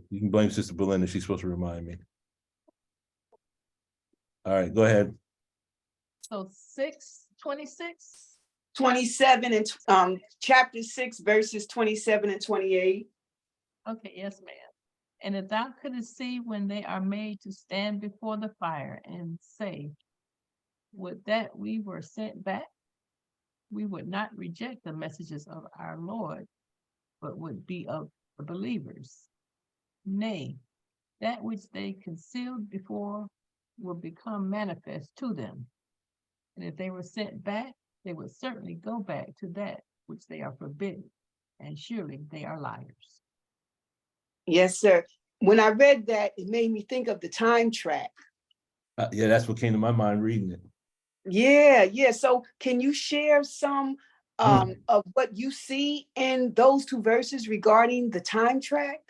You can blame Sister Belinda. She's supposed to remind me. All right, go ahead. So 6:26. 27 and chapter 6, verses 27 and 28. Okay, yes, ma'am. And if thou couldst see when they are made to stand before the fire and say, would that we were sent back, we would not reject the messages of our Lord, but would be of the believers. Nay, that which they concealed before will become manifest to them. And if they were sent back, they would certainly go back to that which they are forbidden, and surely they are liars. Yes, sir. When I read that, it made me think of the time track. Yeah, that's what came to my mind reading it. Yeah. So can you share some of what you see in those two verses regarding the time track?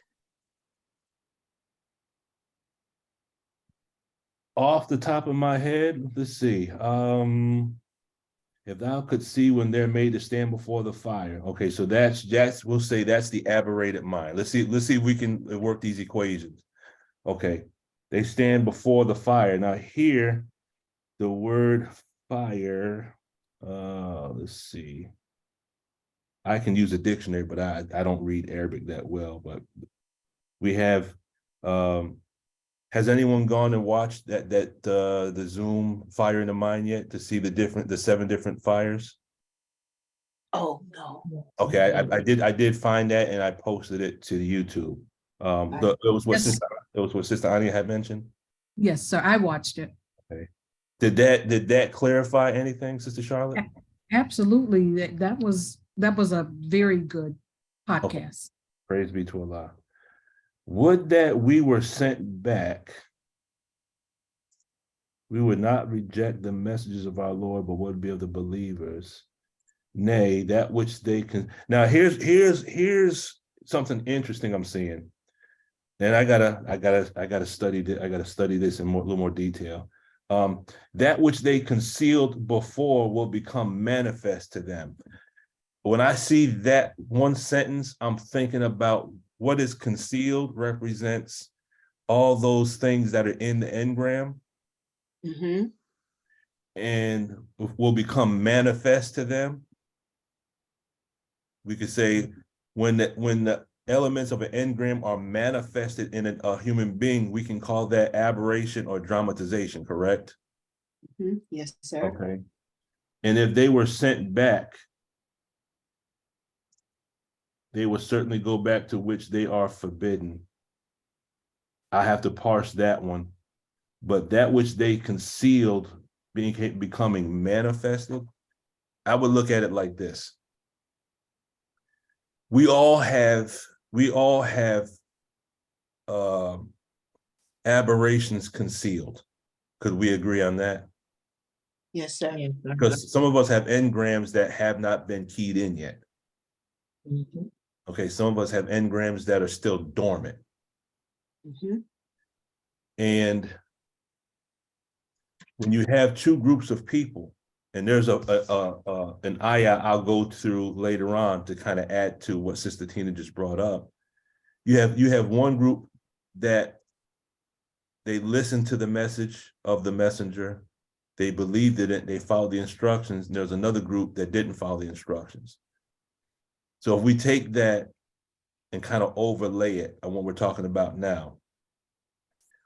Off the top of my head, let's see. If thou could see when they're made to stand before the fire. Okay, so that's we'll say that's the aberrated mind. Let's see if we can work these equations. Okay, they stand before the fire. Now here, the word fire, let's see. I can use a dictionary, but I don't read Arabic that well, but we have has anyone gone and watched the Zoom Fire in the Mind yet to see the 7 different fires? Oh no. Okay, I did find that and I posted it to the YouTube. It was what Sister Anya had mentioned. Yes, sir. I watched it. Okay. Did that clarify anything, Sister Charlotte? Absolutely. That was a very good podcast. Okay. Praise be to Allah. Would that we were sent back, we would not reject the messages of our Lord, but would be of the believers. Nay, that which they can. Now here's something interesting I'm seeing, and I gotta study this in a little more detail. That which they concealed before will become manifest to them. When I see that one sentence, I'm thinking about what is concealed represents all those things that are in the engram, and will become manifest to them. We could say when the elements of an engram are manifested in a human being, we can call that aberration or dramatization, correct? Yes, sir. Okay. And if they were sent back, they will certainly go back to which they are forbidden. I have to parse that one. But that which they concealed becoming manifested, I would look at it like this. We all have aberrations concealed. Could we agree on that? Yes, sir. Because some of us have engrams that have not been keyed in yet. Okay, some of us have engrams that are still dormant. And when you have two groups of people, and there's an ayah I'll go through later on to kind of add to what Sister Tina just brought up. You have one group that they listened to the message of the messenger, they believed in it, they followed the instructions, and there's another group that didn't follow the instructions. So if we take that and kind of overlay it on what we're talking about now,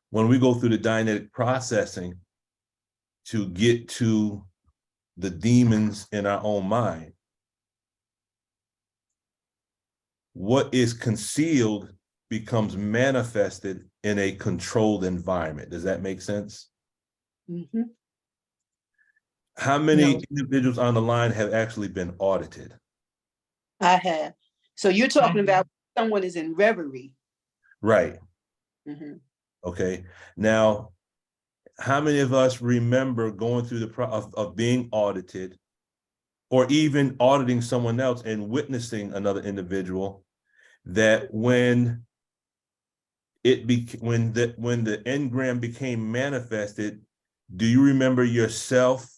when we go through the Dianetic processing to get to the demons in our own mind, what is concealed becomes manifested in a controlled environment. Does that make sense? How many individuals on the line have actually been audited? I have. So you're talking about someone is in reverie. Right. Okay. Now, how many of us remember going through the process of being audited, or even auditing someone else and witnessing another individual, that when the engram became manifested, do you remember yourself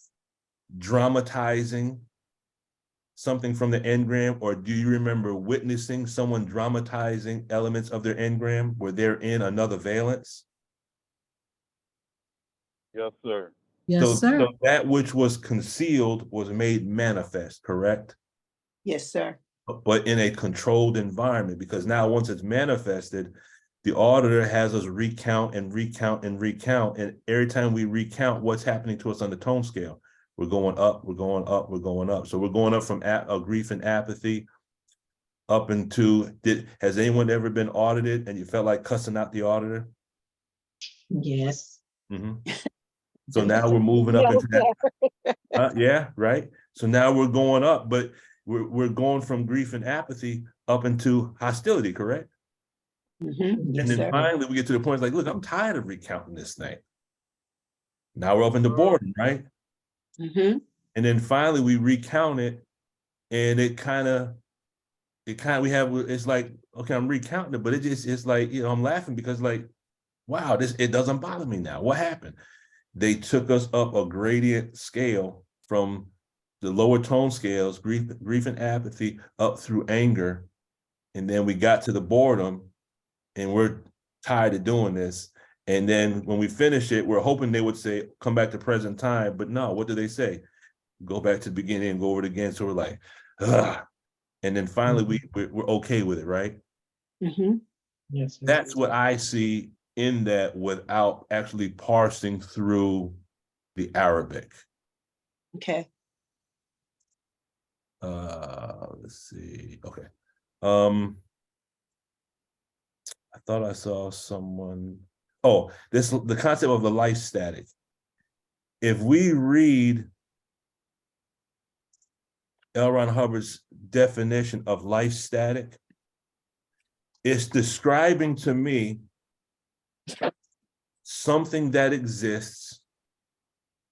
dramatizing something from the engram, or do you remember witnessing someone dramatizing elements of their engram where they're in another valence? Yes, sir. Yes, So, sir. so that which was concealed was made manifest, correct? Yes, sir. But in a controlled environment, because now once it's manifested, the auditor has us recount and recount and recount. And every time we recount what's happening to us on the tone scale, we're going up, we're going up, we're going up. So we're going up from grief and apathy up into, has anyone ever been audited and you felt like cussing out the auditor? Yes. Mhm. So now we're moving up No, into that. Yeah, right. So now we're going up, but we're going from grief and apathy up into hostility, correct? Mhm. And Yes, then sir. finally we get to the point, it's like, look, I'm tired of recounting this thing. Now we're up into boredom, right? Mhm. And then finally we recount it, and it's like, okay, I'm recounting it, but it's like, I'm laughing because like, wow, it doesn't bother me now. What happened? They took us up a gradient scale from the lower tone scales, grief and apathy, up through anger. And then we got to the boredom, and we're tired of doing this. And then when we finish it, we're hoping they would say, come back to present time. But no, what do they say? Go back to the beginning and go over it again. So we're like, ugh. And then finally we're okay with it, right? Mhm. Yes, sir. That's what I see in that without actually parsing through the Arabic. Okay. Let's see. Okay. I thought I saw someone. Oh, the concept of the life static. If we read L. Ron Hubbard's definition of life static, it's describing to me something that exists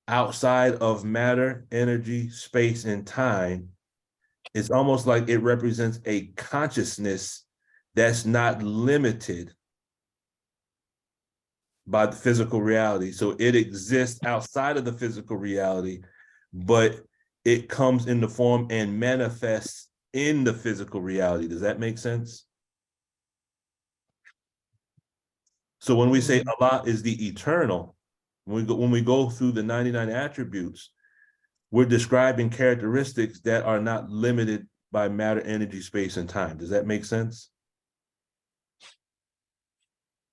outside of matter, energy, space, and time. It's almost like it represents a consciousness that's not limited by the physical reality. So it exists outside of the physical reality, but it comes in the form and manifests in the physical reality. Does that make sense? So when we say Allah is the eternal, when we go through the 99 attributes, we're describing characteristics that are not limited by matter, energy, space, and time. Does that make sense?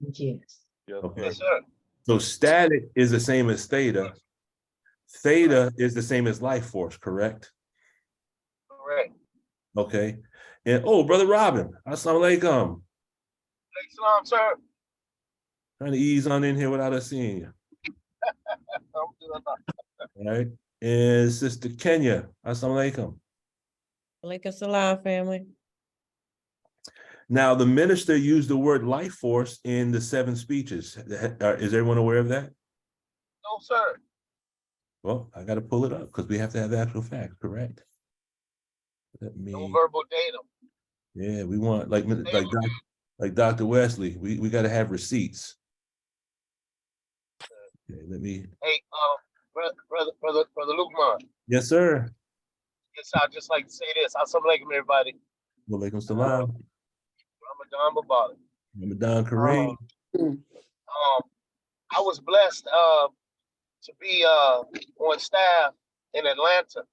Yes. Yes, Okay. sir. So static is the same as theta. Theta is the same as life force, correct? Correct. Okay. And oh, brother Robin, assalamu alaikum. Salam, sir. Trying to ease on in here without us seeing you. All right. And Sister Kenya, assalamu alaikum. Alaikum salam, family. Now, the minister used the word life force in the 7 speeches. Is everyone aware of that? No, sir. Well, I got to pull it up because we have to have actual facts, correct? Let me. No verbal datum. Yeah, we want like Dr. Wesley. We got to have receipts. Okay, let me. Hey, brother Lukman. Yes, sir. Yes, I'd just like to say this. Assalamu alaikum, everybody. Walaikum salam. Ramadan Mubarak. Ramadan Kareem. I was blessed to be on staff in Atlanta.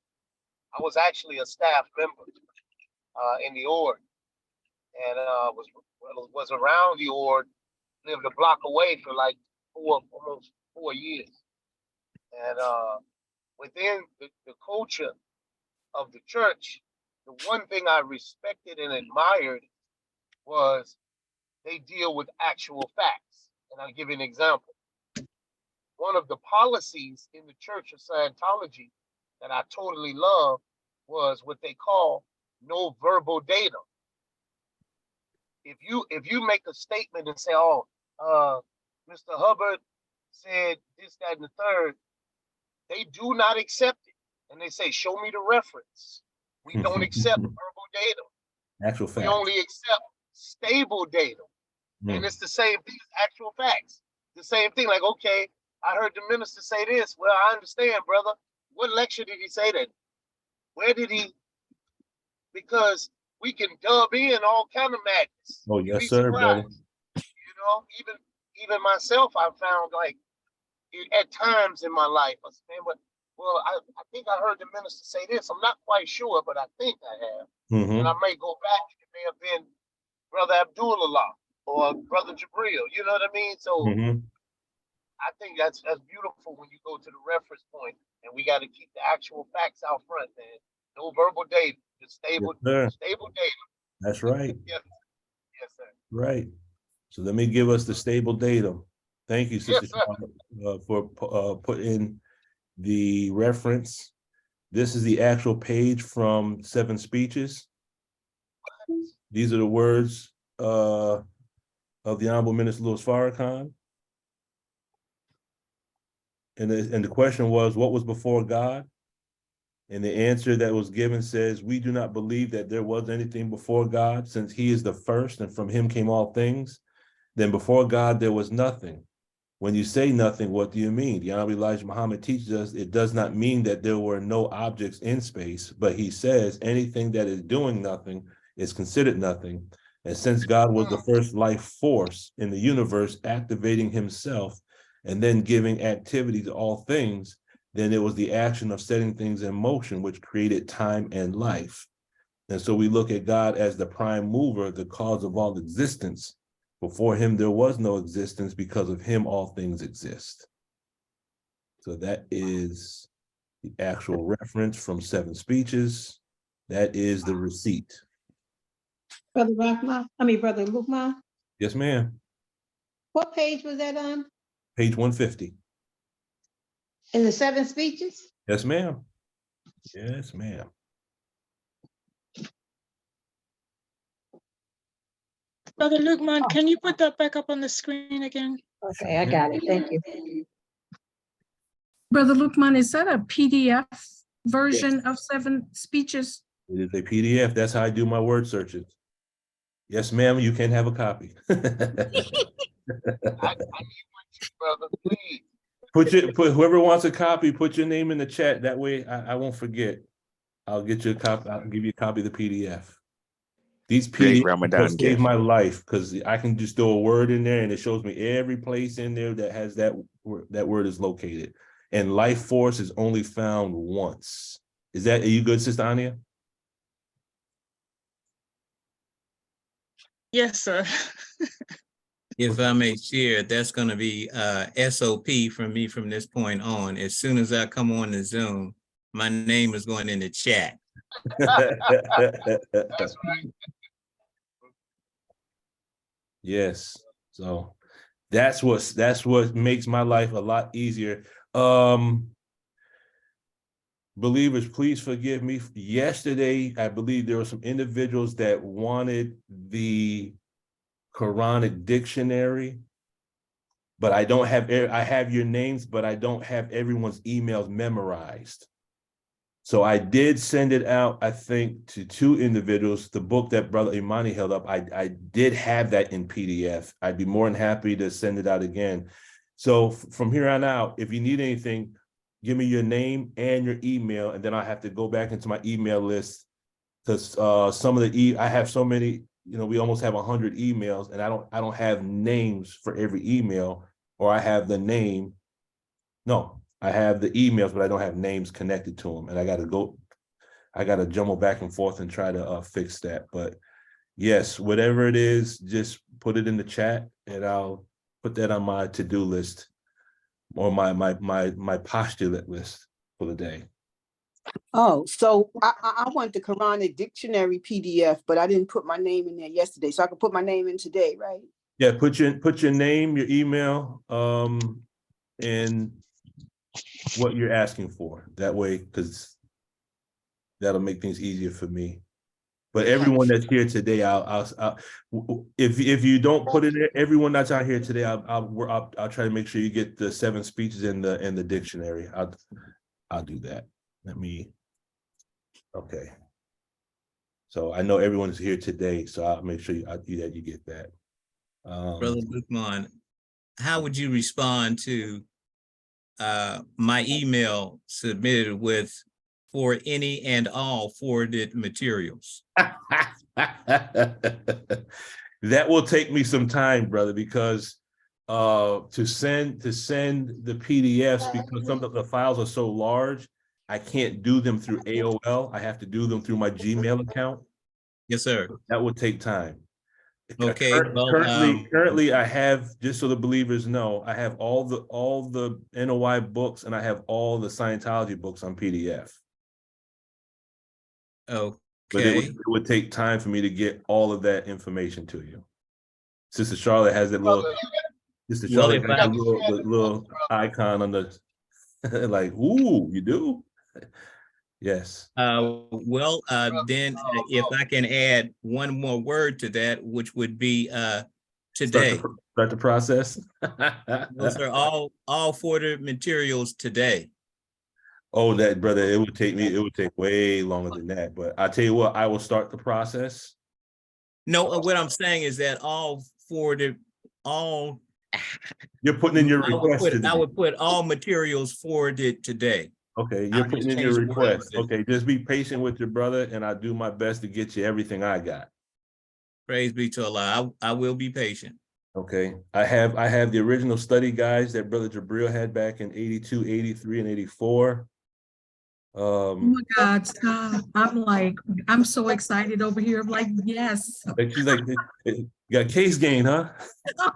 I was actually a staff member in the org, and was around the org, lived a block away for like almost 4 years. And within the culture of the church, the one thing I respected and admired was they deal with actual facts. And I'll give you an example. One of the policies in the Church of Scientology that I totally love was what they call no verbal data. If you make a statement and say, "Oh, Mr. Hubbard said this, that, and the third," they do not accept it, and they say, "Show me the reference." We don't accept verbal data. Actual We facts. only accept stable data. And it's the same thing as actual facts. The same thing, like, okay, I heard the minister say this. Well, I understand, brother. What lecture did he say that? Where did he because we can dub in all kind of madness. Oh, You'd yes, be sir, brother. surprised. You know, even myself, I found like at times in my life, I said, man, but well, I think I heard the minister say this. I'm not quite sure, but I think I have. And I may go back. It may have been Brother Abdullah or Brother Jabril. You know what I mean? So I think that's beautiful when you go to the reference point, and we got to keep the actual facts out front, man. No verbal data, just stable data. That's right. Yes, yes, sir. Right. So let me give us the stable datum. Thank you, Sister Yes, sir. Shawana, for putting the reference. This is the actual page from 7 Speeches. These are the words of the Honorable Minister Louis Farrakhan. And the question was, what was before God? And the answer that was given says, we do not believe that there was anything before God, since he is the first and from him came all things. Then before God, there was nothing. When you say nothing, what do you mean? The Honorable Elijah Muhammad teaches us it does not mean that there were no objects in space, but he says anything that is doing nothing is considered nothing. And since God was the first life force in the universe activating himself and then giving activity to all things, then it was the action of setting things in motion which created time and life. And so we look at God as the prime mover, the cause of all existence. Before him, there was no existence. Because of him, all things exist. So that is the actual reference from 7 Speeches. That is the receipt. Brother Rockman, Brother Lukman, Yes, ma'am. what page was that on? Page 150. In the 7 Speeches? Yes, ma'am. Yes, ma'am. Brother Lukman, can you put that back up on the screen again? Okay, I got it. Thank you. Brother Lukman, is that a PDF version of 7 Speeches? It is a PDF. That's how I do my word searches. Yes, ma'am, you can have a copy. I need one too, brother, please. Put whoever wants a copy, put your name in the chat. That way I won't forget. I'll get you a copy. I'll give you a copy of the PDF. These Great PDFs Ramadan saved gift. my life because I can just throw a word in there and it shows me every place in there that has that word is located. And life force is only found once. Are you good, Sister Ania? Yes, sir. If I may share, that's going to be SOP for me from this point on. As soon as I come on the Zoom, my name is going in the chat. That's right. Yes. So that's what makes my life a lot easier. Believers, please forgive me. Yesterday, I believe there were some individuals that wanted the Quranic dictionary, but I have your names, but I don't have everyone's emails memorized. So I did send it out, I think, to 2 individuals. The book that Brother Imani held up, I did have that in PDF. I'd be more than happy to send it out again. So from here on out, if you need anything, give me your name and your email, and then I'll have to go back into my email list because some of I have so many, we almost have 100 emails, and I don't have names for every email, or I have the name. No, I have the emails, but I don't have names connected to them, and I got to jumble back and forth and try to fix that. But yes, whatever it is, just put it in the chat, and I'll put that on my to-do list or my postulate list for the day. Oh, so I want the Quranic dictionary PDF, but I didn't put my name in there yesterday, so I can put my name in today, right? Yeah, put your name, your email, and what you're asking for. That way, because that'll make things easier for me. But everyone that's here today, if you don't put it in, everyone that's out here today, I'll try to make sure you get the 7 Speeches in the dictionary. I'll do that. Okay. So I know everyone's here today, so I'll make sure you get that. Brother Lukman, how would you respond to my email submitted with for any and all forwarded materials? That will take me some time, brother, because to send the PDFs, because some of the files are so large, I can't do them through AOL. I have to do them through my Gmail account. Yes, sir. That would take time. Okay, well, Currently, I have, just so the believers know, I have all the NOI books and I have all the Scientology books on PDF. But okay. it would take time for me to get all of that information to you. Sister Charlotte has that little. Brother, Sister Well, Charlotte if got I- the little icon on the like. Ooh, you do? Yes. Well, then if I can add one more word to that, which would be today. Start the process. Those are all forwarded materials today. Oh, that brother, it would take way longer than that. But I tell you what, I will start the process. No, what I'm saying is that all forwarded, all. You're putting in your I would request today. I would put all materials forwarded today. Okay, you're I'll putting just in your change the request. wording. Okay, just be patient with your brother, and I'll do my best to get you everything I got. Praise be to Allah. I will be patient. Okay, I have the original study guides that Brother Jabril had back in 82, 83, and 84. Oh my God, stop. I'm so excited over here. I'm like, yes. Like she's like, you got case gain, huh?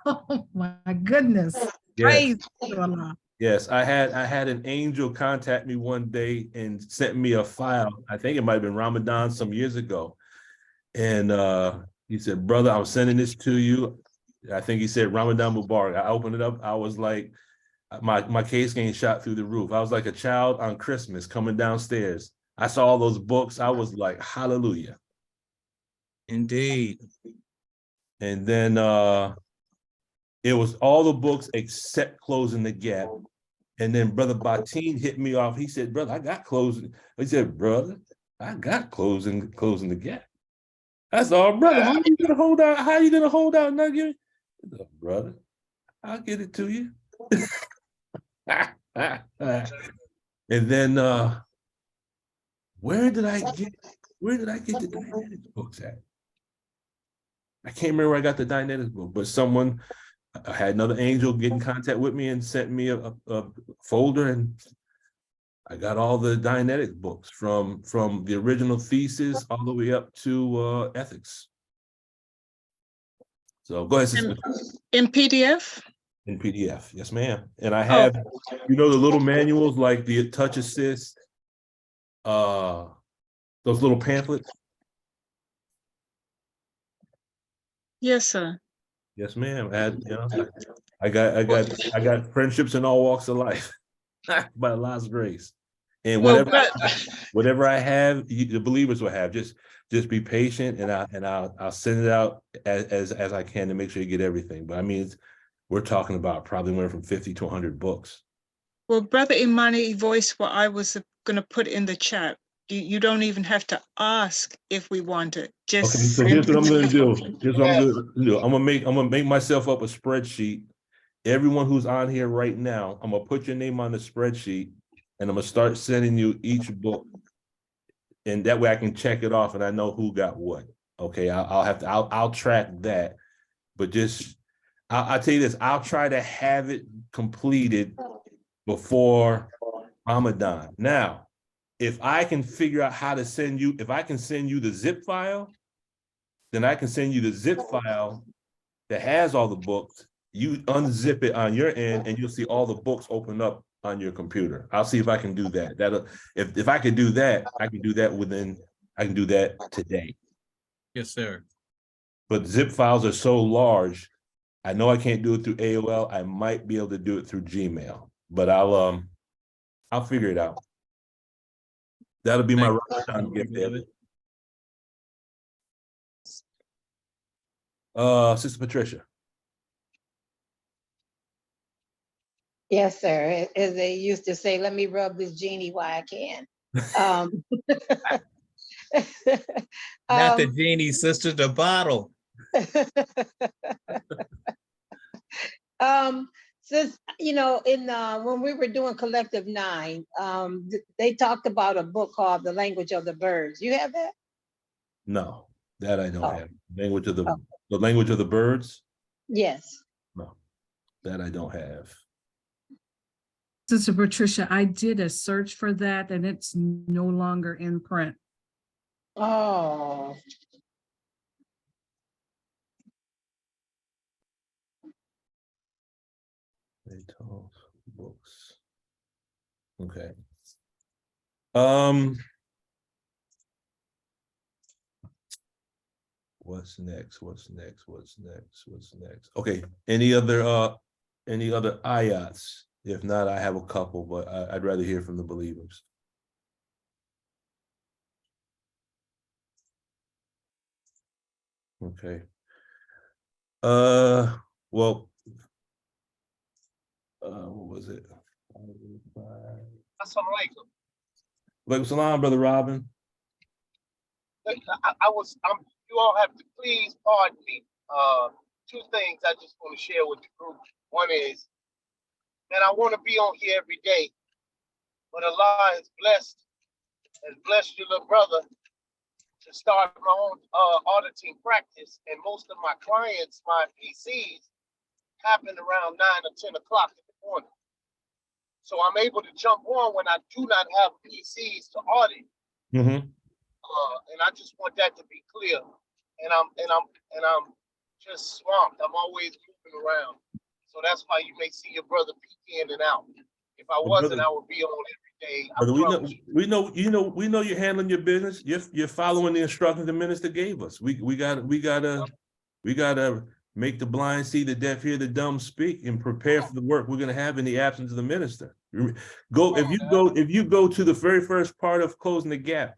Oh my goodness. Yes. Praise Allah. Yes, I had an angel contact me one day and sent me a file. I think it might have been Ramadan some years ago. And he said, brother, I'm sending this to you. I think he said Ramadan Mubarak. I opened it up. I was like, my case gain shot through the roof. I was like a child on Christmas coming downstairs. I saw all those books. I was like, hallelujah. Indeed. And then it was all the books except Closing the Gap. And then Brother Batin hit me off. He said, brother, I got closing. He said, brother, I got closing the gap. That's all, brother. How are you gonna hold out? How are you gonna hold out? Not give it, brother. I'll get it to you. And then where did I get the Dynetics books at? I can't remember where I got the Dynetics book, but someone had another angel get in contact with me and sent me a folder, and I got all the Dianetics books from the original thesis all the way up to ethics. So go ahead, sister. In PDF? In PDF, yes, ma'am. And I have, the little manuals like the Touch Assist, those little pamphlets. Yes, sir. Yes, ma'am. I got friendships in all walks of life by Allah's grace. And Well, whatever I have, the believers will have. Just be patient, and I'll send it out as I can to make sure you get everything. But I mean, we're talking about probably anywhere from 50 to 100 books. Well, Brother Imani voiced what I was going to put in the chat. You don't even have to ask if we want it. Just Okay, so here's what I'm going to do. Here's what I'm going to do. I'm gonna make myself up a spreadsheet. Everyone who's on here right now, I'm gonna put your name on the spreadsheet, and I'm gonna start sending you each book, and that way I can check it off and I know who got what. Okay, I'll track that, but I'll tell you this. I'll try to have it completed before Ramadan. Now, if I can figure out how to send you, if I can send you the zip file, then I can send you the zip file that has all the books. You unzip it on your end and you'll see all the books open up on your computer. I'll see if I can do that. If I can do that, I can do that today. Yes, sir. But zip files are so large, I know I can't do it through AOL. I might be able to do it through Gmail, but I'll figure it out. That'll be my Ramadan gift, David. Sister Patricia. Yes, sir. As they used to say, let me rub this genie while I can. Not the genie, sister, the bottle. Since you know, in, when we were doing Collective 9, they talked about a book called The Language of the Birds. You have that? No, that I don't Oh. have. Language of Oh. the language of the birds? Yes. No, that I don't have. Sister Patricia, I did a search for that and it's no longer in print. Oh, Beethoven's books. Okay. What's next? What's next? What's next? What's next? Okay. Any other ayats? If not, I have a couple, but I'd rather hear from the believers. Okay. Well, what was it? Assalamu alaikum. Like salam, brother Robin. You all have to please pardon me. Two things I just want to share with the group. One is that I want to be on here every day, but Allah has blessed your little brother to start my own auditing practice, and most of my clients, my PCs, happen around 9 or 10 o'clock in the morning. So I'm able to jump on when I do not have PCs to audit. Mm-hmm. And I just want that to be clear. And I'm just swamped. I'm always moving around. So that's why you may see your brother peek in and out. If I wasn't, I would be on every day. Brother, we know you're handling your business. You're following the instructions the minister gave us. We gotta make the blind see, the deaf hear, the dumb speak, and prepare for the work we're gonna have in the absence of the minister. If you go to the very first part of Closing the Gap,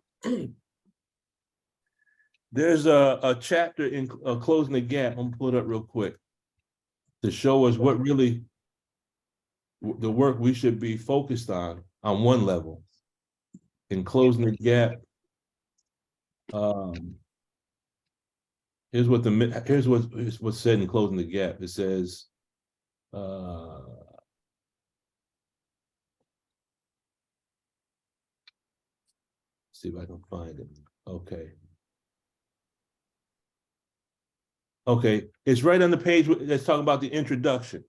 there's a chapter in Closing the Gap. I'm gonna pull it up real quick to show us what really the work we should be focused on one level. In Closing the Gap, here's what's said in Closing the Gap. It says, see if I can find it. Okay. Okay, it's right on the page that's talking about the introduction.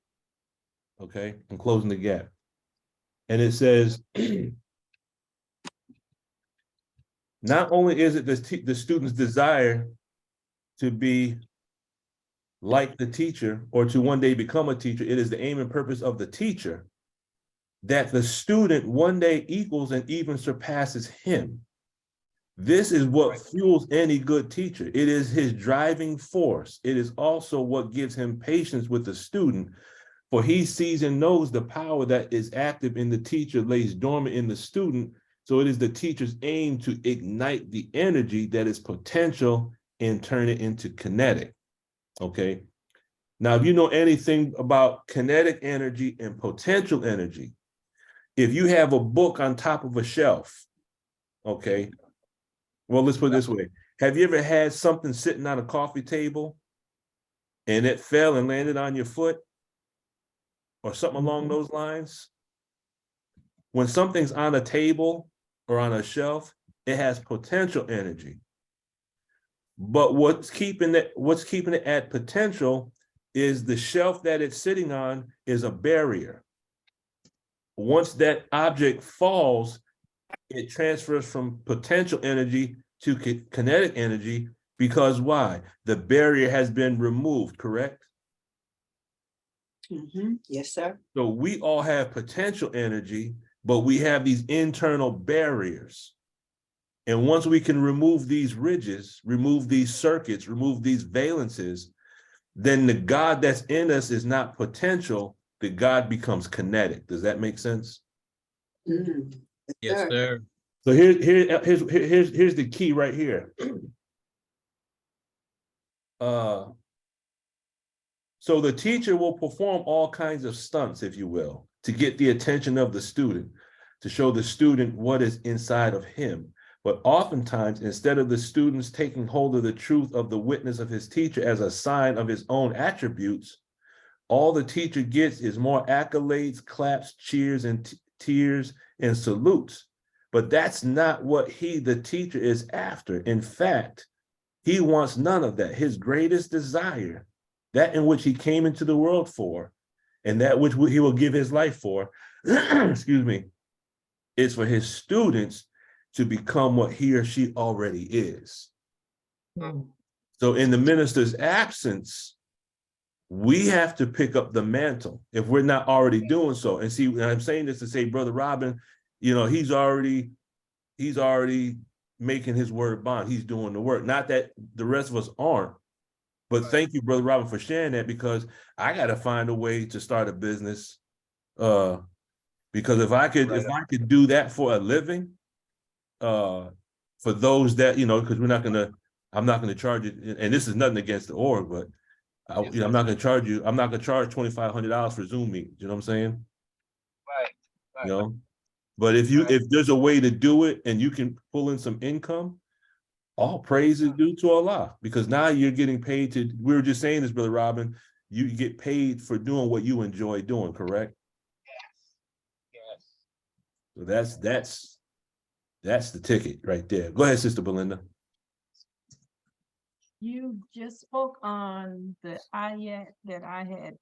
Okay, and Closing the Gap. And it says, not only is it the student's desire to be like the teacher or to one day become a teacher, it is the aim and purpose of the teacher that the student one day equals and even surpasses him. This is what fuels any good teacher. It is his driving force. It is also what gives him patience with the student, for he sees and knows the power that is active in the teacher lays dormant in the student. So it is the teacher's aim to ignite the energy that is potential and turn it into kinetic. Okay. Now, if you know anything about kinetic energy and potential energy, if you have a book on top of a shelf, okay, well, let's put it this way. Have you ever had something sitting on a coffee table and it fell and landed on your foot or something along those lines? When something's on a table or on a shelf, it has potential energy. But what's keeping it at potential is the shelf that it's sitting on is a barrier. Once that object falls, it transfers from potential energy to kinetic energy, because why? The barrier has been removed, correct? Mm-hmm. Yes, sir. So we all have potential energy, but we have these internal barriers. And once we can remove these ridges, remove these circuits, remove these valences, then the God that's in us is not potential, the God becomes kinetic. Does that make sense? Mm. Yes, sir. So here's the key right here. So the teacher will perform all kinds of stunts, if you will, to get the attention of the student, to show the student what is inside of him. But oftentimes, instead of the students taking hold of the truth of the witness of his teacher as a sign of his own attributes, all the teacher gets is more accolades, claps, cheers, and tears and salutes. But that's not what the teacher is after. In fact, he wants none of that. His greatest desire, that in which he came into the world for, and that which he will give his life for, excuse me, is for his students to become what he or she already is. So in the minister's absence, we have to pick up the mantle if we're not already doing so. And see, I'm saying this to say, Brother Robin, you know, he's already making his word bond. He's doing the work. Not that the rest of us aren't, but thank you, Brother Robin, for sharing that, because I got to find a way to start a business. Because if I could do that for a living, for those that, you know, because I'm not gonna charge it, and this is nothing against the org, but I'm not gonna charge $2,500 for Zoom meetings. You know what I'm saying? Right. You know, but if there's a way to do it and you can pull in some income, all praise is due to Allah, because now you're getting paid to. We were just saying this, Brother Robin. You get paid for doing what you enjoy doing, correct? Yes. So that's the ticket right there. Go ahead, Sister Belinda. You just spoke on the ayat that I had,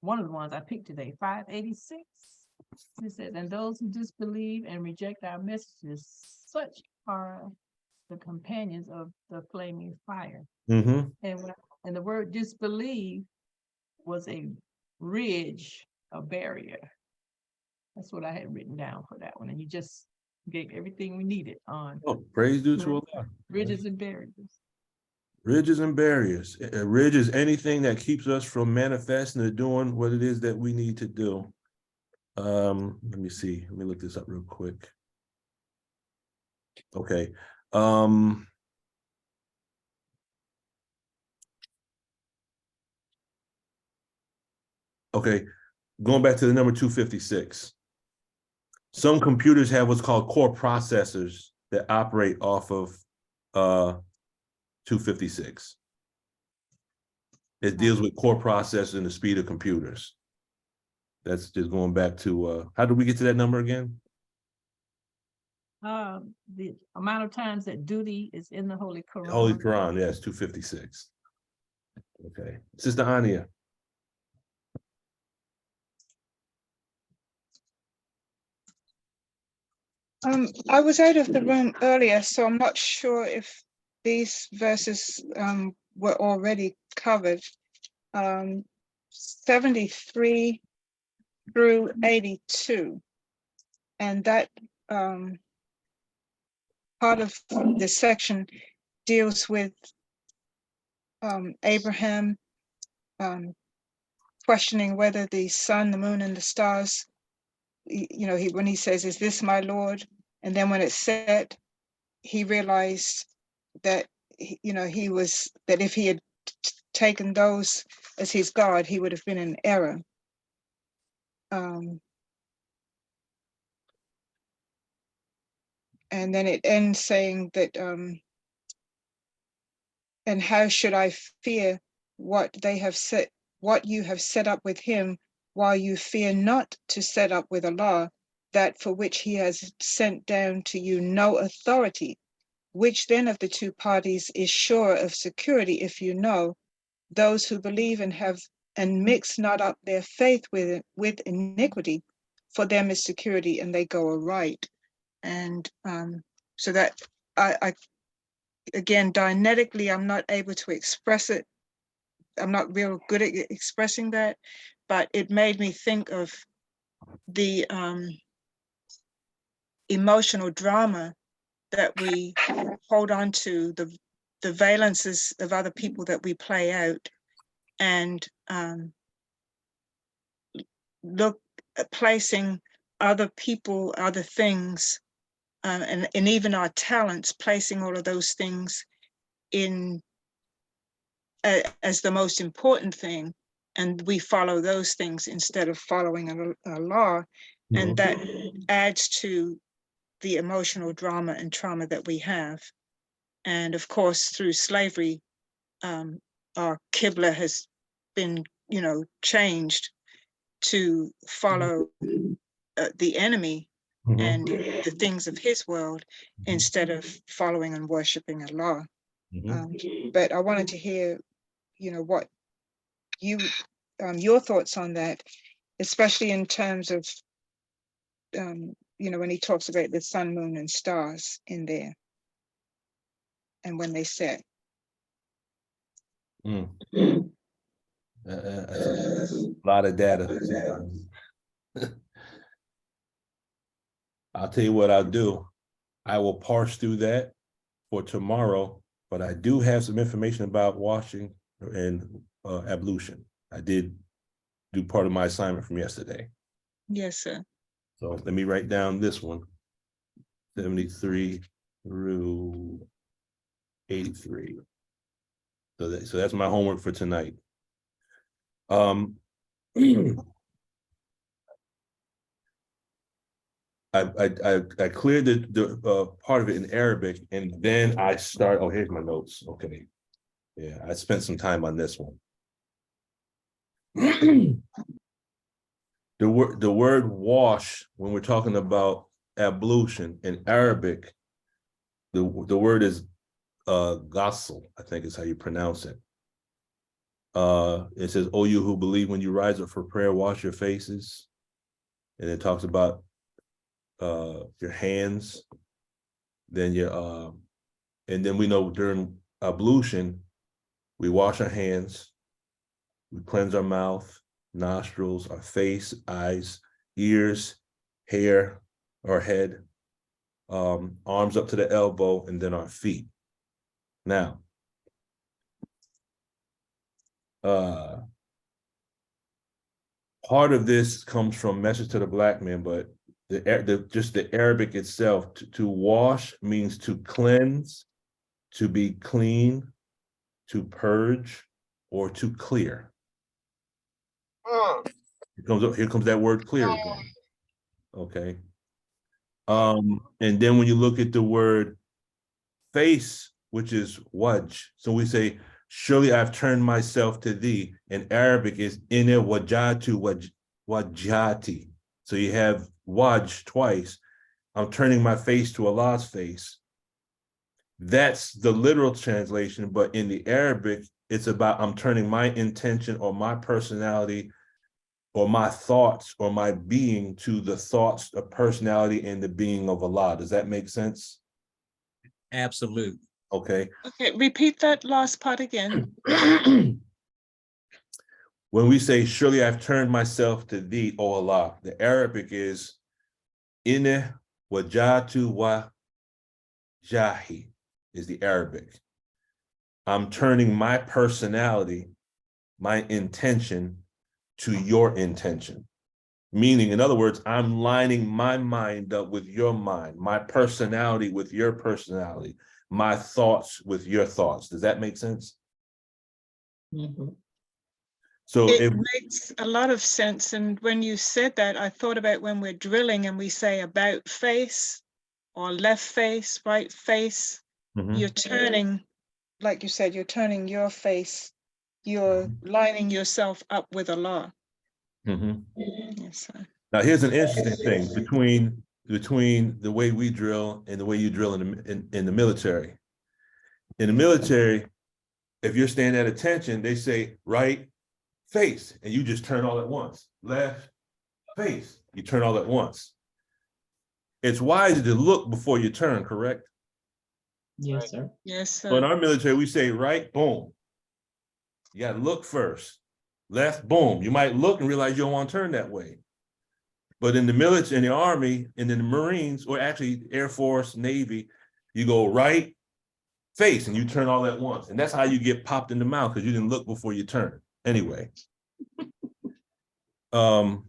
one of the ones I picked today, 586. It says, and those who disbelieve and reject our messages, such are the companions of the flaming fire. Mm-hmm. And the word disbelieve was a ridge, a barrier. That's what I had written down for that one. And you just gave everything we needed on Oh, praise due to Allah. ridges and barriers. Ridges and barriers. A ridge is anything that keeps us from manifesting or doing what it is that we need to do. Let me see. Let me look this up real quick. Okay. Okay. Going back to the number 256. Some computers have what's called core processors that operate off of 256. It deals with core processors and the speed of computers. That's just going back to how did we get to that number again? The amount of times that duty is in the Holy Quran. Holy Quran, yes, 256. Okay. Sister Ania. I was out of the room earlier, so I'm not sure if these verses were already covered. 73 through 82. And that part of the section deals with Abraham questioning whether the sun, the moon, and the stars, you know, when he says, "Is this my Lord?" And then when it's set, he realized that, you know, that if he had taken those as his God, he would have been in error. And then it ends saying that, and how should I fear what you have set up with him, while you fear not to set up with Allah that for which he has sent down to you no authority? Which then of the two parties is sure of security, if you know? Those who believe and mix not up their faith with iniquity, for them is security, and they go aright. And so that I again, dianetically, I'm not able to express it. I'm not real good at expressing that, but it made me think of the emotional drama that we hold on to, the valences of other people that we play out, and look at placing other people, other things, and even our talents, placing all of those things in as the most important thing, and we follow those things instead of following a law, and that adds to the emotional drama and trauma that we have. And of course, through slavery, our Qibla has been you know, changed to follow the enemy and the things of his world instead of following and worshiping Allah. But I wanted to hear, you know, what you, your thoughts on that, especially in terms of, you know, when he talks about the sun, moon, and stars in there, and when they set. That's a lot of data. I'll tell you what I'll do. I will parse through that for tomorrow, but I do have some information about washing and ablution. I did do part of my assignment from yesterday. Yes, sir. So let me write down this one. 73 through 83. So that's my homework for tonight. I cleared the part of it in Arabic, and then I start. Oh, here's my notes. Okay, yeah, I spent some time on this one. The word wash, when we're talking about ablution in Arabic, the word is ghasl, I think is how you pronounce it. It says, "O you who believe, when you rise up for prayer, wash your faces," and it talks about your hands, then your and then we know during ablution, we wash our hands, we cleanse our mouth, nostrils, our face, eyes, ears, hair, our head, arms up to the elbow, and then our feet. Now, part of this comes from Message to the Black Man, but just the Arabic itself, to wash means to cleanse, to be clean, to purge, or to clear. Here comes that word clear again. Okay. And then when you look at the word face, which is wajh, so we say, surely I've turned myself to thee. In Arabic is inna wajatu wajhati. So you have wajh twice. I'm turning my face to Allah's face. That's the literal translation, but in the Arabic, it's about I'm turning my intention or my personality or my thoughts or my being to the thoughts, the personality, and the being of Allah. Does that make sense? Absolute. Okay. Okay, repeat that last part again. When we say, surely I've turned myself to thee, O Allah, the Arabic is inna wajatu wa jahi is the Arabic. I'm turning my personality, my intention to your intention. Meaning, in other words, I'm lining my mind up with your mind, my personality with your personality, my thoughts with your thoughts. Does that make sense? So it makes a lot of sense. And when you said that, I thought about when we're drilling and we say about face or left face, right face, you're turning, like you said, you're turning your face, you're lining yourself up with Allah. Yes, sir. Now, here's an interesting thing between the way we drill and the way you drill in the military. In the military, if you're standing at attention, they say right face, and you just turn all at once. Left face, you turn all at once. It's wiser to look before you turn, correct? Yes, sir. Yes, sir. So in our military, we say right, boom. You got to look first. Left, boom. You might look and realize you don't want to turn that way. But in the military, in the Army, and in the Marines, or actually Air Force, Navy, you go right, face, and you turn all at once. And that's how you get popped in the mouth, because you didn't look before you turn. Anyway. Kind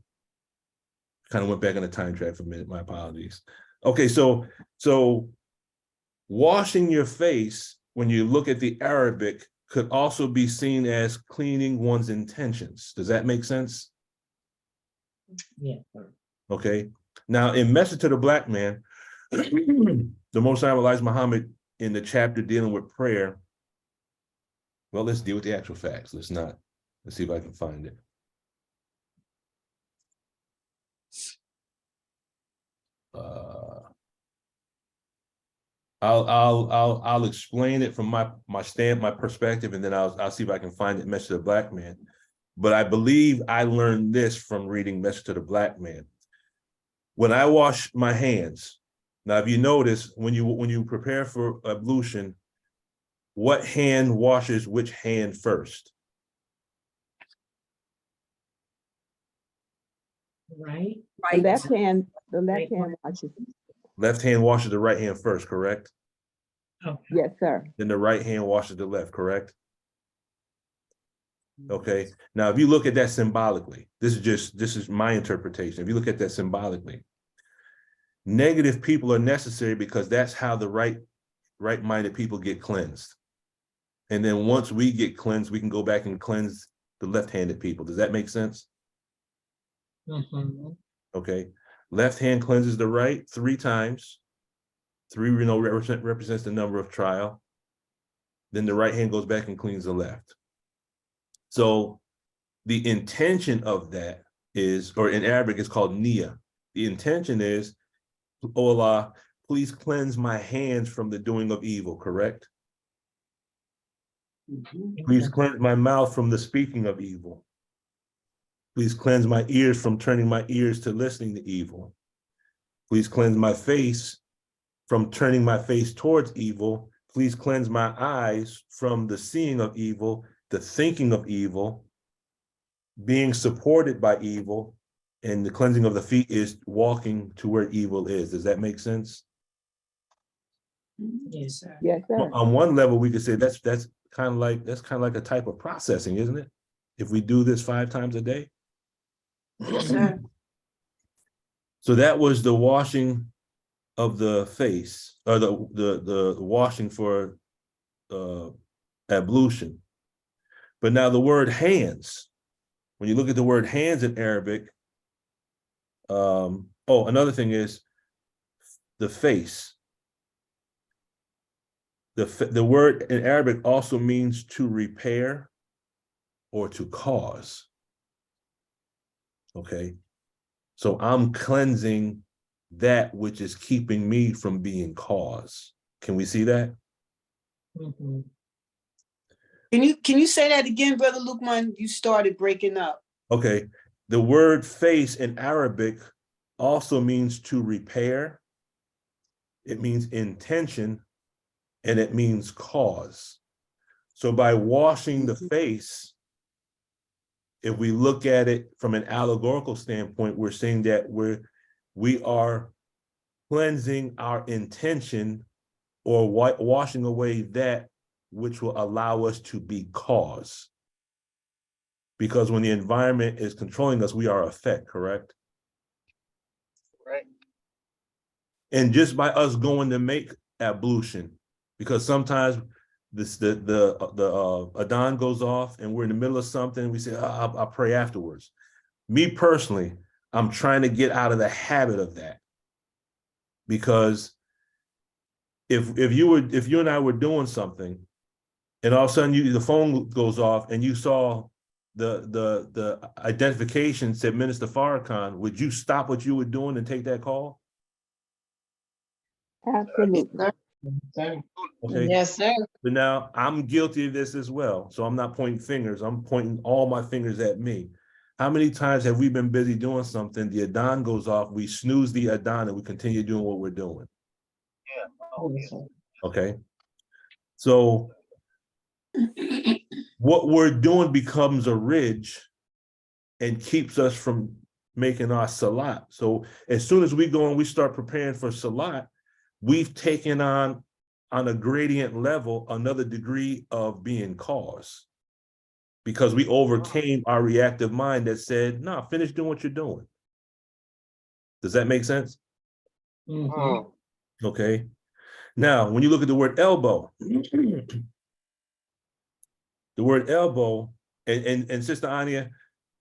of went back on the time track for a minute. My apologies. Okay, so washing your face, when you look at the Arabic, could also be seen as cleaning one's intentions. Does that make sense? Yeah, sir. Okay. Now, in Message to the Black Man, the Most High Elijah Muhammad, in the chapter dealing with prayer, well, let's deal with the actual facts. Let's not Let's see if I can find it. I'll explain it from my perspective, and then I'll see if I can find it. Message to the Black Man. But I believe I learned this from reading Message to the Black Man. When I wash my hands, now if you notice, when you prepare for ablution, what hand washes which hand first? Right? The left hand watches. Left hand washes the right hand first, correct? Okay. Yes, sir. Then the right hand washes the left, correct? Okay. Now, if you look at that symbolically, this is my interpretation. If you look at that symbolically, negative people are necessary because that's how the right-minded people get cleansed. And then once we get cleansed, we can go back and cleanse the left-handed people. Does that make sense? Mhm. Okay. Left hand cleanses the right 3 times. 3, represents the number of trial. Then the right hand goes back and cleans the left. So the intention of that is, or in Arabic, it's called niyyah. The intention is, oh Allah, please cleanse my hands from the doing of evil, correct? Please cleanse my mouth from the speaking of evil. Please cleanse my ears from turning my ears to listening to evil. Please cleanse my face from turning my face towards evil. Please cleanse my eyes from the seeing of evil, the thinking of evil, being supported by evil, and the cleansing of the feet is walking to where evil is. Does that make sense? Yes, sir. Yes, sir. Well, on one level, we could say that's kind of like a type of processing, isn't it? If we do this 5 times a day. Yes, sir. So that was the washing of the face, or the washing for ablution. But now the word hands, when you look at the word hands in Arabic, another thing is the face. The word in Arabic also means to repair or to cause. Okay. So I'm cleansing that which is keeping me from being cause. Can we see that? Mhm. Can you say that again, Brother Lukman? You started breaking up. Okay. The word face in Arabic also means to repair. It means intention, and it means cause. So by washing the face, if we look at it from an allegorical standpoint, we're saying that we are cleansing our intention, or washing away that which will allow us to be cause. Because when the environment is controlling us, we are effect, correct? Right. And just by us going to make ablution, because sometimes the adhan goes off and we're in the middle of something, and we say, I'll pray afterwards. Me personally, I'm trying to get out of the habit of that. Because if you and I were doing something, and all of a sudden the phone goes off and you saw the identification said Minister Farrakhan, would you stop what you were doing and take that call? Absolutely. Sir. Okay. Yes, sir. But now I'm guilty of this as well. So I'm not pointing fingers. I'm pointing all my fingers at me. How many times have we been busy doing something? The adhan goes off. We snooze the adhan and we continue doing what we're doing. Yeah. Oh, Yes, yeah. sir. Okay. So what we're doing becomes a ridge and keeps us from making our salat. So as soon as we go and we start preparing for salat, we've taken on a gradient level, another degree of being cause, because we overcame our reactive mind that said, no, finish doing what you're doing. Does that make sense? Mhm. Okay. Now, when you look at the word elbow, the word elbow, and Sister Anya,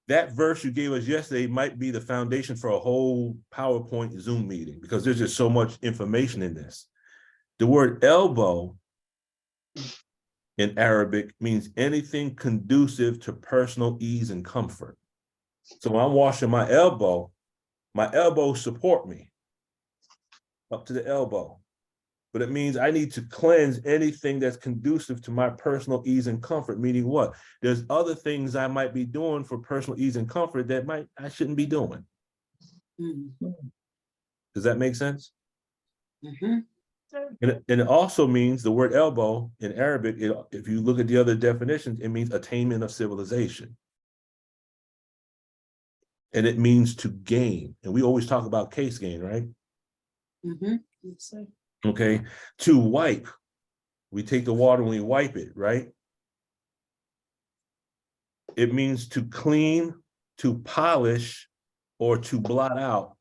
that verse you gave us yesterday might be the foundation for a whole PowerPoint Zoom meeting, because there's just so much information in this. The word elbow in Arabic means anything conducive to personal ease and comfort. So when I'm washing my elbows support me up to the elbow. But it means I need to cleanse anything that's conducive to my personal ease and comfort, meaning what? There's other things I might be doing for personal ease and comfort that I shouldn't be doing. Does that make sense? Mhm. And it also means the word elbow in Arabic, if you look at the other definitions, it means attainment of civilization. And it means to gain. And we always talk about case gain, right? Yes, sir. Okay. To wipe, we take the water and we wipe it, right? It means to clean, to polish, or to blot out.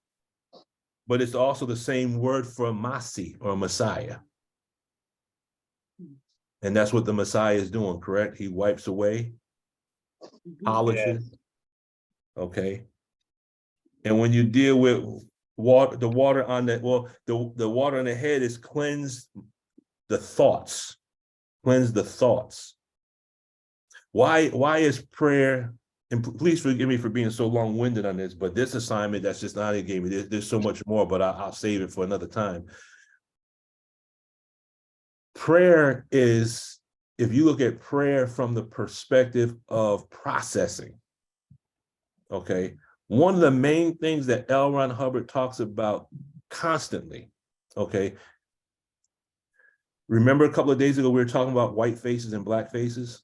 But it's also the same word for Masi or Messiah. And that's what the Messiah is doing, correct? He wipes away, polishes. Okay. And when you deal with water, the water on the, well, the water on the head is cleanse the thoughts. Cleanse the thoughts. Why is prayer, and please forgive me for being so long-winded on this, but this assignment, that's just not a game. There's so much more, but I'll save it for another time. Prayer is, if you look at prayer from the perspective of processing, okay, one of the main things that L. Ron Hubbard talks about constantly, okay, remember a couple of days ago, we were talking about white faces and black faces?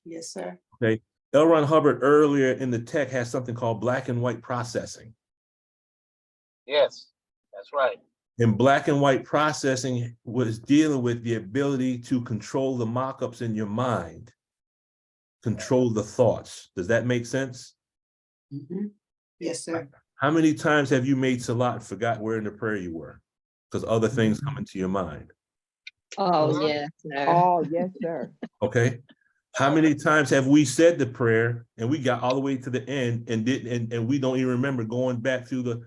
Yes, sir. Okay, L. Ron Hubbard earlier in the text has something called black and white processing. Yes, that's right. And black and white processing was dealing with the ability to control the mock-ups in your mind, control the thoughts. Does that make sense? Yes, sir. How many times have you made salat and forgot where in the prayer you were? Because other things come into your mind. Oh, yes, sir. Oh, yes, sir. Okay. How many times have we said the prayer and we got all the way to the end and didn't, and we don't even remember going back through the,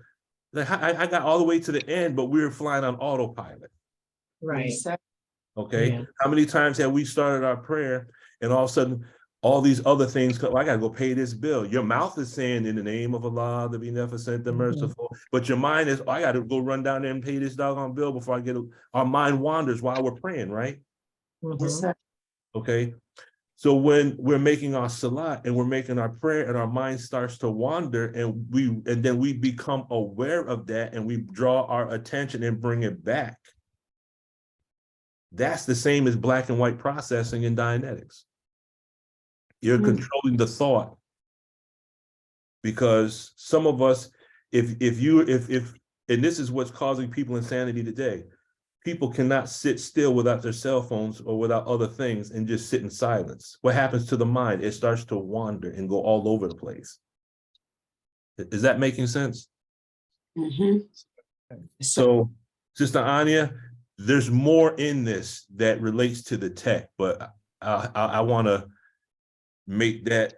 like, I got all the way to the end, but we were flying on autopilot. Right. Yes, sir. Okay. Yeah. How many times have we started our prayer and all of a sudden all these other things come, I gotta go pay this bill. Your mouth is saying in the name of Allah, the beneficent, the merciful, but your mind is, oh, I gotta go run down there and pay this doggone bill before I get our mind wanders while we're praying, right? Yes, sir. Okay. So when we're making our salat and we're making our prayer and our mind starts to wander and then we become aware of that and we draw our attention and bring it back. That's the same as black and white processing in Dianetics. You're controlling the thought, because some of us, if and this is what's causing people insanity today. People cannot sit still without their cell phones or without other things and just sit in silence. What happens to the mind? It starts to wander and go all over the place. Is that making sense? So, Sister Anya, there's more in this that relates to the tech, but I want to make that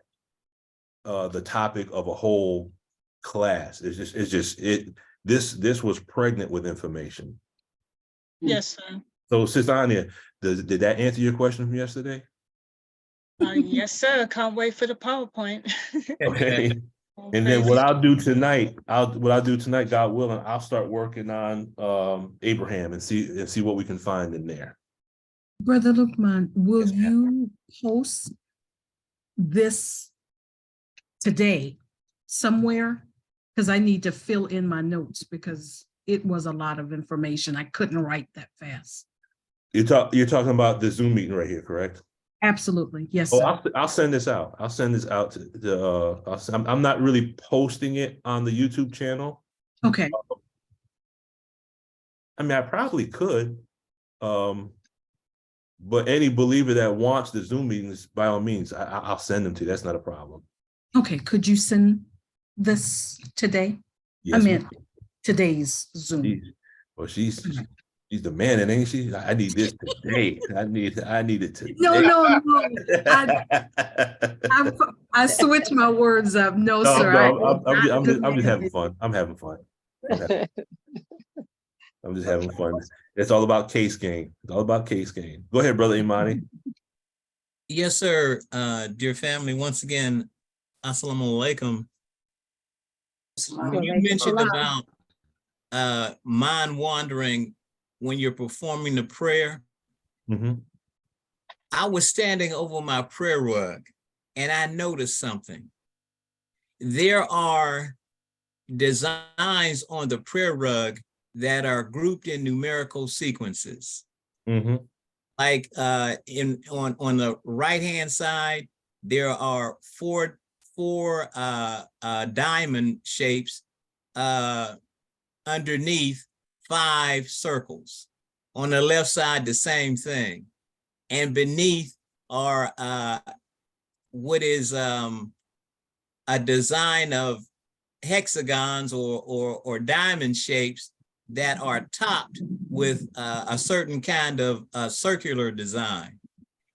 the topic of a whole class. This was pregnant with information. Yes, sir. So, Sister Anya, did that answer your question from yesterday? Yes, sir. Can't wait for the PowerPoint. Okay. And then what I'll do tonight, God willing, I'll start working on Abraham and see what we can find in there. Brother Lukman, will Yes, ma'am. you post this today somewhere? Because I need to fill in my notes because it was a lot of information. I couldn't write that fast. You're talking about the Zoom meeting right here, correct? Absolutely. Yes, Oh, sir. I'll send this out. I'll send this out to the, I'm not really posting it on the YouTube channel. Okay. I mean, I probably could. But any believer that wants the Zoom meetings, by all means, I'll send them to you. That's not a problem. Okay. Could you send this today? Yes, I meant ma'am. today's Zoom. She's the man, and ain't she? I need this today. I need it today. No. I switched my words up. No, sir. I'm just having fun. I'm having fun. I'm just having fun. It's all about case game. It's all about case game. Go ahead, brother Imani. Yes, sir. Dear family, once again, assalamu alaikum. When you Walaikum mentioned salam. about mind wandering when you're performing the prayer, Mhm. I was standing over my prayer rug and I noticed something. There are designs on the prayer rug that are grouped in numerical sequences. Mhm. Like on the right-hand side, there are four diamond shapes underneath 5 circles. On the left side, the same thing. And beneath are what is a design of hexagons or diamond shapes that are topped with a certain kind of circular design.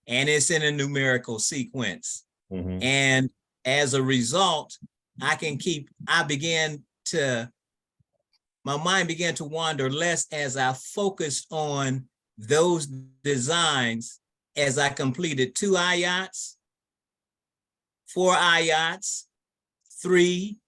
And it's in a numerical sequence. Mhm. And as a result, my mind began to wander less as I focused on those designs as I completed 2 ayats, 4 ayats, 3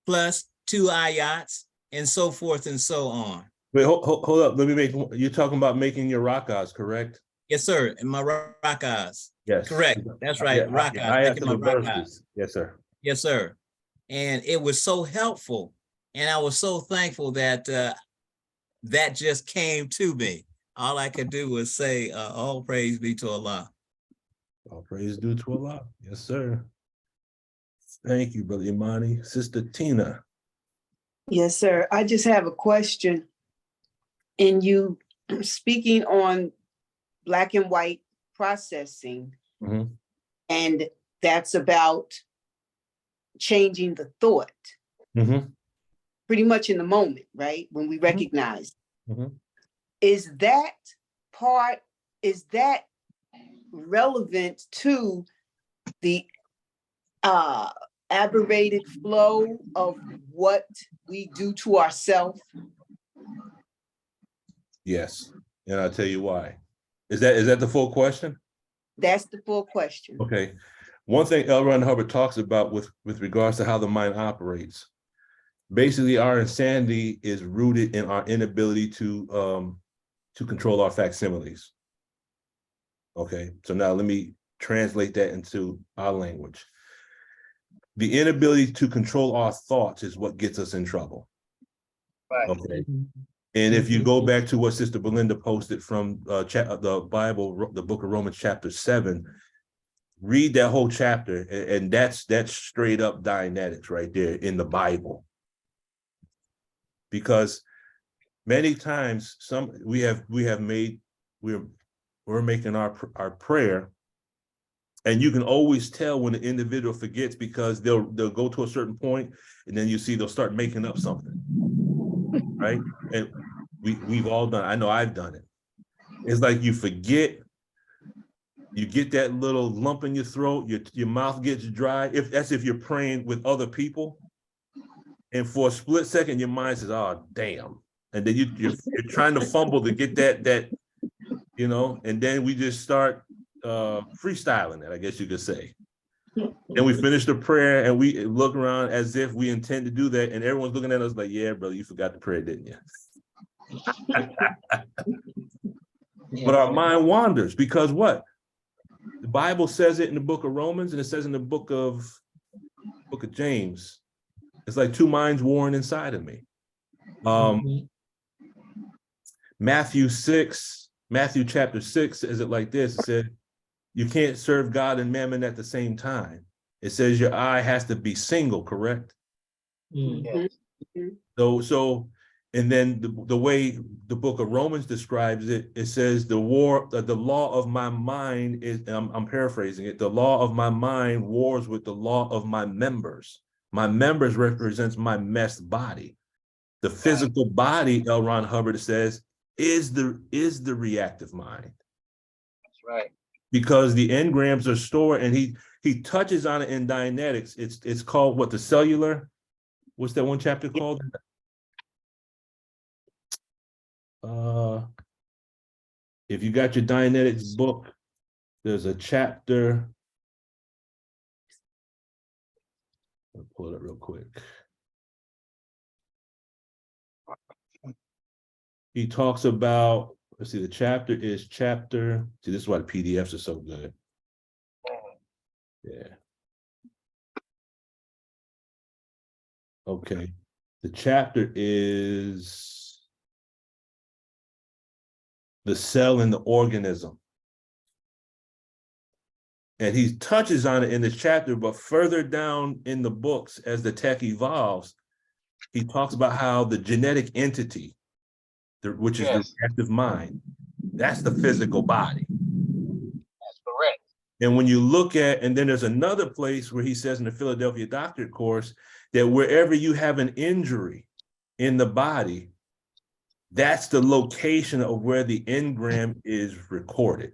plus 2 ayats, and so forth and so on. Wait, hold up. Let me make. You're talking about making your rakas, correct? Yes, sir. And my rakas. Yes. Correct. That's right. Yeah, Rakas. I Making after my the rakas. verses. Yes, sir. Yes, sir. And it was so helpful. And I was so thankful that that just came to me. All I could do was say, all praise be to Allah. All praise due to Allah. Yes, sir. Thank you, brother Imani. Sister Tina. Yes, sir. I just have a question. In you speaking on black and white processing, Mhm. and that's about changing the thought, Mhm. pretty much in the moment, right? When we recognize. Mhm. Is that relevant to the aberrated flow of what we do to ourselves? Yes, and I'll tell you why. Is that the full question? That's the full question. Okay. One thing L. Ron Hubbard talks about with regards to how the mind operates, basically our insanity is rooted in our inability to control our facsimiles. Okay, so now let me translate that into our language. The inability to control our thoughts is what gets us in trouble. Right. Okay. And if you go back to what Sister Belinda posted from the Bible, the book of Romans, chapter 7, read that whole chapter, and that's straight up Dianetics right there in the Bible. Because many times we're making our prayer, and you can always tell when the individual forgets, because they'll go to a certain point, and then you see they'll start making up something, right? And we've all done. I know I've done it. It's like you forget. You get that little lump in your throat. Your mouth gets dry. If you're praying with other people, and for a split second, your mind says, "Oh, damn," and then you're trying to fumble to get that and then we just start freestyling it, I guess you could say. And we finish the prayer and we look around as if we intend to do that, and everyone's looking at us like, "Yeah, brother, you forgot the prayer, didn't you?" But our mind wanders because what? The Bible says it in the book of Romans, and it says in the book of James. It's like 2 minds warring inside of me. Matthew chapter 6 says it like this. It said, you can't serve God and mammon at the same time. It says your eye has to be single, correct? Yes. So, and then the way the book of Romans describes it, it says the law of my mind is, I'm paraphrasing it, the law of my mind wars with the law of my members. My members represents my messed body. The physical body, L. Ron Hubbard says, is the reactive mind. That's right. Because the engrams are stored, and he touches on it in Dianetics. It's called what, the cellular? What's that one chapter called? If you got your Dianetics book, there's a chapter. I'll pull it up real quick. He talks about, let's see, the chapter is chapter, see, this is why the PDFs are so good. Yeah. Okay. The chapter is the cell in the organism. And he touches on it in this chapter, but further down in the books, as the tech evolves, he talks about how the genetic entity, which is the active mind, that's the physical body. That's correct. And when you look at, and then there's another place where he says in the Philadelphia Doctorate course that wherever you have an injury in the body, that's the location of where the engram is recorded.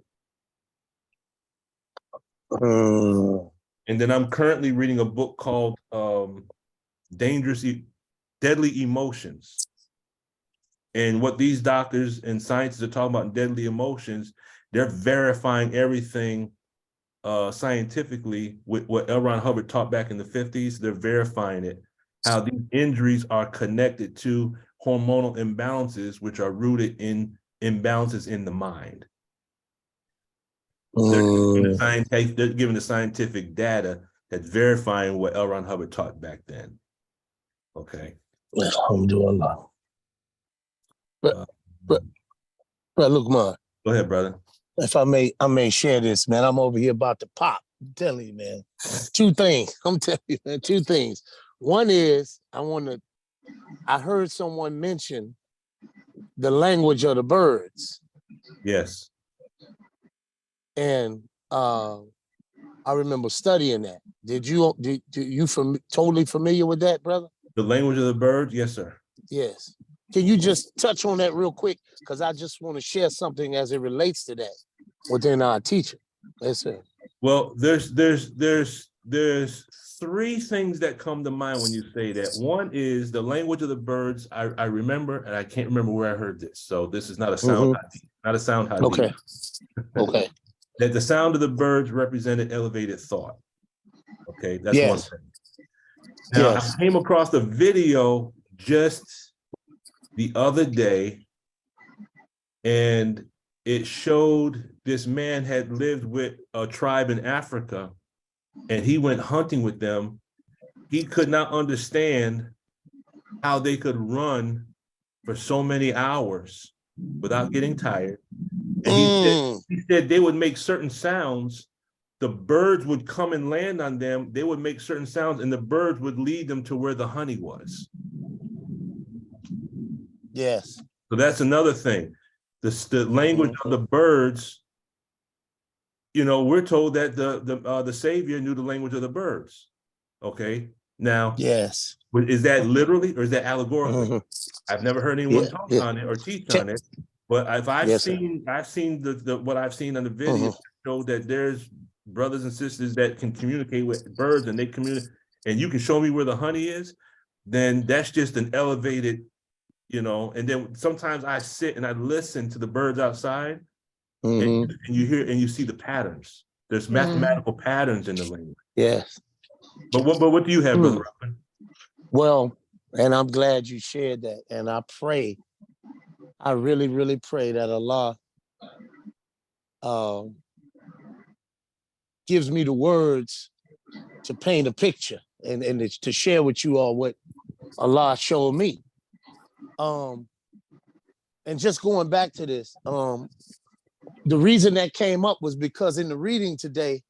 And then I'm currently reading a book called Deadly Emotions. And what these doctors and scientists are talking about in deadly emotions, they're verifying everything scientifically with what L. Ron Hubbard taught back in the 50s. They're verifying it, how these injuries are connected to hormonal imbalances, which are rooted in imbalances in the mind. They're giving the scientific data that's verifying what L. Ron Hubbard taught back then. Okay. Alhamdulillah. But look, man. Go ahead, brother. If I may share this, man. I'm over here about to pop. I'm telling you, man. Two things. I'm telling you, man. Two things. One is I heard someone mention the language of the birds. Yes. And I remember studying that. Did you totally familiar with that, brother? The language of the birds? Yes, sir. Yes. Can you just touch on that real quick? Because I just want to share something as it relates to that within our teaching. Yes, sir. Well, there's three things that come to mind when you say that. One is the language of the birds. I remember, and I can't remember where I heard this. So this is not a sound, not a sound hadith. Okay. Okay. That the sound of the birds represented elevated thought. Okay, that's one thing. Now, I came across a video just the other day, and it showed this man had lived with a tribe in Africa, and he went hunting with them. He could not understand how they could run for so many hours without getting tired. And he said they would make certain sounds. The birds would come and land on them. They would make certain sounds, and the birds would lead them to where the honey was. Yes. So that's another thing. The language of the birds. You know, we're told that the Savior knew the language of the birds. Okay. Now, yes, is that literally or is that allegorically? I've never heard anyone talk on it or teach on it. But if I've seen what I've seen on the video show that there's brothers and sisters that can communicate with birds, and they communicate, and you can show me where the honey is, then that's just an elevated, you know. And then sometimes I sit and I listen to the birds outside, and you hear and you see the patterns. There's mathematical patterns in the language. Yes. But what do you have, Brother Robin? Well, and I'm glad you shared that. And I pray, I really, really pray that Allah gives me the words to paint a picture and to share with you all what Allah showed me. And just going back to this, the reason that came up was because in the reading today,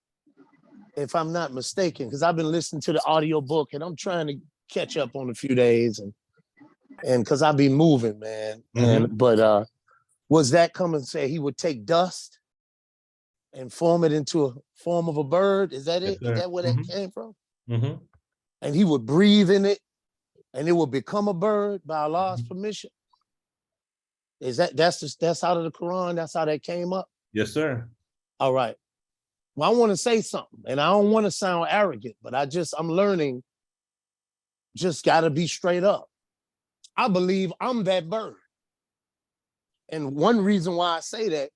if I'm not mistaken, because I've been listening to the audio book and I'm trying to catch up on a few days and because I be moving, man. But was that come and say he would take dust and form it into a form of a bird? Is that it? Is that where that came from? And he would breathe in it and it would become a bird by Allah's permission? Is that's out of the Quran? That's how that came up? Yes, sir. All right. Well, I want to say something, and I don't want to sound arrogant, but I'm learning, just got to be straight up. I believe I'm that bird. And one reason why I say that,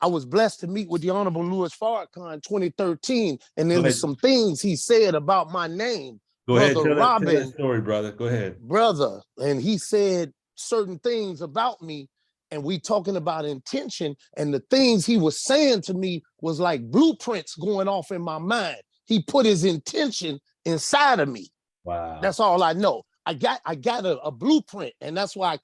I was blessed to meet with the Honorable Louis Farrakhan in 2013, and there Go was ahead. some things he said about my name, Go ahead, Brother tell that Robin, story, brother. Go ahead. brother. And he said certain things about me, and we talking about intention, and the things he was saying to me was like blueprints going off in my mind. He put his intention inside of me. Wow. That's all I know. I got a blueprint, and that's why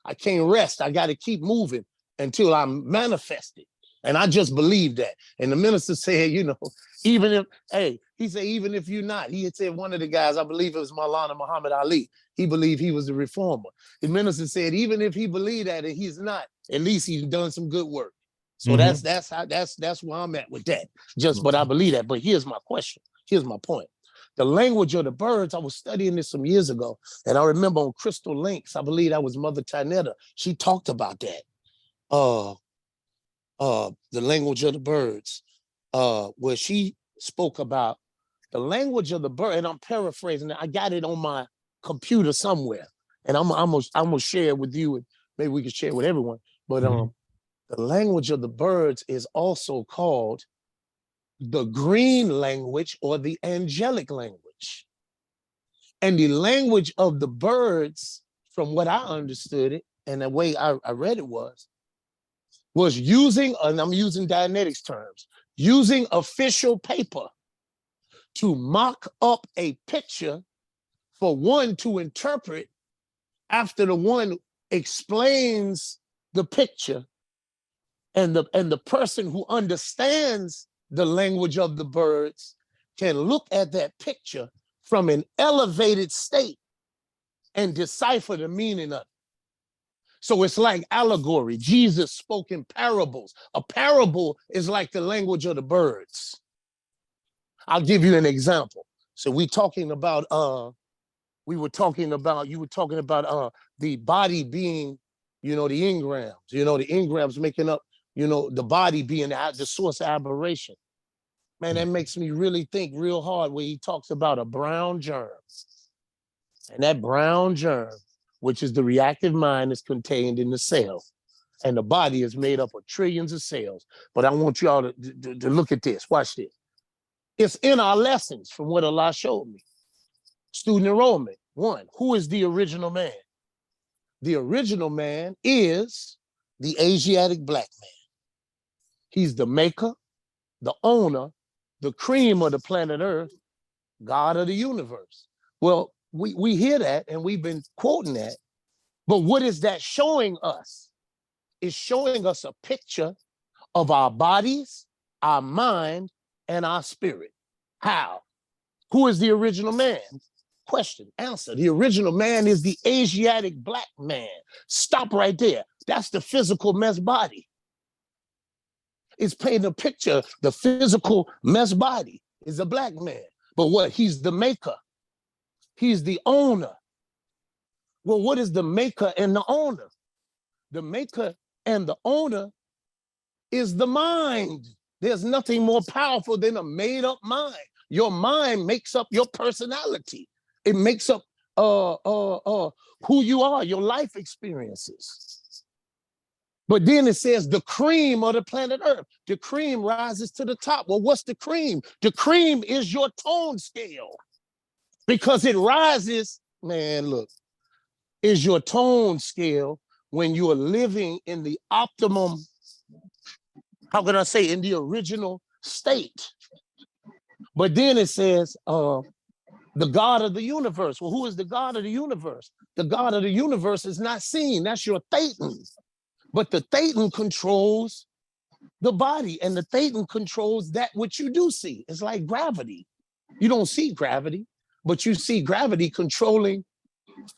I can't rest. I got to keep moving until I manifest it. And I just believe that. And the minister said, you know, even if, hey, he said, even if you're not, he had said, one of the guys, I believe it was Maulana Muhammad Ali, he believed he was the reformer. The minister said, even if he believed that and he's not, at least he's done some good work. So that's where I'm at with that. Just, but I believe that. But here's my question. Here's my point. The language of the birds, I was studying this some years ago, and I remember on Crystal Links, I believe that was Mother Tanetta, she talked about that. The language of the birds, where she spoke about the language of the bird, and I'm paraphrasing it. I got it on my computer somewhere, and I'm gonna share it with you, and maybe we can share it with everyone. But the language of the birds is also called the green language or the angelic language. And the language of the birds, from what I understood it, and the way I read it was using, and I'm using Dianetics terms, using official paper to mock up a picture for one to interpret after the one explains the picture, and the person who understands the language of the birds can look at that picture from an elevated state and decipher the meaning of it. So it's like allegory. Jesus spoke in parables. A parable is like the language of the birds. I'll give you an example. So you were talking about the body being, the engrams, the engrams making up, the body being the source of aberration. Man, that makes me really think real hard where he talks about a brown germ. And that brown germ, which is the reactive mind, is contained in the cell. And the body is made up of trillions of cells. But I want y'all to look at this. Watch this. It's in our lessons from what Allah showed me. Student enrollment. 1, who is the original man? The original man is the Asiatic black man. He's the maker, the owner, the cream of the planet Earth, God of the universe. Well, we hear that and we've been quoting that, but what is that showing us? It's showing us a picture of our bodies, our mind, and our spirit. How? Who is the original man? Question, answer. The original man is the Asiatic black man. Stop right there. That's the physical mess body. It's painting a picture. The physical mess body is a black man. But what? He's the maker. He's the owner. Well, what is the maker and the owner? The maker and the owner is the mind. There's nothing more powerful than a made-up mind. Your mind makes up your personality. It makes up who you are, your life experiences. But then it says the cream of the planet Earth. The cream rises to the top. Well, what's the cream? The cream is your tone scale. Because it rises, man, look, is your tone scale when you are living in the optimum, how can I say, in the original state. But then it says, the God of the universe. Well, who is the God of the universe? The God of the universe is not seen. That's your Thetan. But the Thetan controls the body, and the Thetan controls that which you do see. It's like gravity. You don't see gravity, but you see gravity controlling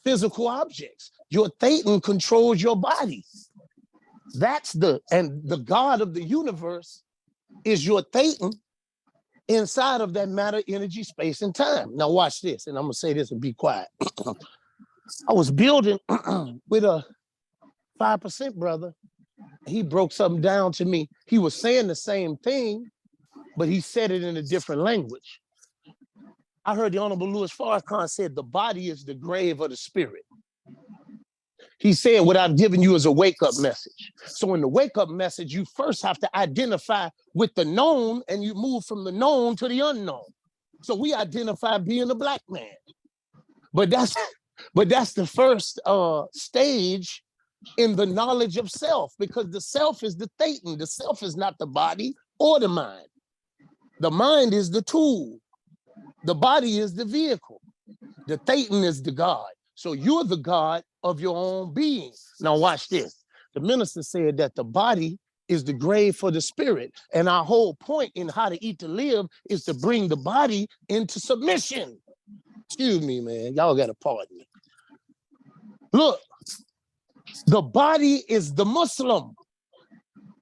physical objects. Your Thetan controls your body. And the God of the universe is your Thetan inside of that matter, energy, space, and time. Now watch this, and I'm gonna say this and be quiet. I was building with a 5% brother. He broke something down to me. He was saying the same thing, but he said it in a different language. I heard the Honorable Louis Farrakhan said the body is the grave of the spirit. He said, what I've given you is a wake-up message. So in the wake-up message, you first have to identify with the known, and you move from the known to the unknown. So we identify being a Black man. But that's the first stage in the knowledge of self, because the self is the thetan. The self is not the body or the mind. The mind is the tool. The body is the vehicle. The thetan is the God. So you're the God of your own being. Now watch this. The minister said that the body is the grave for the spirit. And our whole point in How to Eat to Live is to bring the body into submission. Excuse me, man. Y'all got to pardon me. Look, the body is the Muslim.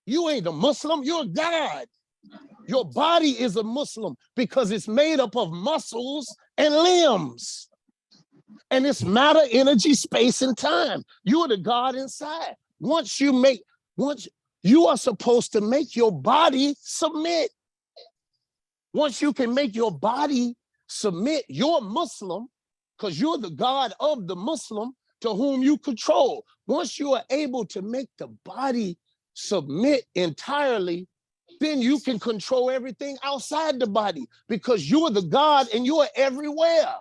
You ain't a Muslim, you're a God. Your body is a Muslim because it's made up of muscles and limbs. And it's matter, energy, space, and time. You're the God inside. Once you are supposed to make your body submit. Once you can make your body submit, you're Muslim, because you're the God of the Muslim to whom you control. Once you are able to make the body submit entirely, then you can control everything outside the body, because you're the God and you are everywhere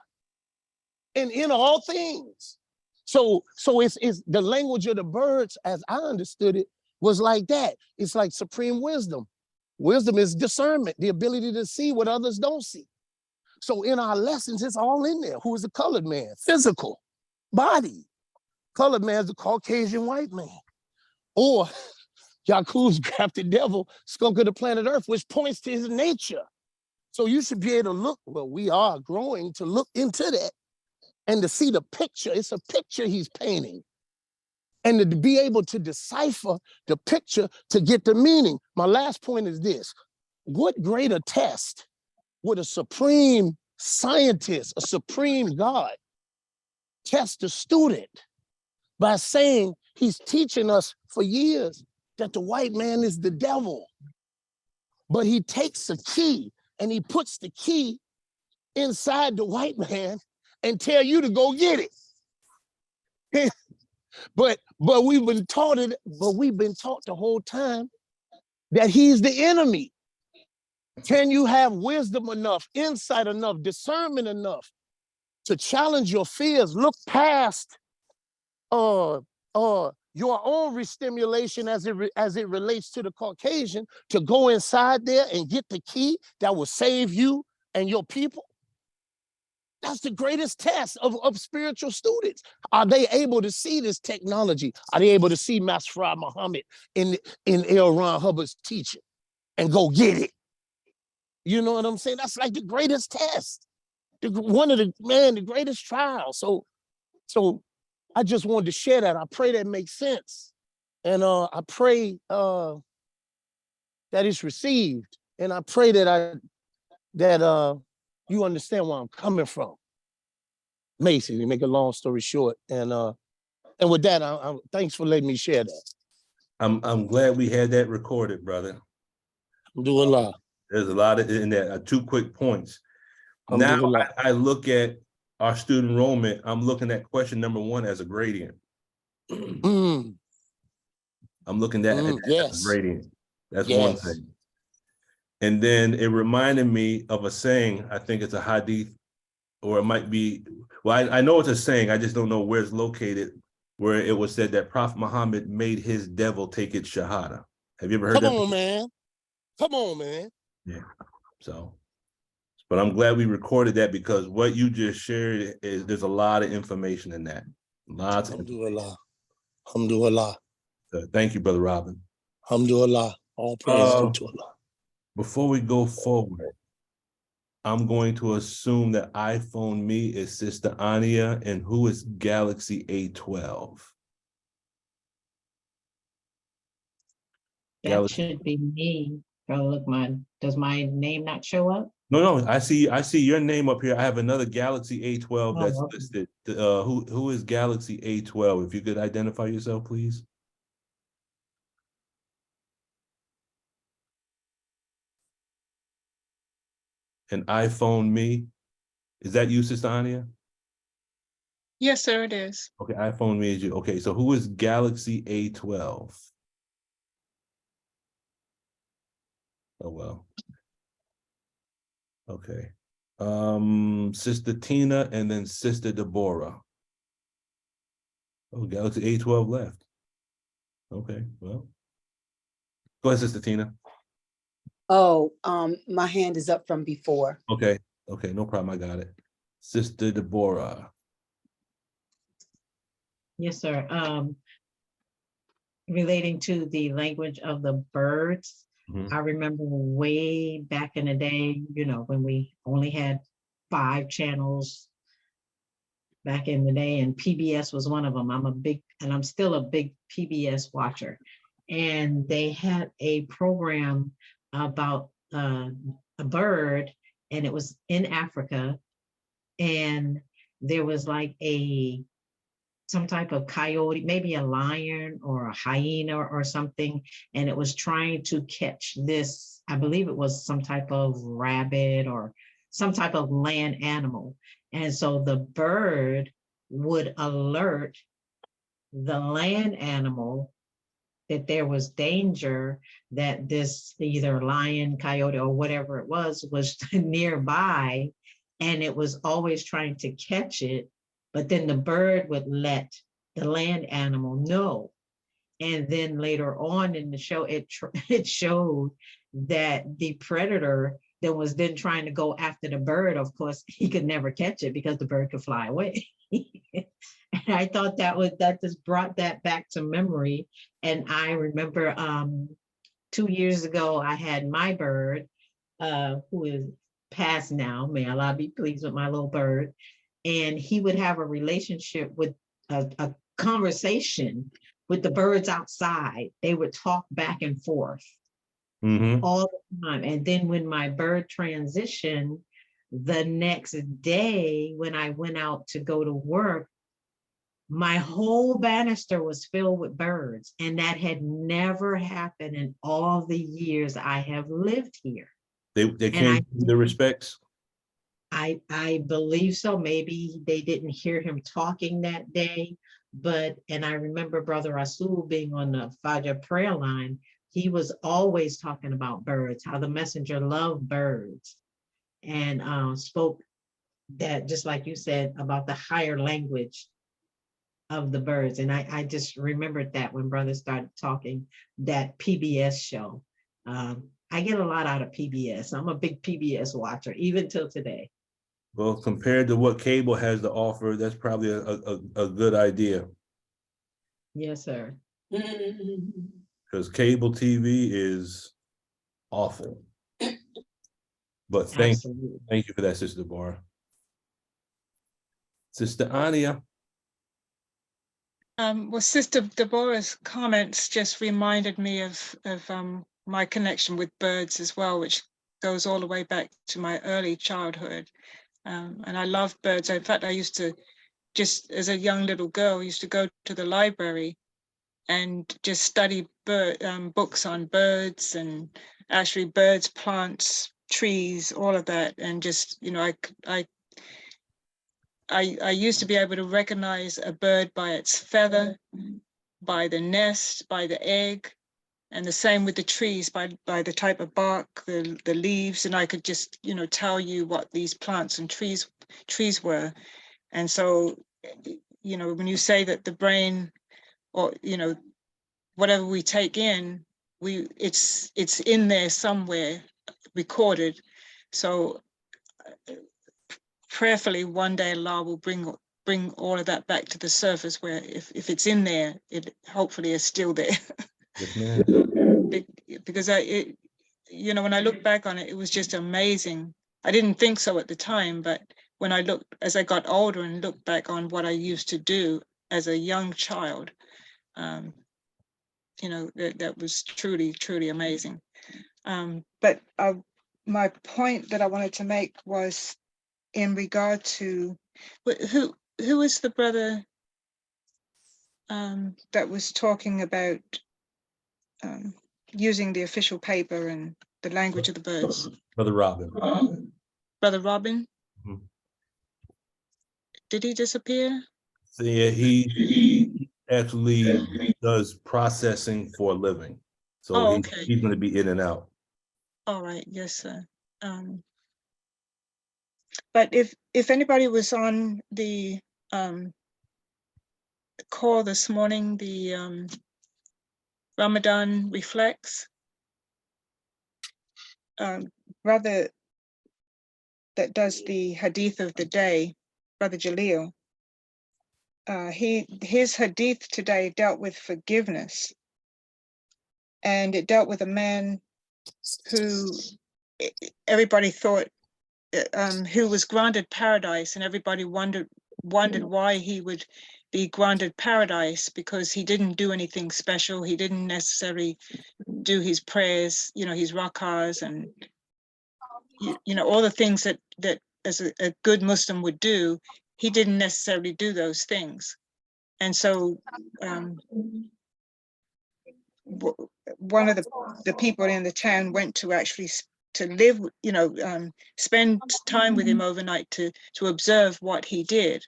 and in all things. So it's the language of the birds, as I understood it, was like that. It's like supreme wisdom. Wisdom is discernment, the ability to see what others don't see. So in our lessons, it's all in there. Who is the colored man? Physical, body. Colored man is the Caucasian white man. Or Yakub's grafted devil, skunk of the planet Earth, which points to his nature. So you should be able to look, well, we are growing to look into that and to see the picture. It's a picture he's painting. And to be able to decipher the picture to get the meaning. My last point is this. What greater test would a supreme scientist, a supreme God, test a student by saying he's teaching us for years that the white man is the devil? But he takes a key and he puts the key inside the white man and tell you to go get it. But we've been taught the whole time that he's the enemy. Can you have wisdom enough, insight enough, discernment enough to challenge your fears, look past your own restimulation as it relates to the Caucasian, to go inside there and get the key that will save you and your people? That's the greatest test of spiritual students. Are they able to see this technology? Are they able to see Master Muhammad in L. Ron Hubbard's teaching and go get it? You know what I'm saying? That's like the greatest test. The greatest trial. So I just wanted to share that. I pray that makes sense. And I pray that it's received. And I pray that you understand where I'm coming from. Mason, to make a long story short. And with that, I'm thanks for letting me share that. I'm glad we had that recorded, brother. Alhamdulillah. There's a lot in there. 2 quick points. Now I look at our student enrollment. I'm looking at question number 1 as a gradient. I'm looking at it as a gradient. That's one thing. And then it reminded me of a saying. I think it's a hadith, or it might be, well, I know it's a saying, I just don't know where it's located, where it was said that Prophet Muhammad made his devil take its shahada. Have you ever heard that? Come on, man. Yeah. So, but I'm glad we recorded that, because what you just shared is, there's a lot of information in that. Lots of information. Alhamdulillah. So thank you, Brother Robin. Alhamdulillah. All praise to Allah. Before we go forward, I'm going to assume that iPhone me is Sister Ania, and who is Galaxy A12? That should be me. Oh, look, does my name not show up? No, I see your name up here. I have another Galaxy A12 that's okay. listed. Who is Galaxy A12? If you could identify yourself, please. And iPhone me, is that you, Sister Ania? Yes, sir, it is. Okay, iPhone means you. Okay, so who is Galaxy A12? Oh, well. Okay. Sister Tina and then Sister Deborah. Oh, Galaxy A12 left. Okay, well. Go ahead, Sister Tina. Oh, my hand is up from before. Okay, okay, no problem. I got it. Sister Deborah. Yes, sir. Relating to the language of the birds, Mhm. I remember way back in the day, when we only had 5 channels back in the day, and PBS was one of them. I'm still a big PBS watcher. And they had a program about a bird, and it was in Africa. And there was like some type of coyote, maybe a lion or a hyena or something, and it was trying to catch this, I believe it was some type of rabbit or some type of land animal. And so the bird would alert the land animal that there was danger, that this either lion, coyote, or whatever it was nearby, and it was always trying to catch it. But then the bird would let the land animal know. And then later on in the show, it showed that the predator that was then trying to go after the bird, of course, he could never catch it because the bird could fly away. And I thought that just brought that back to memory. And I remember 2 years ago, I had my bird, who is passed now, may Allah be pleased with my little bird. And he would have a relationship with a conversation with the birds outside. They would talk back and forth all the time. And then when my bird transitioned, the next day when I went out to go to work, my whole banister was filled with birds, and that had never happened in all the years I have lived here. They came to the respects. I believe so. Maybe they didn't hear him talking that day, and I remember Brother Rasul being on the Fajr prayer line. He was always talking about birds, how the messenger loved birds, and spoke that, just like you said, about the higher language of the birds. And I just remembered that when brother started talking, that PBS show. I get a lot out of PBS. I'm a big PBS watcher, even till today. Well, compared to what cable has to offer, that's probably a good idea. Yes, sir. Because cable TV is awful. But Absolutely. thank you for that, Sister Deborah. Sister Ania. Well, Sister Deborah's comments just reminded me of my connection with birds as well, which goes all the way back to my early childhood. And I love birds. In fact, I used to, just as a young little girl, used to go to the library and just study books on birds, and actually birds, plants, trees, all of that. And just, I used to be able to recognize a bird by its feather, by the nest, by the egg, and the same with the trees, by the type of bark, the leaves, and I could just, tell you what these plants and trees were. And so, when you say that the brain, or whatever we take in, it's in there somewhere, recorded. So prayerfully, one day Allah will bring all of that back to the surface, where if it's in there, it hopefully is still there. Yes, ma'am. Because when I look back on it, it was just amazing. I didn't think so at the time, but when as I got older and looked back on what I used to do as a young child, that was truly, truly amazing. But my point that I wanted to make was in regard to who is the brother that was talking about using the official paper and the language of the birds? Brother Robin. Brother Robin? Mhm. Did he disappear? So yeah, he actually does processing for a living. So Oh, okay. he's gonna be in and out. All right, yes, sir. But if anybody was on the call this morning, the Ramadan Reflects, brother that does the hadith of the day, Brother Jaleel, his hadith today dealt with forgiveness, and it dealt with a man who everybody thought who was granted paradise, and everybody wondered why he would be granted paradise, because he didn't do anything special. He didn't necessarily do his prayers, his rakahs, and all the things that as a good Muslim would do. He didn't necessarily do those things, and so one of the people in the town went to actually to live, spend time with him overnight to observe what he did.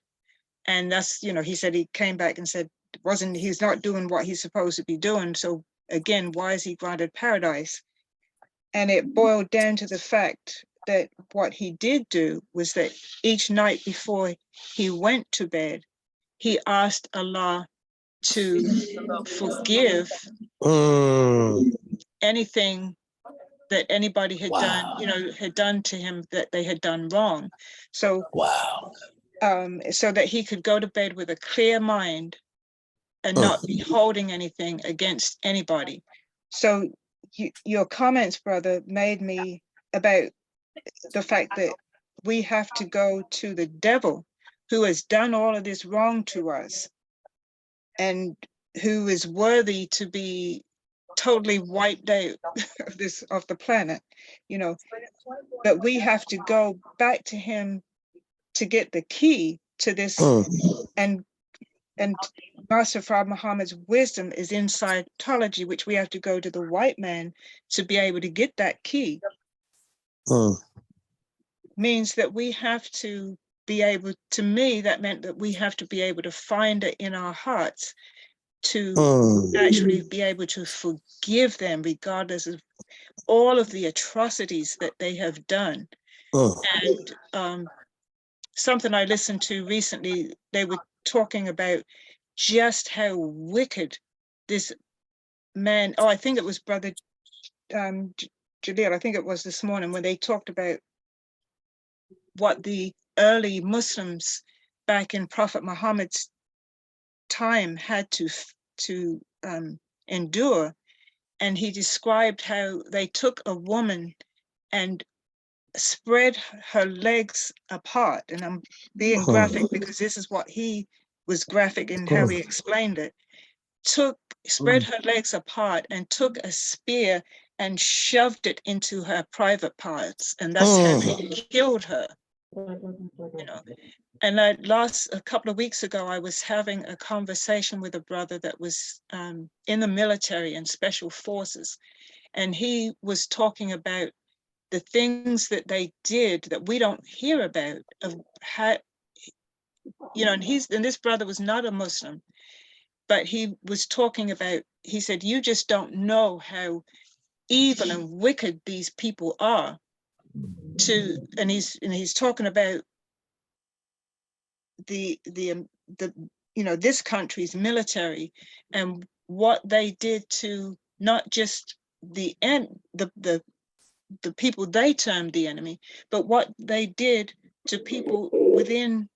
And that's, he said he came back and said he's not doing what he's supposed to be doing. So again, why is he granted paradise? And it boiled down to the fact that what he did do was that each night before he went to bed, he asked Allah to forgive anything that anybody had done to him that they had done wrong. So so that he could go to bed with a clear mind and not be holding anything against anybody. So your comments, brother, made me about the fact that we have to go to the devil, who has done all of this wrong to us and who is worthy to be totally wiped out of the planet, but we have to go back to him to get the key to this. And Master Fard Muhammad's wisdom is in Scientology, which we have to go to the white man to be able to get that key. Means that we have to be able, to me, that meant that we have to be able to find it in our hearts to actually be able to forgive them, regardless of all of the atrocities that they have done. And something I listened to recently, they were talking about just how wicked this man, I think it was Brother Jaleel, I think it was this morning, when they talked about what the early Muslims back in Prophet Muhammad's time had to endure. And he described how they took a woman and spread her legs apart. And I'm being graphic because this is what he was graphic in how he explained it. Spread her legs apart and took a spear and shoved it into her private parts. And that's how they killed her. And a couple of weeks ago, I was having a conversation with a brother that was in the military and special forces. And he was talking about the things that they did that we don't hear about, of how, and this brother was not a Muslim, but he was talking about, he said, you just don't know how evil and wicked these people are. And he's talking about this country's military and what they did to not just the people they termed the enemy, but what they did to people within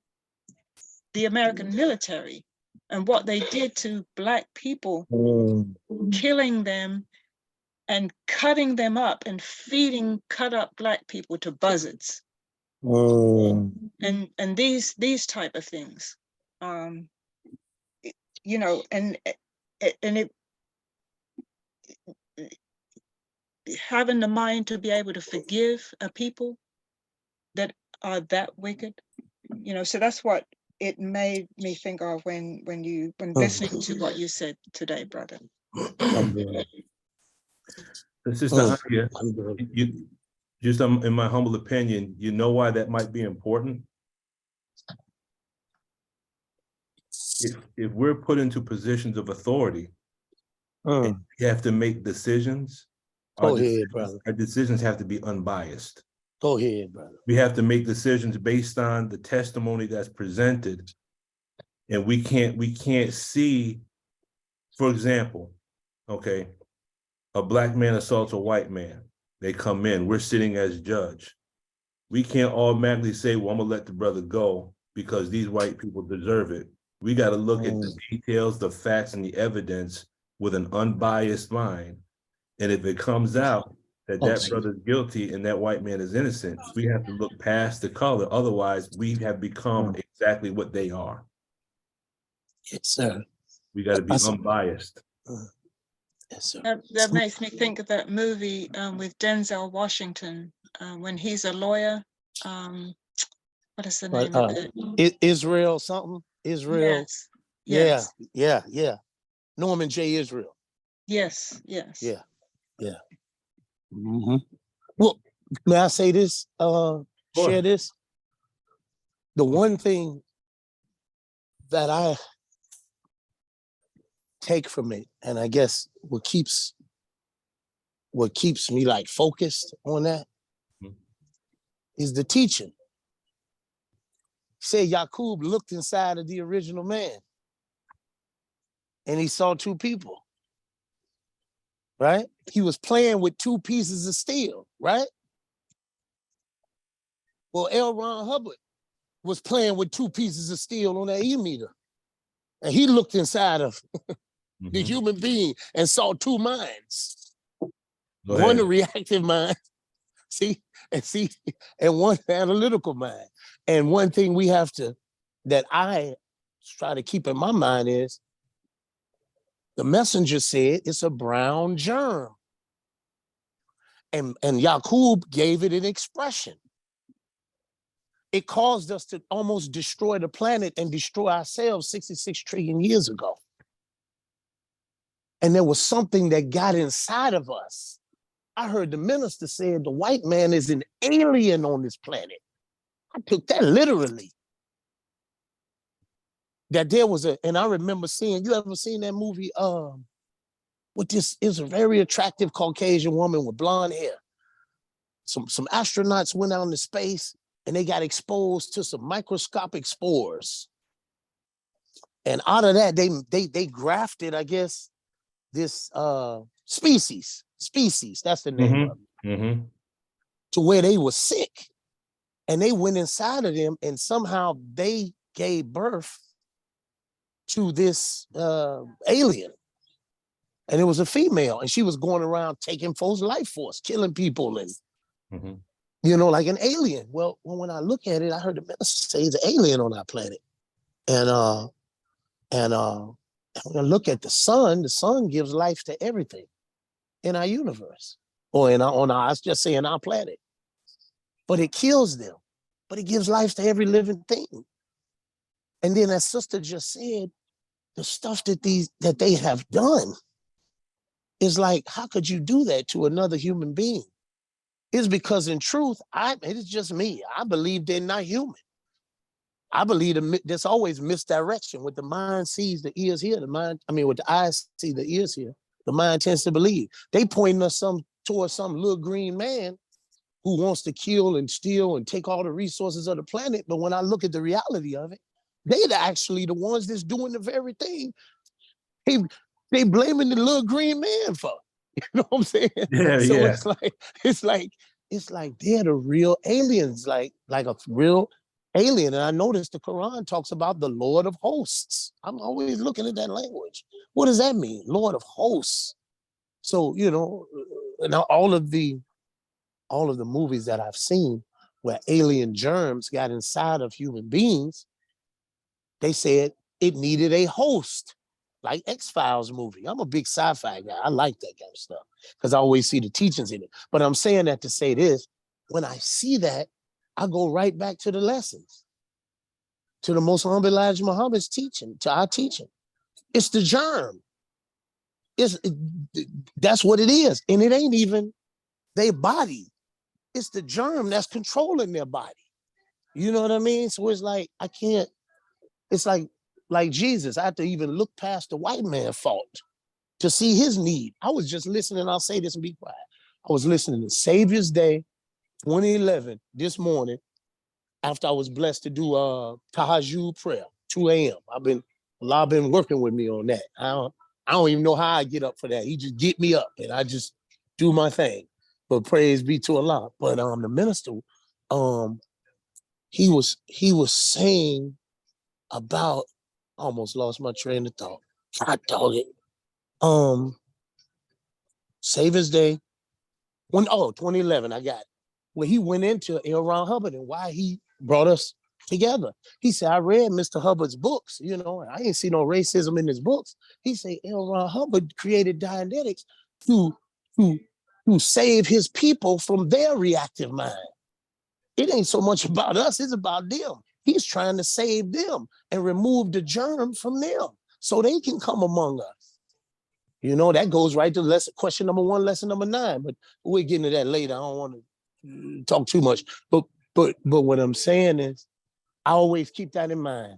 the American military, and what they did to Black people, killing them and cutting them up and feeding cut up Black people to buzzards. And these type of things, and it having the mind to be able to forgive a people that are that wicked, so that's what it made me think of when listening to what you said today, brother. Sister Hania, you just in my humble opinion, you know why that might be important? if we're put into positions of authority, and Mm. we have to make decisions, Go ahead, brother. our decisions have to be unbiased. Go ahead, brother. We have to make decisions based on the testimony that's presented. And we can't see, for example, okay, a black man assaults a white man. They come in, we're sitting as judge. We can't automatically say, well, I'm gonna let the brother go because these white people deserve it. We got to look at the details, the facts, and the evidence with an unbiased mind. And if it comes out that that brother's guilty and that white man is innocent, we have to look past the color. Otherwise, we have become exactly what they are. Yes, sir. We got to be unbiased. Yes, sir. That makes me think of that movie with Denzel Washington when he's a lawyer. What is the name of it? Israel something? Israel. Yes. Yeah, Yes. yeah. Norman J. Israel. Yes. Yes. Yeah. Mm-hmm. Well, may I say this? Share this? The one thing that I take from it, and I guess what keeps me like focused on that is the teaching. Say Yaqub looked inside of the original man and he saw two people, right? He was playing with two pieces of steel, right? Well, L. Ron Hubbard was playing with two pieces of steel on that E-meter. And he looked inside of the human being and saw two minds. One a reactive mind, and one analytical mind. And one thing that I try to keep in my mind is the messenger said it's a brown germ. And Yaqub gave it an expression. It caused us to almost destroy the planet and destroy ourselves 66 trillion years ago. And there was something that got inside of us. I heard the minister say the white man is an alien on this planet. I took that literally. That there was and I remember seeing, you ever seen that movie? With this is a very attractive Caucasian woman with blonde hair. Some astronauts went out into space and they got exposed to some microscopic spores. And out of that, they grafted, I guess, this species, that's the name of it, to where they were sick. And they went inside of them and somehow they gave birth to this alien. And it was a female and she was going around taking folks' life force, killing people and, like an alien. Well, when I look at it, I heard the minister say he's an alien on our planet. And when I look at the sun gives life to everything in our universe or in our planet. But it kills them, but it gives life to every living thing. And then as sister just said, the stuff that they have done is like, how could you do that to another human being? It's because in truth, it's just me. I believe they're not human. I believe there's always misdirection. What the mind sees, the ears hear. What the eyes see, the ears hear. The mind tends to believe. They pointing us towards some little green man who wants to kill and steal and take all the resources of the planet. But when I look at the reality of it, they're actually the ones that's doing the very thing they blaming the little green man for. You know what I'm saying? It's like they're the real aliens, like a real alien. And I noticed the Quran talks about the Lord of hosts. I'm always looking at that language. What does that mean? Lord of hosts. So, and all of the movies that I've seen where alien germs got inside of human beings, they said it needed a host, like X-Files movie. I'm a big sci-fi guy. I like that kind of stuff because I always see the teachings in it. But I'm saying that to say this, when I see that, I go right back to the lessons, to the most humble Elijah Muhammad's teaching, to our teaching. It's the germ. That's what it is. And it ain't even their body. It's the germ that's controlling their body. You know what I mean? So it's like, it's like like Jesus. I had to even look past the white man fault to see his need. I was just listening. I'll say this and be quiet. I was listening to Savior's Day 2011 this morning after I was blessed to do Tahajjud prayer, 2 a.m. Allah been working with me on that. I don't even know how I get up for that. He just get me up and I just do my thing. But praise be to Allah. But the minister, he was saying about, almost lost my train of thought. I dog it. Savior's Day, 2011, I got it. When he went into L. Ron Hubbard and why he brought us together. He said, I read Mr. Hubbard's books, you know, I ain't see no racism in his books. He said, L. Ron Hubbard created Dianetics to save his people from their reactive mind. It ain't so much about us, it's about them. He's trying to save them and remove the germ from them so they can come among us. You know, that goes right to question number 1, lesson number 9, but we'll get into that later. I don't want to talk too much, but what I'm saying is, I always keep that in mind.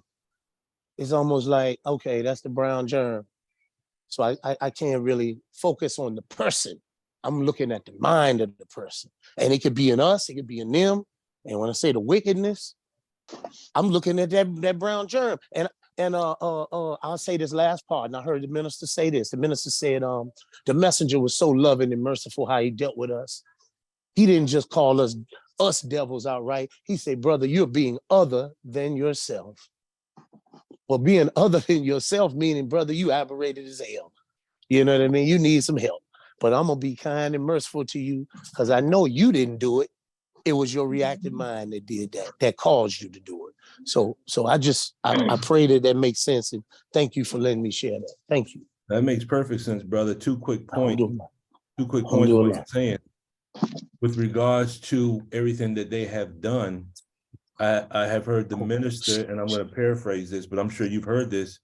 It's almost like, okay, that's the brown germ. So I can't really focus on the person. I'm looking at the mind of the person. And it could be in us, it could be in them. And when I say the wickedness, I'm looking at that brown germ. And I'll say this last part, and I heard the minister say this. The minister said, the messenger was so loving and merciful how he dealt with us. He didn't just call us devils outright. He said, brother, you're being other than yourself. Well, being other than yourself, meaning, brother, you aberrated as hell. You know what I mean? You need some help. But I'm going to be kind and merciful to you because I know you didn't do it. It was your reactive mind that did that, that caused you to do it. So I pray that makes sense. And thank you for letting me share that. Thank you. That makes perfect sense, brother. Two quick points of what doing you're that. saying. With regards to everything that they have done, I have heard the minister, and I'm going to paraphrase this, but I'm sure you've heard this.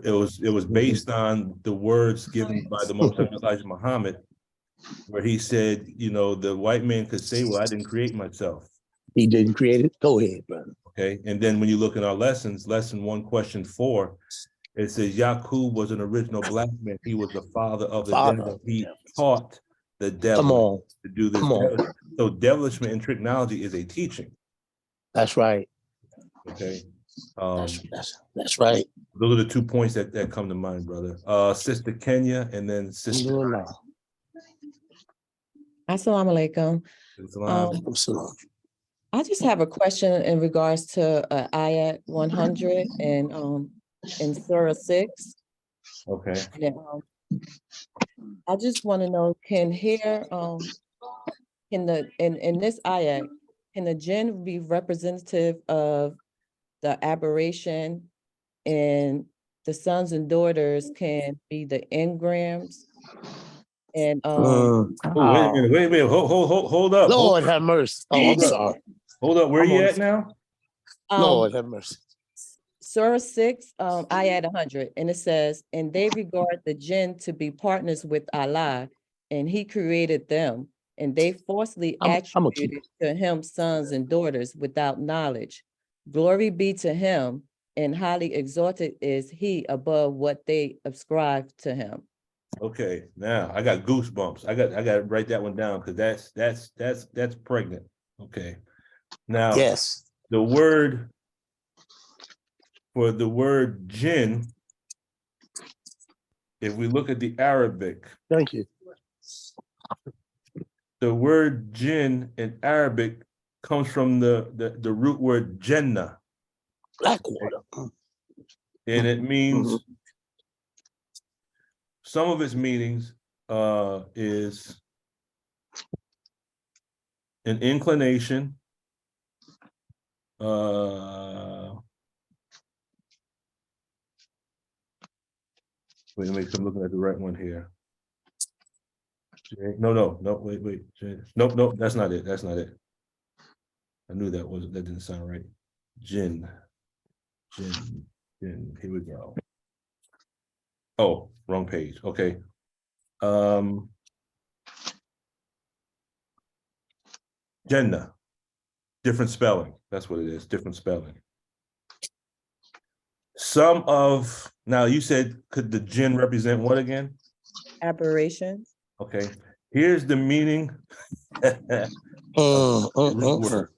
It was based on the words given by the Most High Elijah Muhammad, where he said, you know, the white man could say, well, I didn't create myself. He didn't create it. Go ahead, brother. Okay. And then when you look at our lessons, lesson 1, question 4, it says Yaqub was an original black man. He was the father of the devil. He taught the devil to do this. So devilishment and tricknology is a teaching. That's right. Okay. That's right. Those are the 2 points that come to mind, brother. Sister Kenya and then Sister. Assalamu alaikum. I just have a question in regards to ayat 100 and in Surah 6. Okay. And, I just want to know, can here in this ayat, can the jinn be representative of the aberration, and the sons and daughters can be the engrams? And wait a minute, hold up. Lord have mercy. Oh, I'm sorry. Hold up, where you at now? Lord have mercy. Surah 6, ayat 100, and it says, and they regard the jinn to be partners with Allah, and he created them, and they falsely attributed to him sons and daughters without knowledge. Glory be to him, and highly exalted is he above what they ascribe to him. Okay, now I got goosebumps. I got to write that one down because that's pregnant. Okay. Now, yes, the word for the word jinn, if we look at the Arabic, thank you. The word jinn in Arabic comes from the root word jannah. Blackwater. And it means, some of its meanings is an inclination, wait, I'm looking at the right one here. No, wait. Nope, that's not it. I knew that didn't sound right. Jinn. Here we go. Oh, wrong page. Okay. Jannah. Different spelling. That's what it is. Different spelling. now you said, could the jinn represent what again? Aberrations. Okay, here's the meaning. of the root word.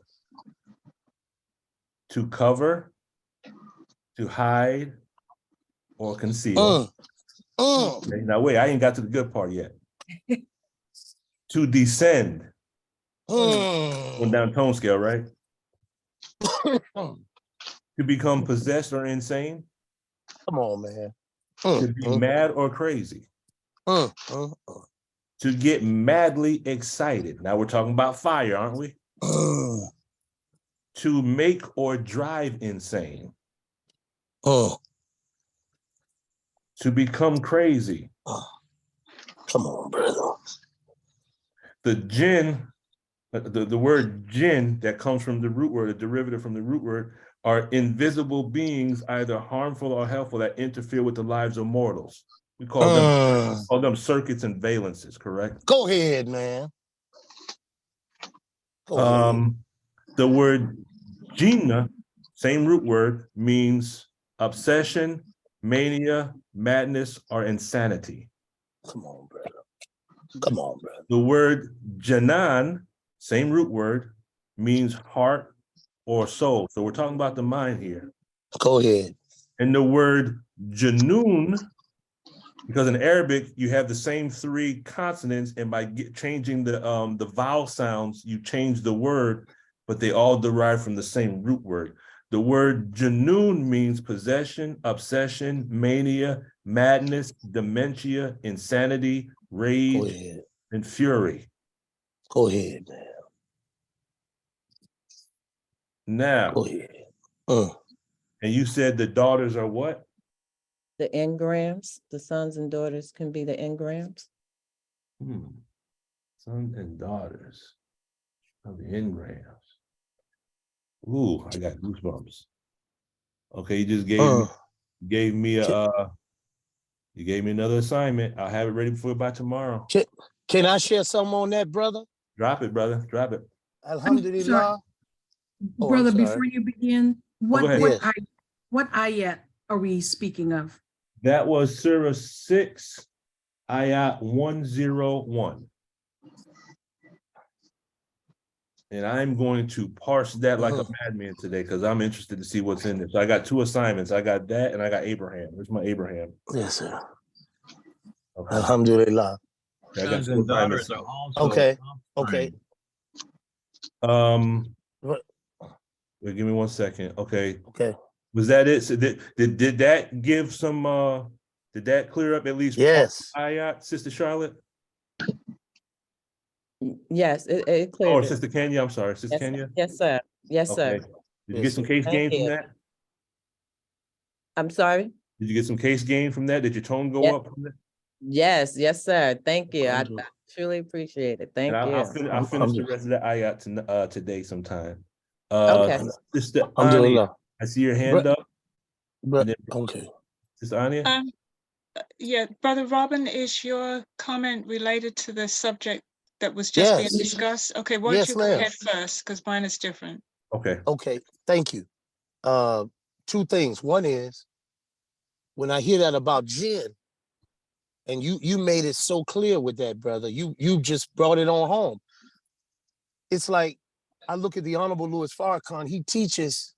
To cover, to hide, or conceal. Okay, now wait, I ain't got to the good part yet. To descend. Went down tone scale, right? To become possessed or insane. Come on, man. To be mad or crazy. To get madly excited. Now we're talking about fire, aren't we? To make or drive insane. To become crazy. Come on, brother. The jinn, the word jinn that comes from the root word, a derivative from the root word, are invisible beings, either harmful or helpful, that interfere with the lives of mortals. We call them circuits and valences, correct? Go ahead, man. Go ahead. The word jinna, same root word, means obsession, mania, madness, or insanity. Come on, brother. Come on, brother. The word janan, same root word, means heart or soul. So we're talking about the mind here. Go ahead. And the word janoon, because in Arabic you have the same three consonants, and by changing the vowel sounds, you change the word, but they all derive from the same root word. The word janoon means possession, obsession, mania, madness, dementia, insanity, rage, and fury. Go ahead, man. Now, go ahead. And you said the daughters are what? The engrams, the sons and daughters can be the engrams. Sons and daughters of the engrams. Ooh, I got goosebumps. Okay, you just gave me another assignment. I'll have it ready for you by tomorrow. Can I share something on that, brother? Drop it, brother. Drop it. Alhamdulillah. Brother, before you begin, what ahead. what ayat are we speaking of? That was Surah 6, ayat 101. And I'm going to parse that like a madman today because I'm interested to see what's in there. So I got two assignments. I got that and I got Abraham. Where's my Abraham? Yes, sir. Okay. Alhamdulillah. I got two assignments. Okay. Okay. Wait, give me 1 second. Okay. Okay. Was that it? So did that give some did that clear up at least yes ayat, Sister Charlotte? Yes, it cleared. Oh, Sister Kenya, I'm sorry. Sister Kenya? Yes, sir. Yes, sir. Did you get some case gain from that? I'm sorry? Did you get some case gain from that? Did your tone go up from that? Yes, sir. Thank you. I truly appreciate it. Thank you. I'll finish the rest of the ayat today sometime. Okay. Sister Anya, I see your hand up. Okay. Sister Anya? Yeah, Brother Robin, is your comment related to the subject that was just being discussed? Okay, why don't you go ahead first, because mine is different. Okay. Okay, thank you. Two things. One is, when I hear that about jinn, and you made it so clear with that, brother, you just brought it on home. It's like, I look at the Honorable Louis Farrakhan, he teaches,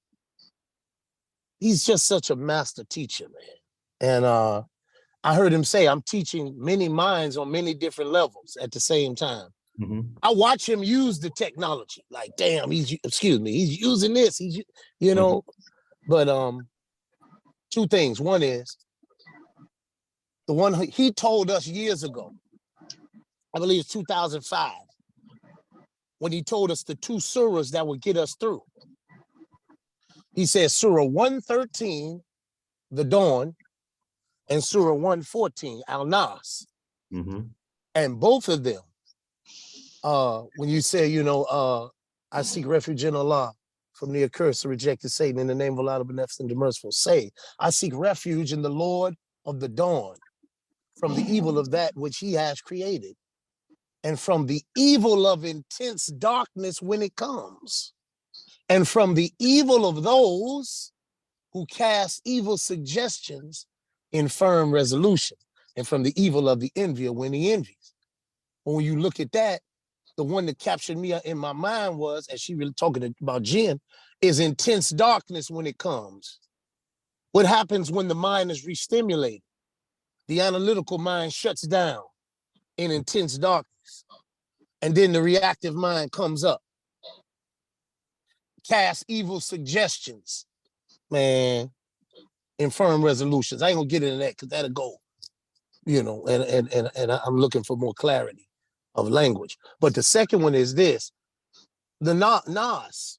he's just such a master teacher, man. And I heard him say, I'm teaching many minds on many different levels at the same time. I watch him use the technology, like, damn, he's using this, you know, but two things. One is, the one he told us years ago, I believe it's 2005, when he told us the two surahs that would get us through. He said Surah 113, the dawn, and Surah 114, Al-Nas. And both of them, when you say, I seek refuge in Allah from the accursed, rejected Satan, in the name of Allah, the beneficent, the merciful, say, I seek refuge in the Lord of the dawn, from the evil of that which he has created, and from the evil of intense darkness when it comes, and from the evil of those who cast evil suggestions in firm resolution, and from the evil of the envier when he envies. When you look at that, the one that captured me in my mind was, as she really talking about Jen, is intense darkness when it comes. What happens when the mind is re-stimulated? The analytical mind shuts down in intense darkness, and then the reactive mind comes up. Cast evil suggestions, man, in firm resolutions. I ain't gonna get into that because that'll go, and I'm looking for more clarity of language. But the second one is this: the Nas,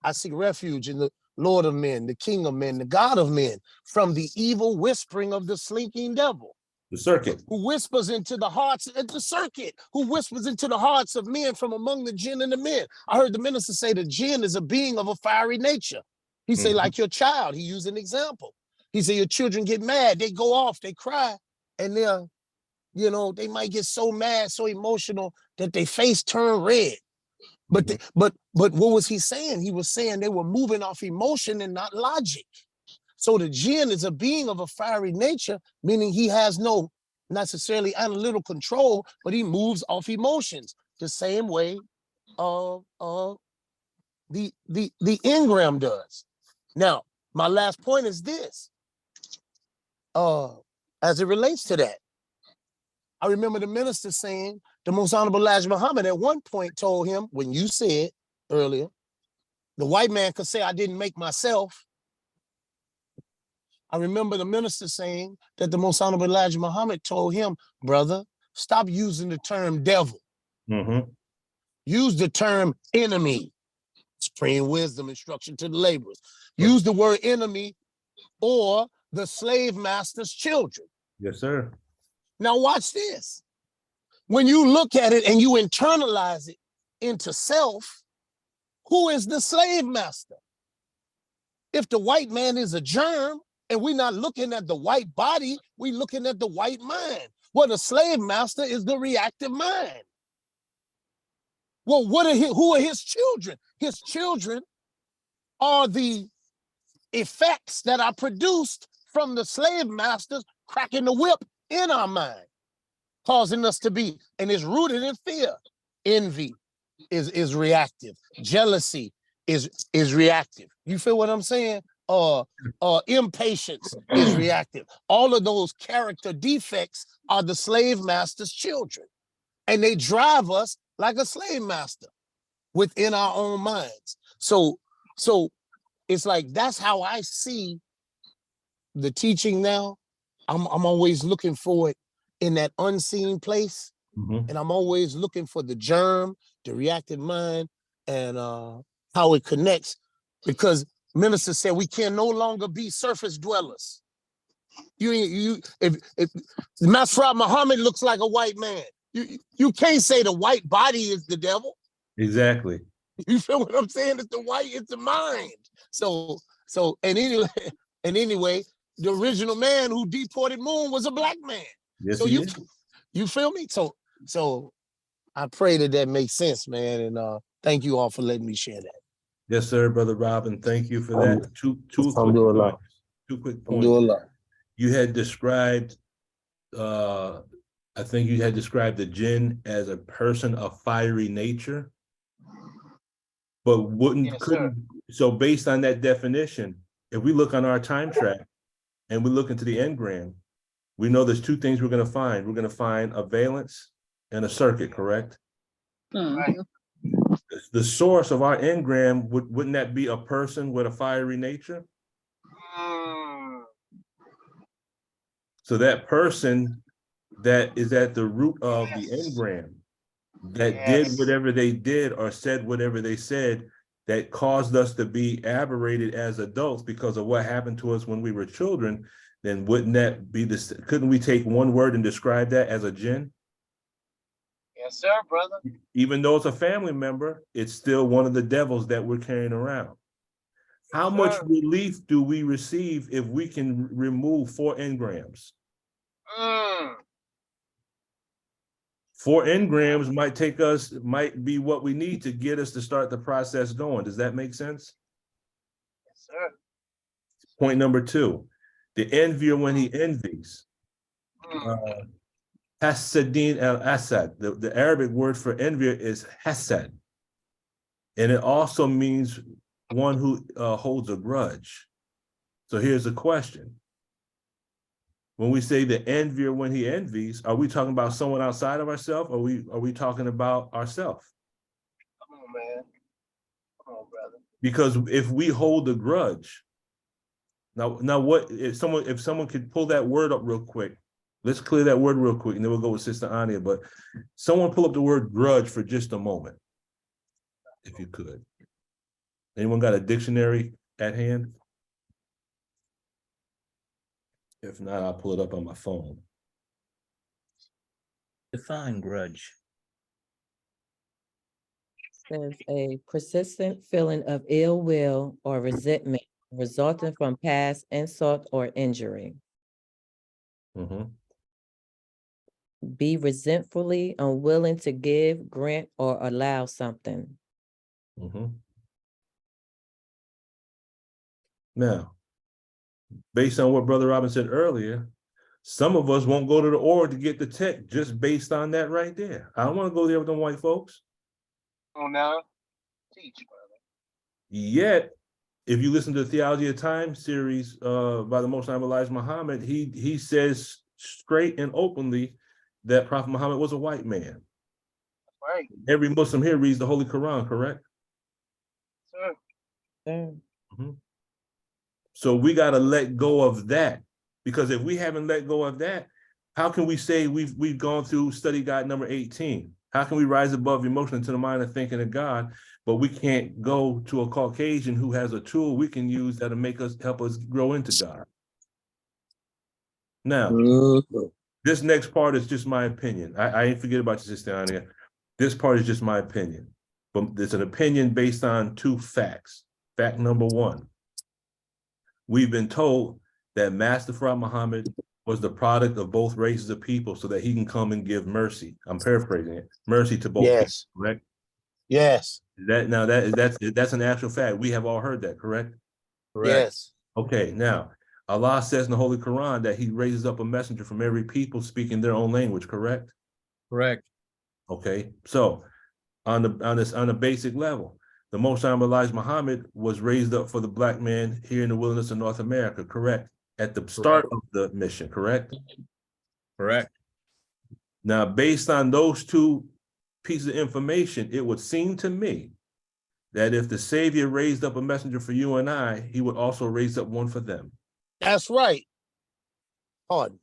I seek refuge in the Lord of men, the King of men, the God of men, from the evil whispering of the slinking devil. The circuit. Who whispers into the hearts at the circuit, who whispers into the hearts of men from among the jinn and the men. I heard the minister say the jinn is a being of a fiery nature. He say, like your child, he used an example. He said, your children get mad, they go off, they cry, and they might get so mad, so emotional that their face turn red. But what was he saying? He was saying they were moving off emotion and not logic. So the jinn is a being of a fiery nature, meaning he has no necessarily analytical control, but he moves off emotions the same way the engram does. Now, my last point is this. As it relates to that, I remember the minister saying, the Most Honorable Elijah Muhammad at one point told him, when you said earlier, the white man could say, I didn't make myself. I remember the minister saying that the Most Honorable Elijah Muhammad told him, brother, stop using the term devil. Use the term enemy. Supreme wisdom, instruction to the laborers. Use the word enemy or the slave master's children. Yes, sir. Now watch this. When you look at it and you internalize it into self, who is the slave master? If the white man is a germ, and we're not looking at the white body, we're looking at the white mind. Well, the slave master is the reactive mind. Well, who are his children? His children are the effects that are produced from the slave masters cracking the whip in our mind, causing us to be, and it's rooted in fear. Envy is reactive. Jealousy is reactive. You feel what I'm saying? Impatience is reactive. All of those character defects are the slave master's children. And they drive us like a slave master within our own minds. So it's like, that's how I see the teaching now. I'm always looking for it in that unseen place. And I'm always looking for the germ, the reactive mind, and how it connects. Because minister said we can no longer be surface dwellers. If Masra Muhammad looks like a white man, you can't say the white body is the devil. Exactly. You feel what I'm saying? It's the mind. So anyway, the original man who deported Moon was a black man. Yes, so you feel me? So I pray that makes sense, man. And thank you all for letting me share that. Yes, sir, Brother Robin. Thank you for that. Two quick points. You had described, I think you had described the jinn as a person of fiery nature. But so based on that definition, if we look on our time track and we look into the engram, we know there's two things we're going to find. We're going to find a valence and a circuit, correct? Mhm. The source of our engram, wouldn't that be a person with a fiery nature? So that person that is at the root of the engram, that did whatever they did or said whatever they said, that caused us to be aberrated as adults because of what happened to us when we were children, then wouldn't that be this? Couldn't we take one word and describe that as a jinn? Yes, sir, brother. Even though it's a family member, it's still one of the devils that we're carrying around. How much relief do we receive if we can remove 4 engrams? 4 engrams might be what we need to get us to start the process going. Does that make sense? Yes, sir. Point number 2, the envier when he envies. Hasadin al-Asad, the Arabic word for envier is hasad. And it also means one who holds a grudge. So here's the question. When we say the envier when he envies, are we talking about someone outside of ourselves, or are we talking about ourselves? Come on, man. Come on, brother. Because if we hold a grudge, now what if someone could pull that word up real quick? Let's clear that word real quick, and then we'll go with Sister Anya. But someone pull up the word grudge for just a moment, if you could. Anyone got a dictionary at hand? If not, I'll pull it up on my phone. Define grudge. Says a persistent feeling of ill will or resentment resulting from past insult or injury. Mhm. Be resentfully unwilling to give, grant, or allow something. Mhm. Now, based on what Brother Robin said earlier, some of us won't go to the org to get the tech just based on that right there. I don't want to go there with them white folks. Come on now. Teach, brother. Yet, if you listen to the Theology of Time series by the Most High Elijah Muhammad, he says straight and openly that Prophet Muhammad was a white man. Right, Every Muslim here reads the Holy Quran, correct? sir. Mhm. So we got to let go of that, because if we haven't let go of that, how can we say we've gone through study guide number 18? How can we rise above emotion to the mind of thinking of God, but we can't go to a Caucasian who has a tool we can use that'll help us grow into God? Now, this next part is just my opinion. I ain't forget about you, Sister Anya. This part is just my opinion, but it's an opinion based on 2 facts. Fact number 1. We've been told that Master Farad Muhammad was the product of both races of people so that he can come and give mercy. I'm paraphrasing it. Mercy to both people, correct? Yes. That's an actual fact. We have all heard that, correct? Yes. Okay, now Allah says in the Holy Quran that he raises up a messenger from every people speaking their own language, correct? Correct. Okay, so on a basic level, the Most High Elijah Muhammad was raised up for the Black man here in the wilderness of North America, correct? At the start of the mission, correct? Correct. Now, based on those 2 pieces of information, it would seem to me that if the Savior raised up a messenger for you and I, he would also raise up one for them. That's right. Pardon.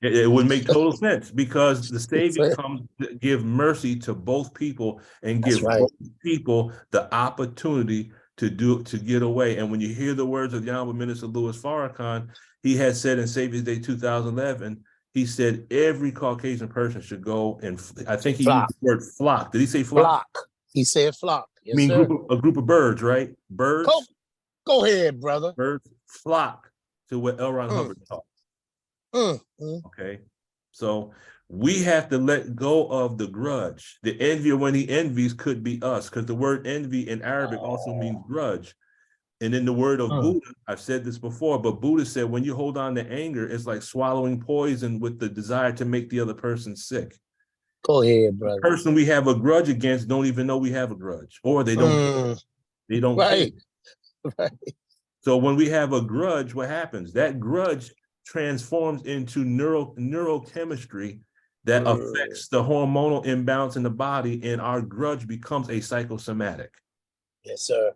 It would make total sense, because the Savior comes to give mercy to both people and give both people the opportunity to get away. And when you hear the words of the Honorable Minister Louis Farrakhan, he had said in Savior's Day 2011, he said every Caucasian person should go and I think he used the word flock. Did he say flock? Flock. He said flock. Yes, I mean, sir. a group of birds, right? Birds. Go ahead, brother. Birds flock to what L. Ron Hubbard taught. Okay, so we have to let go of the grudge. The envier when he envies could be us, because the word envy in Arabic also means grudge. And in the word of Buddha, I've said this before, but Buddha said when you hold on to anger, it's like swallowing poison with the desire to make the other person sick. Go ahead, brother. The person we have a grudge against don't even know we have a grudge, or they don't. They don't care. Right. So when we have a grudge, what happens? That grudge transforms into neurochemistry that affects the hormonal imbalance in the body, and our grudge becomes a psychosomatic. Yes, sir.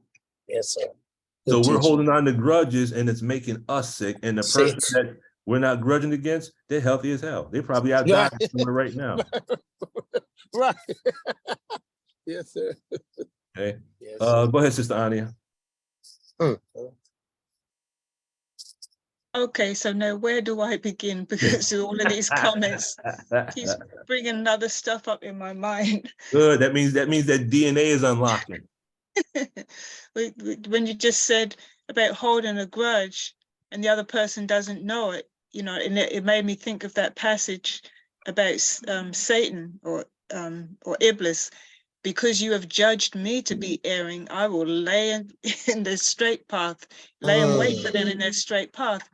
Yes, sir. So we're holding on to grudges, and it's making us sick. And the person that we're not grudging against, they're healthy as hell. They probably out dying somewhere right now. Right. Yes, sir. Okay. Yes, go ahead, Sister Anya. Okay, so now where do I begin? Because all of these comments keeps bringing another stuff up in my mind. Good. That means that DNA is unlocking. When you just said about holding a grudge and the other person doesn't know it, you know, and it made me think of that passage about Satan or Iblis, because you have judged me to be erring, I will lay in the straight path, lay in wait for them in their straight path.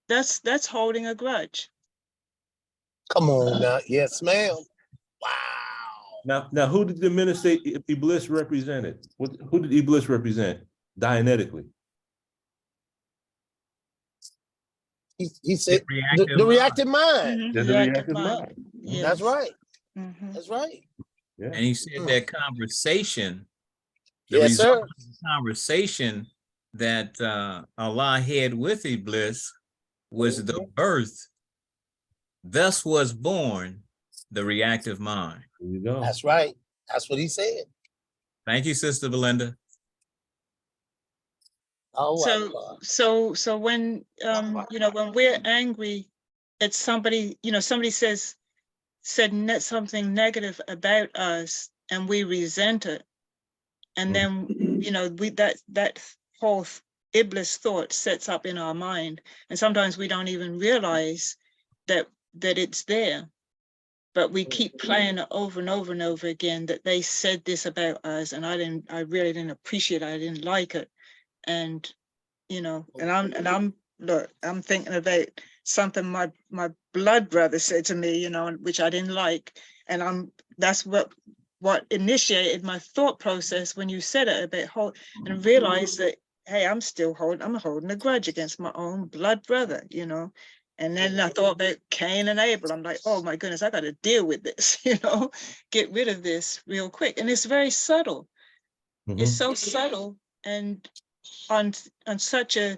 That's holding a grudge. Come on now. Yes, ma'am. Wow. Now, who did the minister Iblis represented? Who did Iblis represent Dianetically? He said the reactive mind. Mhm, There's a reactive reactive mind. mind. That's Yes. right. Mhm. That's right. Yeah. And he said that conversation, the Yes, result sir. of the conversation that Allah had with Iblis was the birth. Thus was born the reactive mind. There you go. That's right. That's what he said. Thank you, Sister Belinda. Oh, So when when we're angry at somebody, somebody said something negative about us and we resent it, and then we that whole Iblis thought sets up in our mind, and sometimes we don't even realize that it's there, but we keep playing it over and over and over again, that they said this about us and I really didn't appreciate it, I didn't like it. And I'm thinking about something my blood brother said to me, which I didn't like. And that's what initiated my thought process when you said it about and realized that, hey, I'm holding a grudge against my own blood brother, And then I thought about Cain and Abel. I'm like, oh my goodness, I got to deal with this, get rid of this real quick. And it's very subtle. It's so subtle and on such a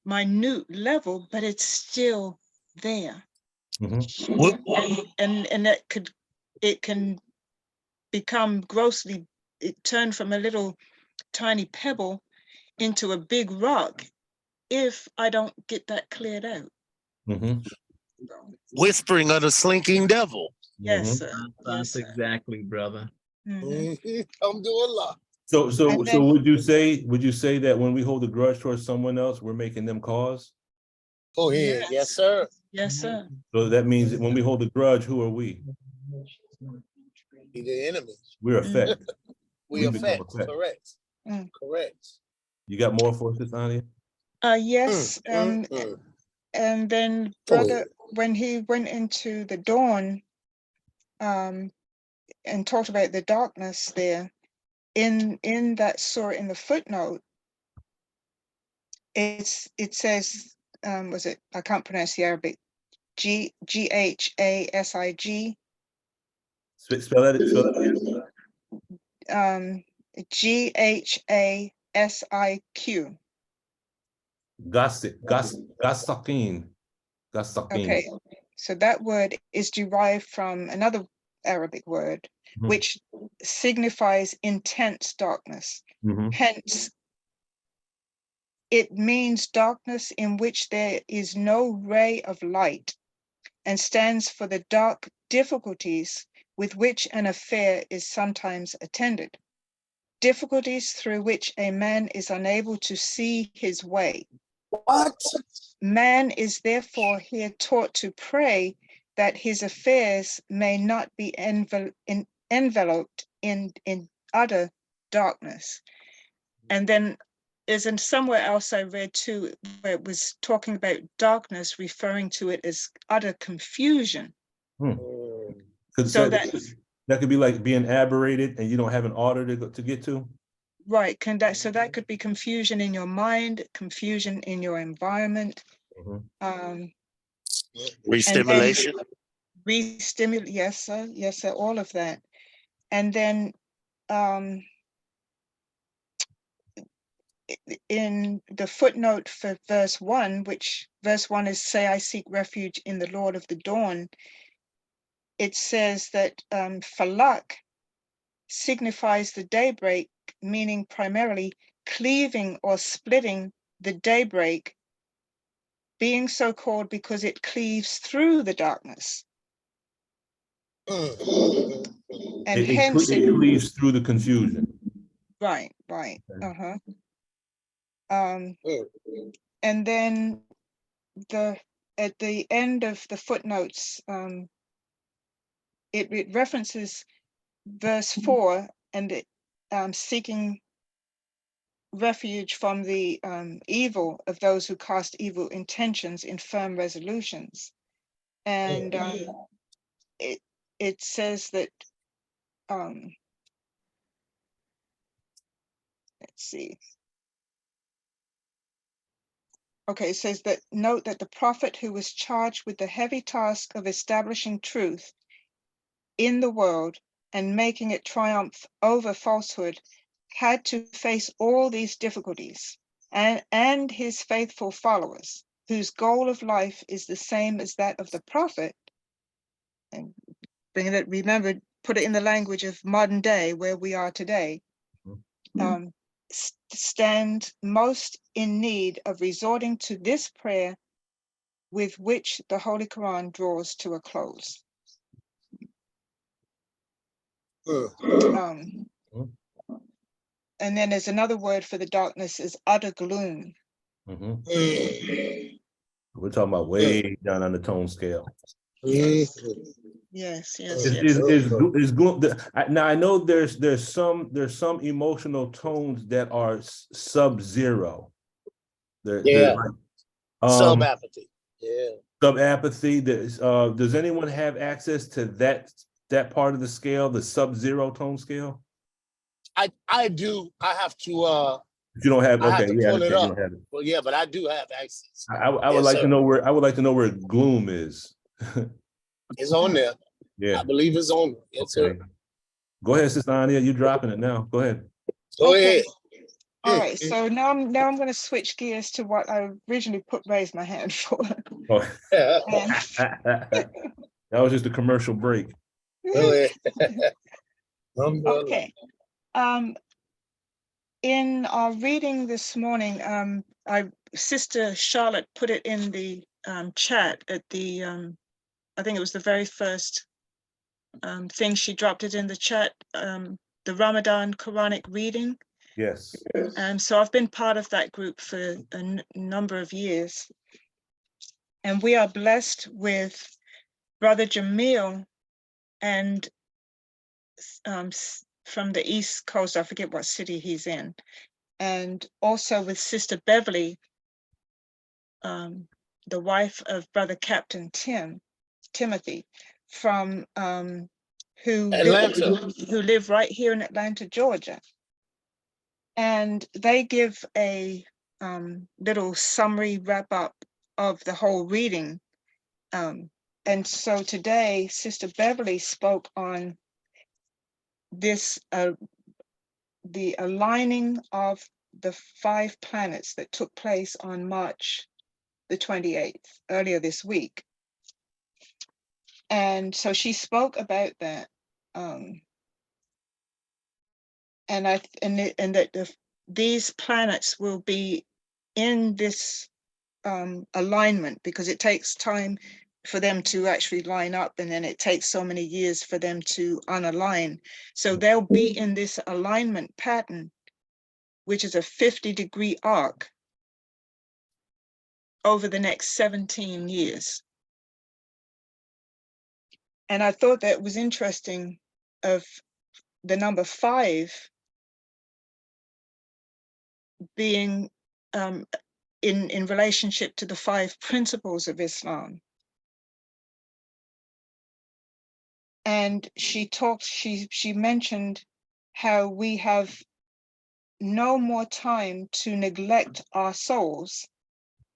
minute level, but it's still there. And that it can become it turned from a little tiny pebble into a big rock if I don't get that cleared out. Whispering of the slinking devil. Yes, sir. That's exactly, brother. I'm doing a lot. So would you say that when we hold a grudge towards someone else, we're making them cause? Go ahead. Yes, sir. Yes, sir. So that means that when we hold a grudge, who are we? Be the enemy. We're effect. We become affect. Correct. Correct. You got more for us, Ania? Yes. And then brother, when he went into the dawn, and talked about the darkness there, in that surah, in the footnote, it says, I can't pronounce the Arabic, Ghasig. Spell that. Ghasiq. Gasakin. Okay, so that word is derived from another Arabic word, which signifies intense darkness. Hence, it means darkness in which there is no ray of light, and stands for the dark difficulties with which an affair is sometimes attended. Difficulties through which a man is unable to see his way. What? Man is therefore here taught to pray that his affairs may not be enveloped in utter darkness. And then is in somewhere else I read too, where it was talking about darkness, referring to it as utter confusion. So that could be like being aberrated and you don't have an order to get to. Right, so that could be confusion in your mind, confusion in your environment. Restimulation. Yes, sir, all of that. And then in the footnote for verse 1, which verse 1 is, say, I seek refuge in the Lord of the dawn. It says that falak signifies the daybreak, meaning primarily cleaving or splitting the daybreak, being so called because it cleaves through the darkness. And hence it cleaves through the confusion. Right. And then at the end of the footnotes, it references verse 4 seeking refuge from the evil of those who cast evil intentions in firm resolutions. And it says that, let's see. Okay, it says that, note that the prophet who was charged with the heavy task of establishing truth in the world and making it triumph over falsehood had to face all these difficulties, and his faithful followers, whose goal of life is the same as that of the prophet, and bring it, remember, put it in the language of modern day where we are today, stand most in need of resorting to this prayer with which the Holy Quran draws to a close. And then there's another word for the darkness is utter gloom. Mhm. We're talking about way down on the tone scale. Yes, yes, yes. Is now I know there's some emotional tones that are sub-zero. Yeah. Sub apathy. Yeah. Sub apathy. Does anyone have access to that part of the scale, the sub-zero tone scale? I do. I have to If you don't have, I have okay, to yeah, pull it you up. don't have it. Well, yeah, but I do have access. I would Yes, like sir. to know where gloom is. It's on there. Yeah. I believe it's on there. Yes, Okay. sir. Go ahead, Sister Anya. You're dropping it now. Go ahead. Go ahead. All right, so now I'm going to switch gears to what I originally raised my hand for. Oh. That was just a commercial break. Go ahead. Okay. In our reading this morning, Sister Charlotte put it in the chat at the, I think it was the very first thing she dropped it in the chat, the Ramadan Quranic reading. Yes. So I've been part of that group for a number of years. And we are blessed with Brother Jamil and from the East Coast, I forget what city he's in, and also with Sister Beverly, the wife of Brother Captain Timothy, from who live right here in Atlanta, Georgia. And they give a little summary wrap up of the whole reading. And so today, Sister Beverly spoke on this, the aligning of the 5 planets that took place on March the 28th, earlier this week. And so she spoke about that. And that these planets will be in this alignment, because it takes time for them to actually line up, and then it takes so many years for them to unalign. So they'll be in this alignment pattern, which is a 50-degree arc over the next 17 years. And I thought that was interesting, of the number 5 being in relationship to the 5 principles of Islam. And she mentioned how we have no more time to neglect our souls,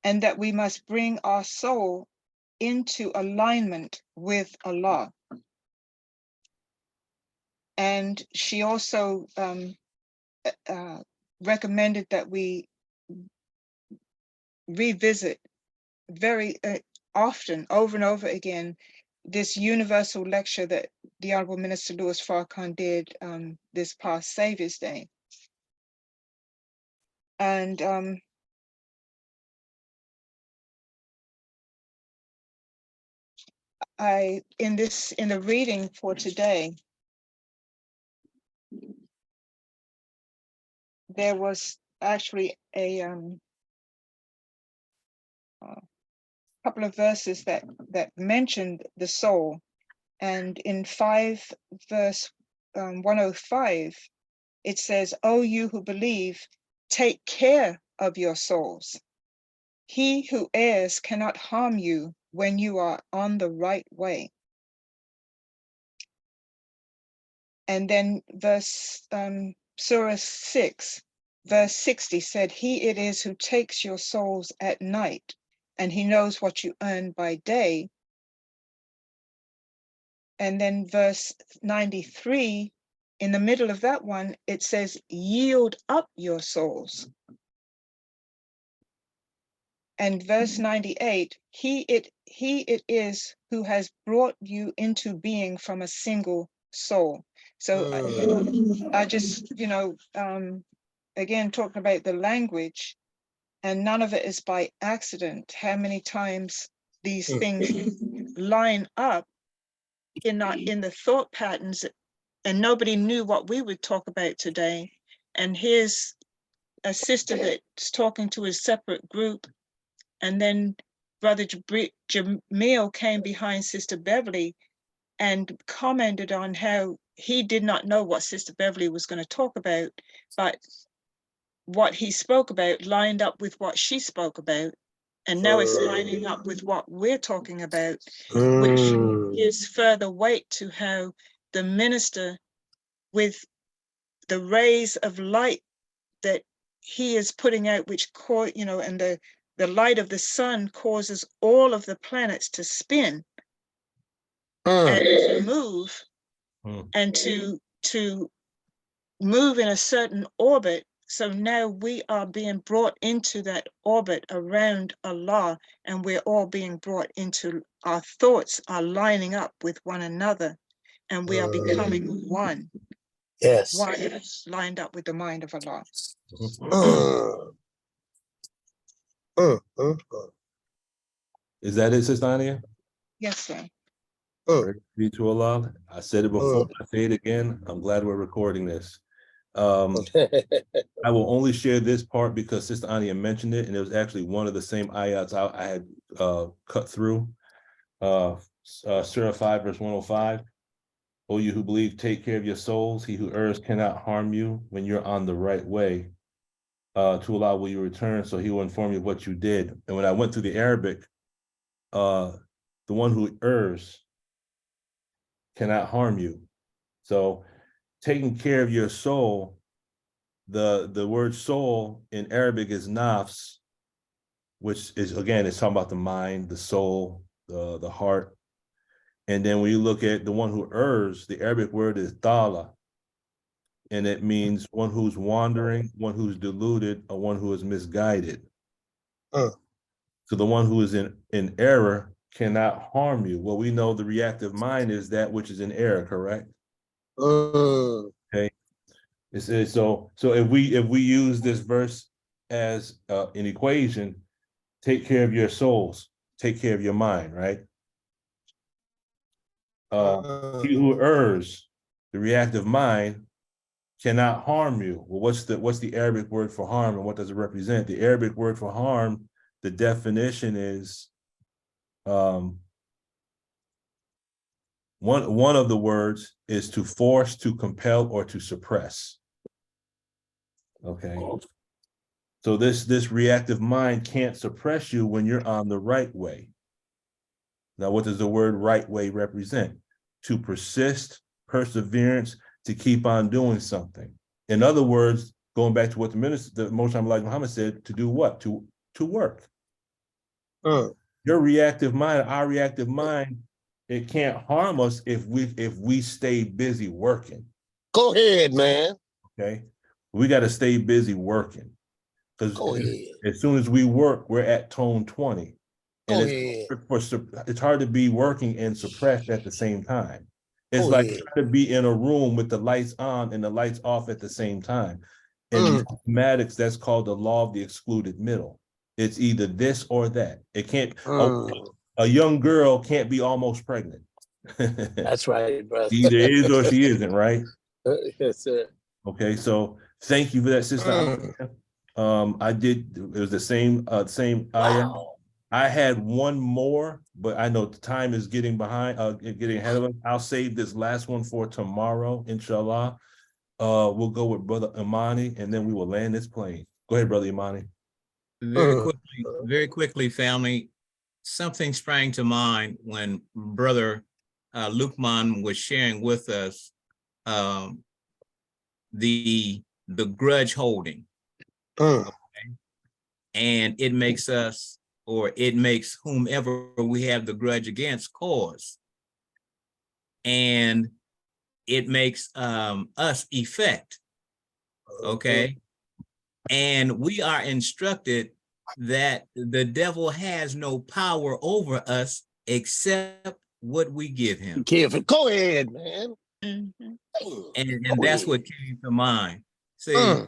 and that we must bring our soul into alignment with Allah. And she also recommended that we revisit very often, over and over again, this universal lecture that the Honorable Minister Louis Farrakhan did this past Savior's Day. And in the reading for today, there was actually a couple of verses that mentioned the soul. And in 5 verse 105, it says, "O you who believe, take care of your souls. He who errs cannot harm you when you are on the right way." And then Surah 6, verse 60 said, "He it is who takes your souls at night, and he knows what you earn by day." And then verse 93, in the middle of that one, it says, "Yield up your souls." And verse 98, he it is who has brought you into being from a single soul. So I just, again, talking about the language, and none of it is by accident. How many times these things line up in the thought patterns, and nobody knew what we would talk about today. And here's a sister that's talking to a separate group, and then Brother Jamil came behind Sister Beverly and commented on how he did not know what Sister Beverly was going to talk about, but what he spoke about lined up with what she spoke about. And now it's lining up with what we're talking about, which gives further weight to how the minister, with the rays of light that he is putting out, which and the light of the sun causes all of the planets to spin and to move, and to move in a certain orbit. So now we are being brought into that orbit around Allah, and we're all being brought into, our thoughts are lining up with one another, and we are becoming one. Yes. One lined up with the mind of Allah. Is that it, Sister Ania? Yes, sir. Praise be to Allah. I said it before, I say it again. I'm glad we're recording this. I will only share this part because Sister Ania mentioned it, and it was actually one of the same ayats I had cut through. Surah 5, verse 105. "O you who believe, take care of your souls. He who errs cannot harm you when you're on the right way. To Allah will you return, so he will inform you of what you did." And when I went through the Arabic, the one who errs cannot harm you. So taking care of your soul, the word soul in Arabic is nafs, which is, again, it's talking about the mind, the soul, the heart. And then when you look at the one who errs, the Arabic word is dala, and it means one who's wandering, one who's deluded, or one who is misguided. So the one who is in error cannot harm you. Well, we know the reactive mind is that which is in error, correct? Okay. It says, so if we use this verse as an equation, take care of your souls, take care of your mind, right? He who errs, the reactive mind, cannot harm you. Well, what's the Arabic word for harm, and what does it represent? The Arabic word for harm, the definition is one of the words is to force, to compel, or to suppress. Okay. So this reactive mind can't suppress you when you're on the right way. Now, what does the word right way represent? To persist, perseverance, to keep on doing something. In other words, going back to what the Most High Muhammad said, to do what? To work. Your reactive mind, our reactive mind, it can't harm us if we stay busy working. Go ahead, man. Okay. We got to stay busy working. Because as soon as we work, we're at tone 20. And it's hard to be working and suppressed at the same time. It's like trying to be in a room with the lights on and the lights off at the same time. In mathematics, that's called the law of the excluded middle. It's either this or that. It can't, a young girl can't be almost pregnant. That's right, brother. She either is or she isn't, right? Yes, sir. Okay, so thank you for that, Sister. It was the same ayah. I had one more, but I know the time is getting behind, getting ahead of us. I'll save this last one for tomorrow, inshallah. We'll go with Brother Imani, and then we will land this plane. Go ahead, Brother Imani. Very quickly, family. Something sprang to mind when Brother Lukman was sharing with us the grudge holding. And it makes us, or it makes whomever we have the grudge against, cause. And it makes us effect. Okay. And we are instructed that the devil has no power over us except what we give him. Go ahead, man. Mhm. And that's what came to mind. See,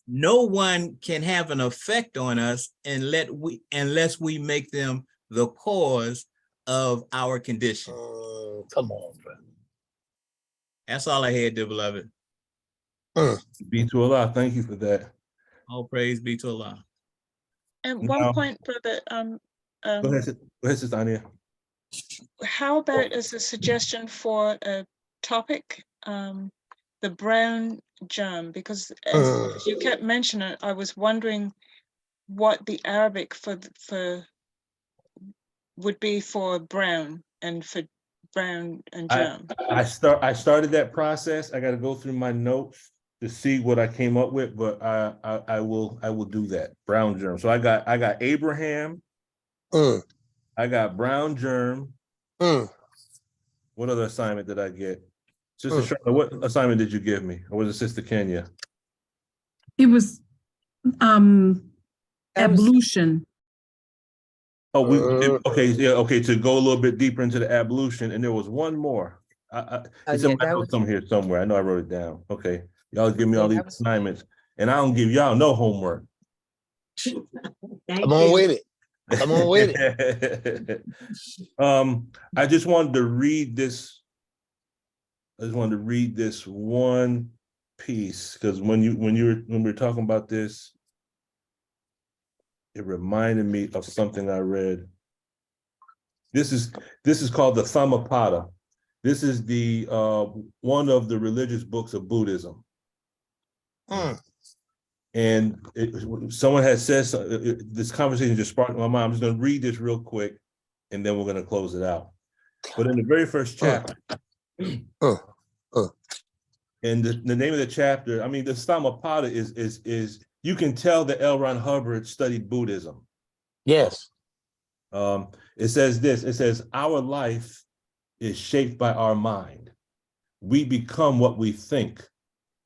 no one can have an effect on us unless we make them the cause of our condition. Come on, bro. That's all I had, dear beloved. Be to Allah. Thank you for that. All praise be to Allah. And Now- one point, brother, Go ahead, Sister Ania. how about as a suggestion for a topic, the brown germ? Because as you kept mentioning it, I was wondering what the Arabic for would be for brown and for brown and germ. I started that process. I got to go through my notes to see what I came up with, but I will do that. Brown germ. So I got Abraham. I got brown germ. What other assignment did I get? Sister Charlotte, what assignment did you give me? Or was it Sister Kenya? It was ablution. Oh, okay, yeah, okay. To go a little bit deeper into the ablution, and there was one more. It's in my notes here somewhere. I know I wrote it down. Okay, y'all give me all these assignments, and I don't give y'all no homework. Come on with it. Come on with it. I just wanted to read this. I just wanted to read this one piece because when we were talking about this, it reminded me of something I read. This is called the Dhammapada. This is the one of the religious books of Buddhism. And someone has said this conversation just sparked my mind. I'm just going to read this real quick, and then we're going to close it out. But in the very first chapter, and the name of the chapter, I mean, the Dhammapada is you can tell that L. Ron Hubbard studied Buddhism. Yes. It says this. It says our life is shaped by our mind. We become what we think.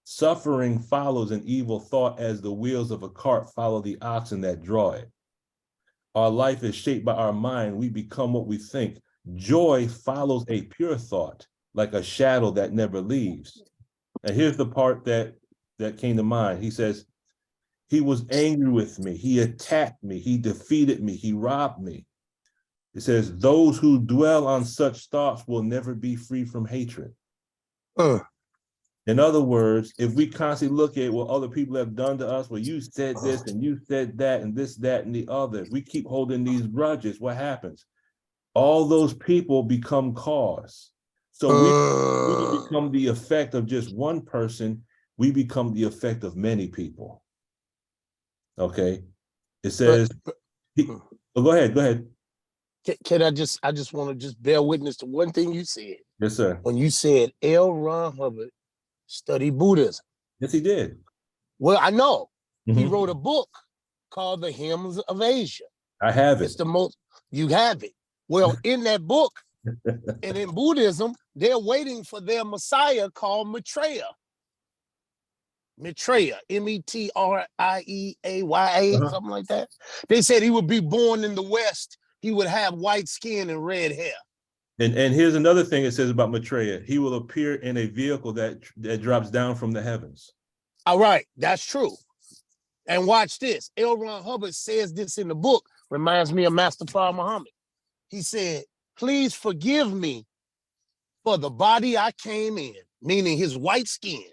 Suffering follows an evil thought as the wheels of a cart follow the oxen that draw it. Our life is shaped by our mind. We become what we think. Joy follows a pure thought, like a shadow that never leaves. And here's the part that came to mind. He says, he was angry with me. He attacked me. He defeated me. He robbed me. It says, those who dwell on such thoughts will never be free from hatred. In other words, if we constantly look at what other people have done to us, well, you said this and you said that and this, that, and the other, if we keep holding these grudges, what happens? All those people become cause. So we become the effect of just one person. We become the effect of many people. Okay. It says, go ahead. Can I just want to just bear witness to one thing you said. Yes, sir. When you said L. Ron Hubbard studied Buddhism. Yes, he did. Well, I know. He wrote a book called The Hymns of Asia. I have it. It's the most, you have it. Well, in that book, and in Buddhism, they're waiting for their Messiah called Maitreya. Maitreya, Metriaya, something like that. They said he would be born in the West. He would have white skin and red hair. And here's another thing it says about Maitreya. He will appear in a vehicle that drops down from the heavens. All right, that's true. And watch this. L. Ron Hubbard says this in the book, reminds me of Master Fard Muhammad. He said, please forgive me for the body I came in, meaning his white skin.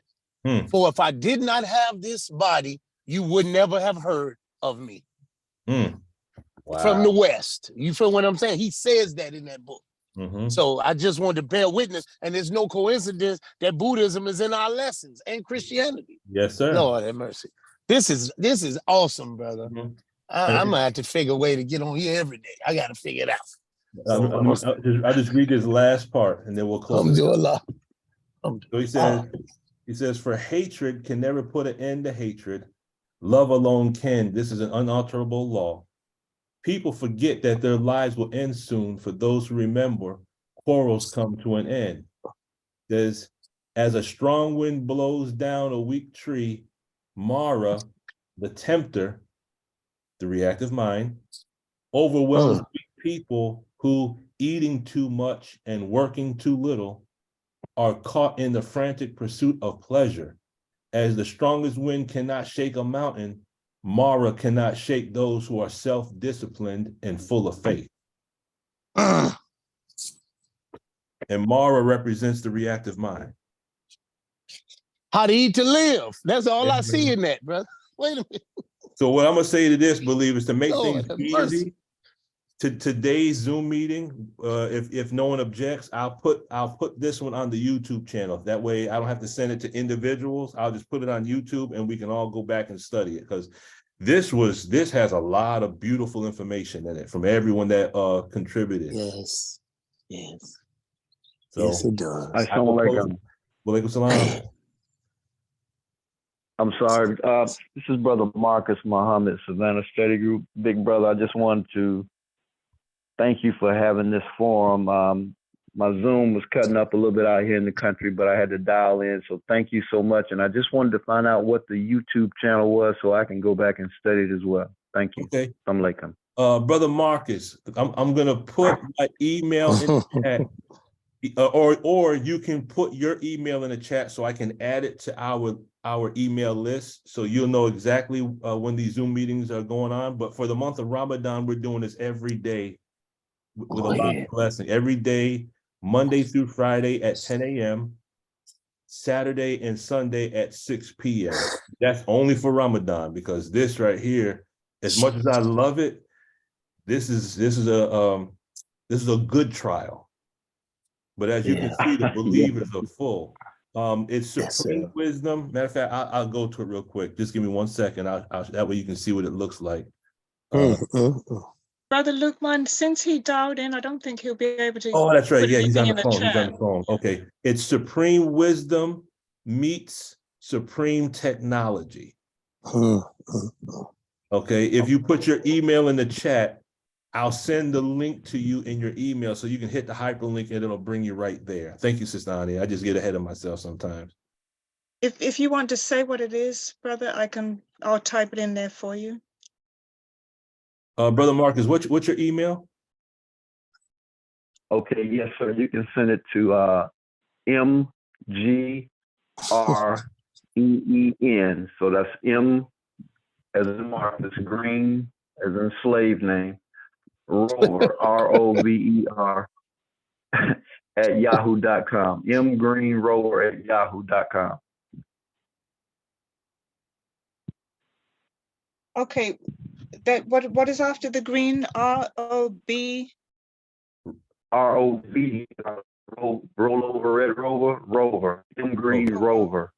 For if I did not have this body, you would never have heard of me. from the Wow. West. You feel what I'm saying? He says that in that book. Mhm. So I just wanted to bear witness, and there's no coincidence that Buddhism is in our lessons and Christianity. Yes, sir. Lord have mercy. This is awesome, brother. Mhm. I'm gonna have to figure a way to get on here every day. I gotta figure it out. I'll just read this last part and then we'll close it. Alhamdulillah. So he says, for hatred can never put an end to hatred. Love alone can. This is an unalterable law. People forget that their lives will end soon. For those who remember, quarrels come to an end. There's, as a strong wind blows down a weak tree, Mara, the tempter, the reactive mind, overwhelms weak people who, eating too much and working too little, are caught in the frantic pursuit of pleasure. As the strongest wind cannot shake a mountain, Mara cannot shake those who are self-disciplined and full of faith. And Mara represents the reactive mind. How to eat to live. That's all I see in that, brother. Wait a minute. So what I'm gonna say to this, believers, to make Lord things have easy, mercy. to today's Zoom meeting, if no one objects, I'll put this one on the YouTube channel. That way I don't have to send it to individuals. I'll just put it on YouTube and we can all go back and study it, because this has a lot of beautiful information in it from everyone that contributed. Yes. Yes. So Yes, it does. Walaikum salam. I'm sorry. This is Brother Marcus Muhammad, Savannah Study Group. Big brother, I just wanted to thank you for having this forum. My Zoom was cutting up a little bit out here in the country, but I had to dial in. So thank you so much. And I just wanted to find out what the YouTube channel was so I can go back and study it as well. Thank you. Okay. Assalamu alaikum. Brother Marcus, I'm gonna put my email in the chat. Or you can put your email in the chat so I can add it to our email list, so you'll know exactly when these Zoom meetings are going on. But for the month of Ramadan, we're doing this every day with a lot of blessing. Every day, Monday through Friday at 10 a.m., Saturday and Sunday at 6 p.m. That's only for Ramadan, because this right here, as much as I love it, this is a good trial. But as you can see, the believers are full. It's Supreme Wisdom. Matter of fact, I'll go to it real quick. Just give me 1 second. That way you can see what it looks like. Brother Lukman, since he dialed in, I don't think he'll be able to. Oh, that's right. put Yeah, he's on anything the in phone. He's on chat. the phone. Okay. It's Supreme Wisdom meets Supreme Technology. Okay. If you put your email in the chat, I'll send the link to you in your email so you can hit the hyperlink and it'll bring you right there. Thank you, Sister Ani. I just get ahead of myself sometimes. If you want to say what it is, brother, I'll type it in there for you. Brother Marcus, what's your email? Okay, yes, sir. You can send it to MGREEN. So that's M as in Marcus, Green as in slave name, Rover, ROVER at yahoo.com. mgreenrover at yahoo.com. Okay, what is after the green? ROB. ROV, roll over Red Rover, Rover, M Green Rover.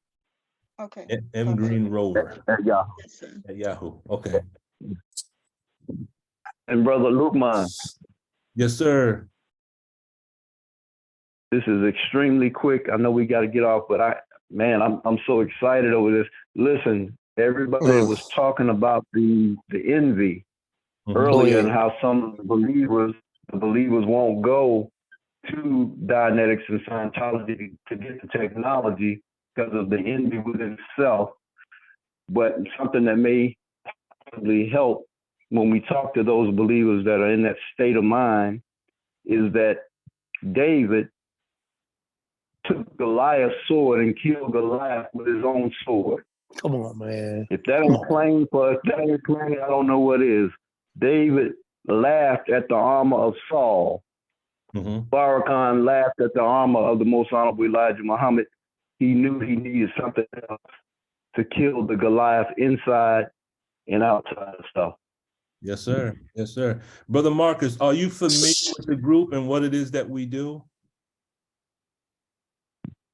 Okay. M Green Rover at Yahoo. Yes, sir. At Yahoo. Okay. And Brother Lukman. Yes, sir. This is extremely quick. I know we got to get off, but I'm so excited over this. Listen, everybody was talking about the envy earlier and how some believers won't go to Dianetics and Scientology to get the technology because of the envy within itself. But something that may possibly help when we talk to those believers that are in that state of mind is that David took Goliath's sword and killed Goliath with his own sword. Come on, man. If that ain't plain for us, that ain't plain, I don't know what is. David laughed at the armor of Saul. Farrakhan laughed at the armor of the most honorable Elijah Muhammad. He knew he needed something else to kill the Goliath inside and outside of stuff. Yes, sir. Yes, sir. Brother Marcus, are you familiar with the group and what it is that we do?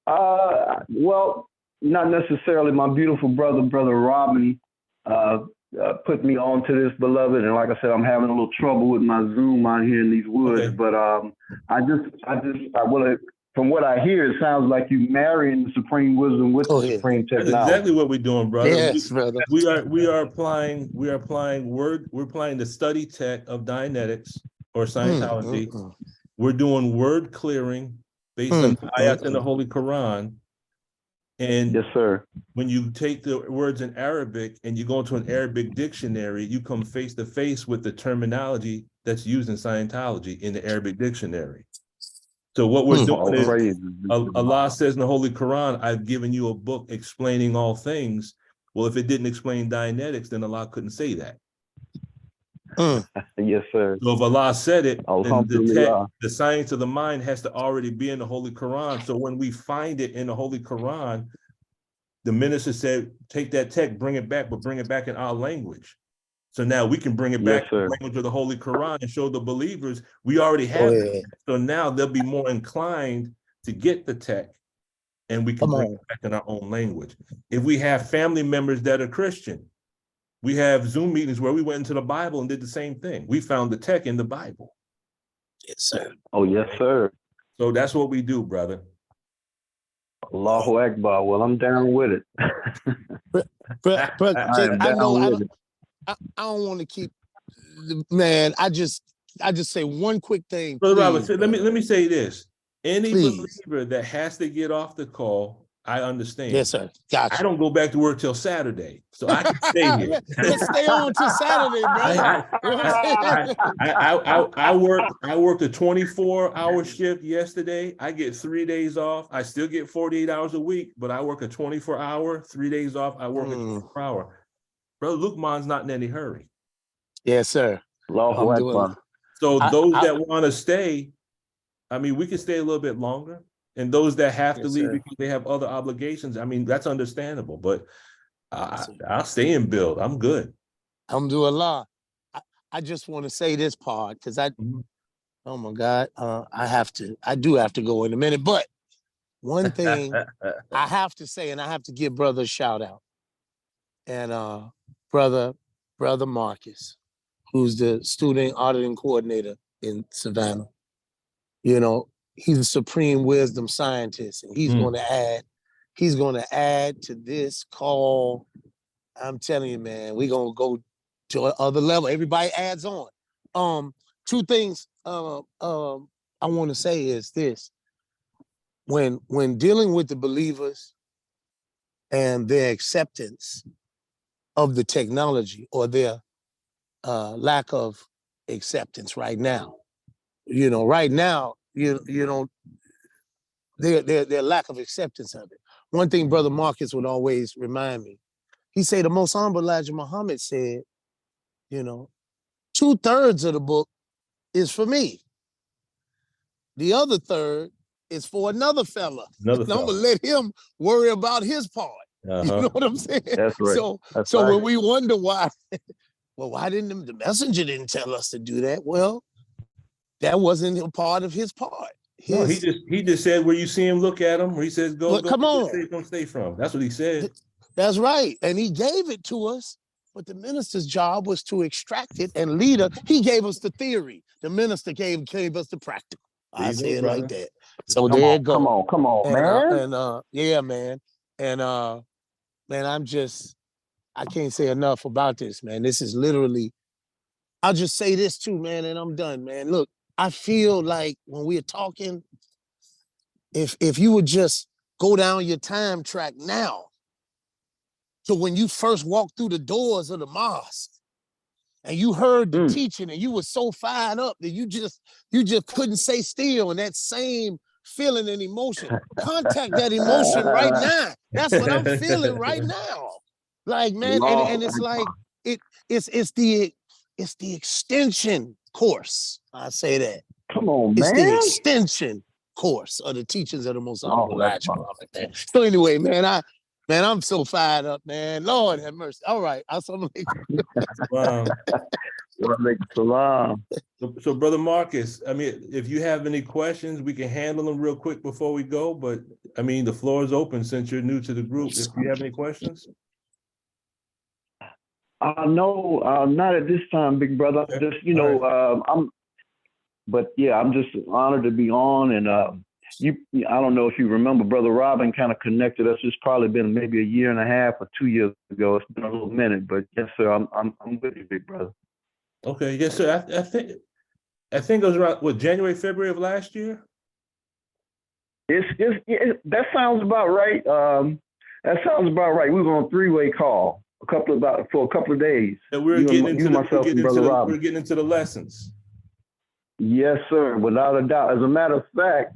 Well, not necessarily. My beautiful brother Robin, put me on to this, beloved. And like I said, I'm having a little trouble with my Zoom out here in these woods. Okay. But from what I hear, it sounds like you marrying the supreme wisdom with the supreme That's technology. exactly what we're doing, brother. Yes, brother. We are applying the study tech of Dianetics or Scientology. We're doing word clearing based on the ayat in the Holy Quran. And yes, sir. When you take the words in Arabic and you go into an Arabic dictionary, you come face to face with the terminology that's used in Scientology in the Arabic dictionary. So what we're doing is, Allah says in the Holy Quran, I've given you a book explaining all things. Well, if it didn't explain Dianetics, then Allah couldn't say that. Yes, sir. So if Allah said it, then Alhamdulillah. the science of the mind has to already be in the Holy Quran. So when we find it in the Holy Quran, the minister said, take that tech, bring it back, but bring it back in our language. So now we can bring it back in the language of the Holy Quran and show the believers we already have it. So now they'll be more inclined to get the tech and we can bring it back in our own language. If we have family members that are Christian, we have Zoom meetings where we went into the Bible and did the same thing. We found the tech in the Bible. Yes, sir. Oh, yes, sir. So that's what we do, brother. Allahu Akbar. Well, I'm down with it. I don't want to keep, man. I just say one quick thing. Brother please, Robert, let me say this. Any Please. believer that has to get off the call, I understand. Yes, sir. Gotcha. I don't go back to work till Saturday, so I can stay here. Let's stay on till Saturday, brother. I worked a 24-hour shift yesterday. I get 3 days off. I still get 48 hours a week, but I work a 24-hour, 3 days off. I work a 24-hour. Brother Lukman's not in any hurry. Yes, sir. Allahu Akbar. So those that want to stay, I mean, we can stay a little bit longer. And those that have to leave because they have other obligations, I mean, that's understandable. But I'll stay and build. I'm good. Alhamdulillah. I just want to say this part because oh my God, I do have to go in a minute. But one thing I have to say, and I have to give brother a shout out. And brother Marcus, who's the student auditing coordinator in Savannah, you know, he's a supreme wisdom scientist, and he's going to add to this call. I'm telling you, man, we're going to go to another level. Everybody adds on. Two things I want to say is this. When dealing with the believers and their acceptance of the technology or their lack of acceptance right now, you know, their lack of acceptance of it. One thing Brother Marcus would always remind me, he said the most humble Elijah Muhammad said, you know, 2/3 of the book is for me. The other third is for another fella. I'm gonna let him worry about his part. You know what I'm saying? That's right. So when we wonder why, well, why didn't the messenger didn't tell us to do that? Well, that wasn't a part of his part. No, he just said where you see him, look at him. Where he says, go, come on, stay from. That's what he said. That's right, and he gave it to us. But the minister's job was to extract it and lead us. He gave us the theory. The minister gave us the practical. I say it like that. So there you go. Come on, man. Yeah, man. And man, I can't say enough about this, man. This is literally, I'll just say this too, man, and I'm done, man. Look, I feel like when we're talking, if you would just go down your time track now, so when you first walked through the doors of the mosque and you heard the teaching and you were so fired up that you just couldn't stay still, and that same feeling and emotion, contact that emotion right now. That's what I'm feeling right now. Like, man, and it's like, it's the extension course. I say that. Come on, it's man. The extension course of the teachings of the Most High. So anyway, man, I'm so fired up, man. Lord have mercy. All right. Wow. Wa alaikum salam. So Brother Marcus, I mean, if you have any questions, we can handle them real quick before we go, but I mean, the floor is open since you're new to the group. If you have any questions? No, not at this time, big brother. Okay. Just, you All know, but yeah, I'm just honored to be on. And I don't know if you remember, Brother Robin kind of connected us. It's probably been maybe a year and a half or 2 years ago. It's been a little minute, but yes, sir, I'm with you, big brother. Okay, yes, sir. I think it was around, what, January, February of last year? That sounds about right. That sounds about right. We were on a three-way call for a couple of days. And we're You getting and- into you, the, myself, and Brother Robin. we're getting into the lessons. Yes, sir, without a doubt. As a matter of fact,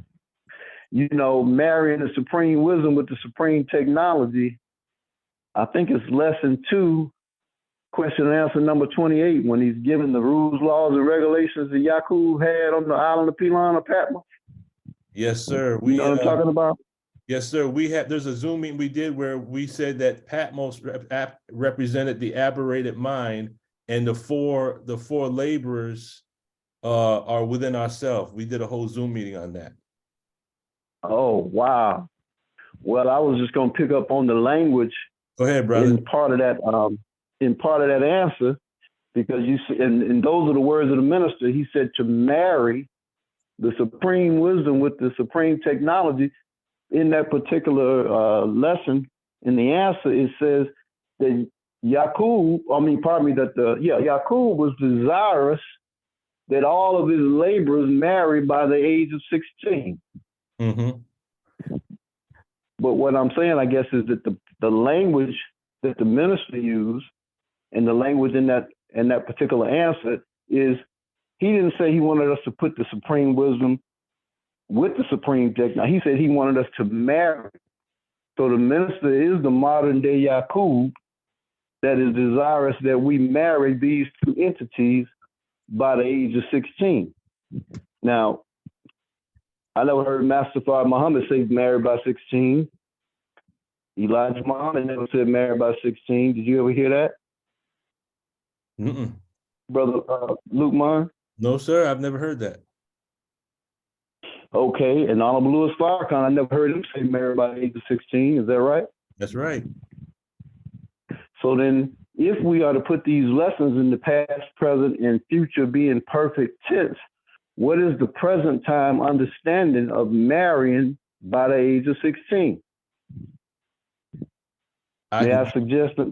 you know, marrying the supreme wisdom with the supreme technology, I think it's lesson 2, question and answer number 28, when he's given the rules, laws, and regulations that Yakub had on the island of Pelon or Patmos. Yes, sir. You know what I'm talking about? Yes, sir. There's a Zoom meeting we did where we said that Patmos represented the aberrated mind, and the four laborers are within ourselves. We did a whole Zoom meeting on that. Oh, wow. Well, I was just going to pick up on the language. Go ahead, brother. In part of that answer, because you see, and those are the words of the minister. He said to marry the supreme wisdom with the supreme technology. In that particular lesson, in the answer, it says that Yakub was desirous that all of his laborers marry by the age of 16. Mm-hmm. But what I'm saying, I guess, is that the language that the minister used and the language in that particular answer is, he didn't say he wanted us to put the supreme wisdom with the supreme technology. He said he wanted us to marry. So the minister is the modern day Yakub that is desirous that we marry these two entities by the age of 16. Now, I never heard Master Father Muhammad say married by 16. Elijah Muhammad never said married by 16. Did you ever hear that? Mm-mm. Brother Luke Mine? No, sir. I've never heard that. Okay, and Honorable Louis Farrakhan, I never heard him say married by the age of 16. Is that right? That's right. So then, if we are to put these lessons in the past, present, and future being perfect tense, what is the present time understanding of marrying by the age of 16? May I suggest that?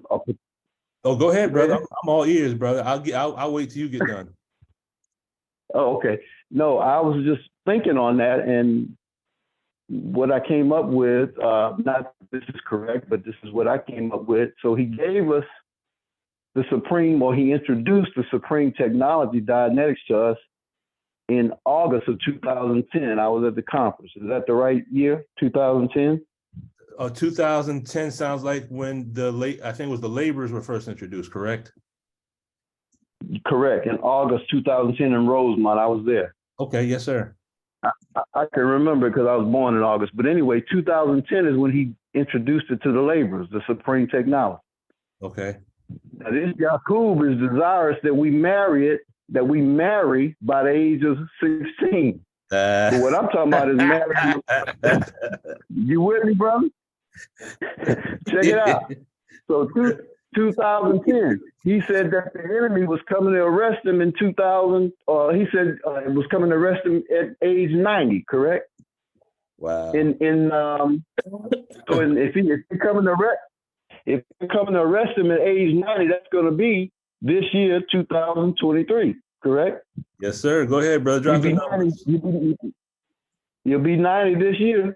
Oh, go ahead, brother. I'm all ears, brother. I'll wait till you get done. Oh, okay. No, I was just thinking on that, and what I came up with, not this is correct, but this is what I came up with. So he gave us the supreme, or he introduced the supreme technology, Dianetics, to us in August of 2010. I was at the conference. Is that the right year, 2010? 2010 sounds like when I think it was the laborers were first introduced, correct? Correct. In August 2010 in Rosemont, I was there. Okay, yes, sir. I can remember because I was born in August. But anyway, 2010 is when he introduced it to the laborers, the supreme technology. Okay. Now, this Yakub is desirous that we marry by the age of 16. But what I'm talking about is marriage. You with me, brother? Check it out. So 2010, he said that the enemy was coming to arrest him in 2000. He said it was coming to arrest him at age 90, correct? Wow. So if you're coming to arrest him at age 90, that's going to be this year, 2023, correct? Yes, sir. Go ahead, brother. Drop the numbers. You'll be 90 this year.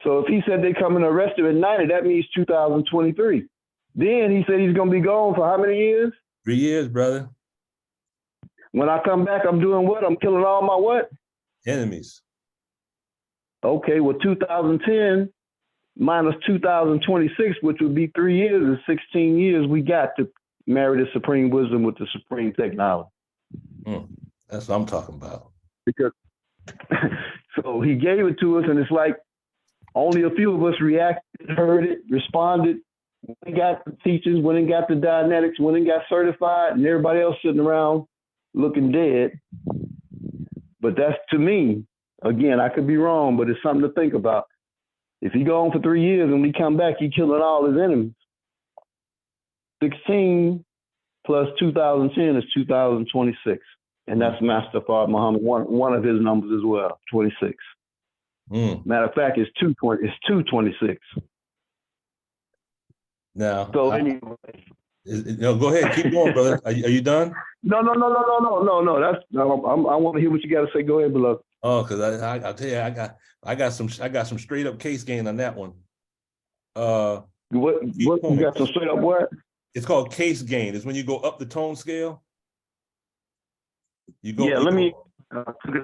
So if he said they're coming to arrest him at 90, that means 2023. Then he said he's going to be gone for how many years? 3 years, brother. When I come back, I'm doing what? I'm killing all my what? Enemies. Okay, well, 2010 minus 2026, which would be 3 years, is 16 years we got to marry the supreme wisdom with the supreme technology. That's what I'm talking about. Because so he gave it to us, and it's like only a few of us reacted, heard it, responded, went and got the teachers, went and got the Dianetics, went and got certified, and everybody else sitting around looking dead. But that's, to me, again, I could be wrong, but it's something to think about. If he go on for 3 years and we come back, he killing all his enemies. 16 plus 2010 is 2026. And that's Master Fard Muhammad, one of his numbers as well, 26. Matter of fact, it's 226. Now, So anyway. No, go ahead, keep going, brother. Are you done? No. That's I want to hear what you got to say. Go ahead, beloved. Oh, because I'll tell you, I got some straight up case gain on that one. What you got some straight up what? It's called case gain. It's when you go up the tone scale. You go. Yeah, let me. I took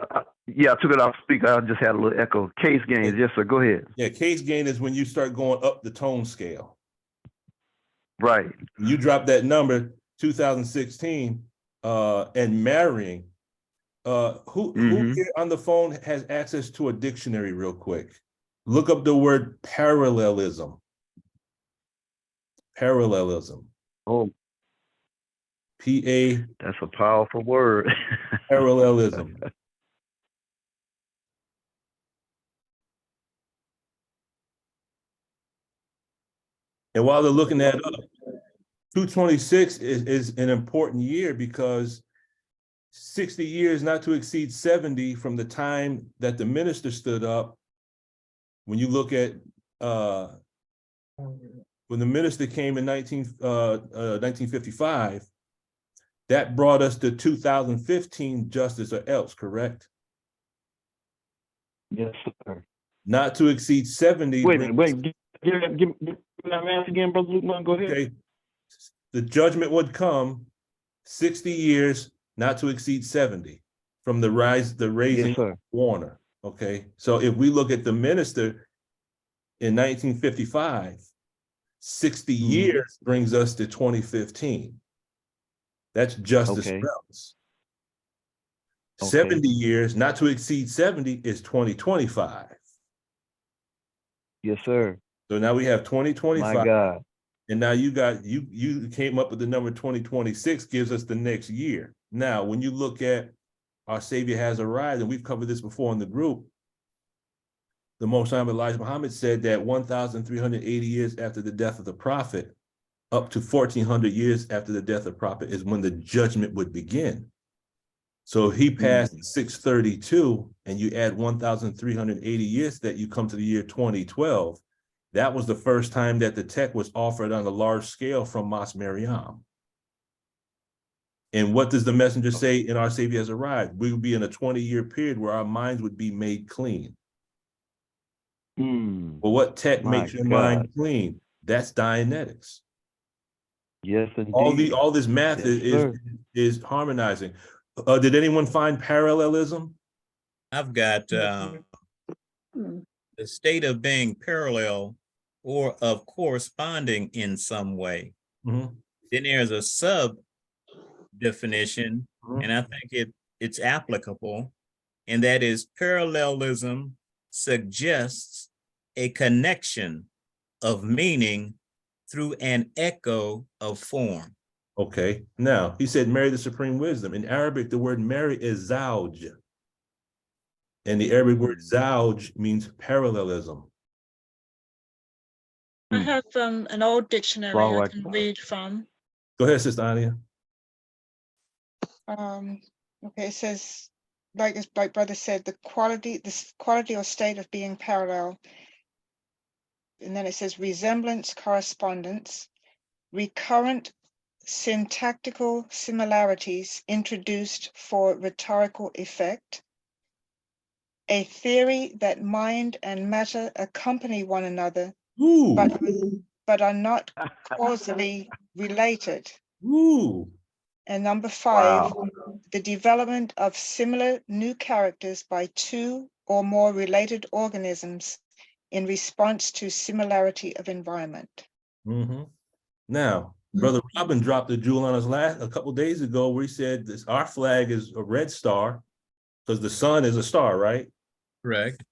it off speaker. I just had a little echo. Case gains, yes, sir. Go ahead. Yeah, case gain is when you start going up the tone scale. Right. You drop that number 2016 and marrying. Who here on the phone has access to a dictionary real quick? Look up the word parallelism. Parallelism. Oh. P-A. That's a powerful word. Parallelism. And while they're looking that up, 226 is an important year because 60 years not to exceed 70 from the time that the minister stood up. When you look at when the minister came in 1955, that brought us to 2015 justice or else, correct? Yes, sir. Not to exceed 70. Wait, give that man again, Brother Luke. Go ahead. Okay. The judgment would come 60 years, not to exceed 70 from the raising yes, Warner. Okay. So if we look at the minister in 1955, 60 years brings us to 2015. That's justice or else. 70 years, not to exceed 70 is 2025. Yes, sir. So now we have 2025. My God. And now you came up with the number 2026 gives us the next year. Now, when you look at our Savior has arrived, and we've covered this before in the group, the Most High Elijah Muhammad said that 1,380 years after the death of the prophet, up to 1,400 years after the death of the prophet is when the judgment would begin. So if he passed 632 and you add 1,380 years that you come to the year 2012, that was the first time that the tech was offered on a large scale from Mas Mariam. And what does the messenger say in Our Savior Has Arrived? We would be in a 20-year period where our minds would be made clean. Well, what tech makes your mind clean? That's Dianetics. Yes, indeed. All this math is harmonizing. Did anyone find parallelism? I've got the state of being parallel or of corresponding in some way. Then there's a sub definition, and I think it's applicable, and that is parallelism suggests a connection of meaning through an echo of form. Okay, now he said marry the supreme wisdom. In Arabic, the word marry is zawj. And the Arabic word zawj means parallelism. I have an old dictionary I can read from. Go ahead, Sister Ania. Okay, it says, like brother said, the quality or state of being parallel. And then it says resemblance, correspondence, recurrent syntactical similarities introduced for rhetorical effect, a theory that mind and matter accompany one another, but are not causally related. And number 5, the development of similar new characters by two or more related organisms in response to similarity of environment. Now, Brother Robin dropped the jewel on us a couple days ago where he said this, our flag is a red star because the sun is a star, right? Correct.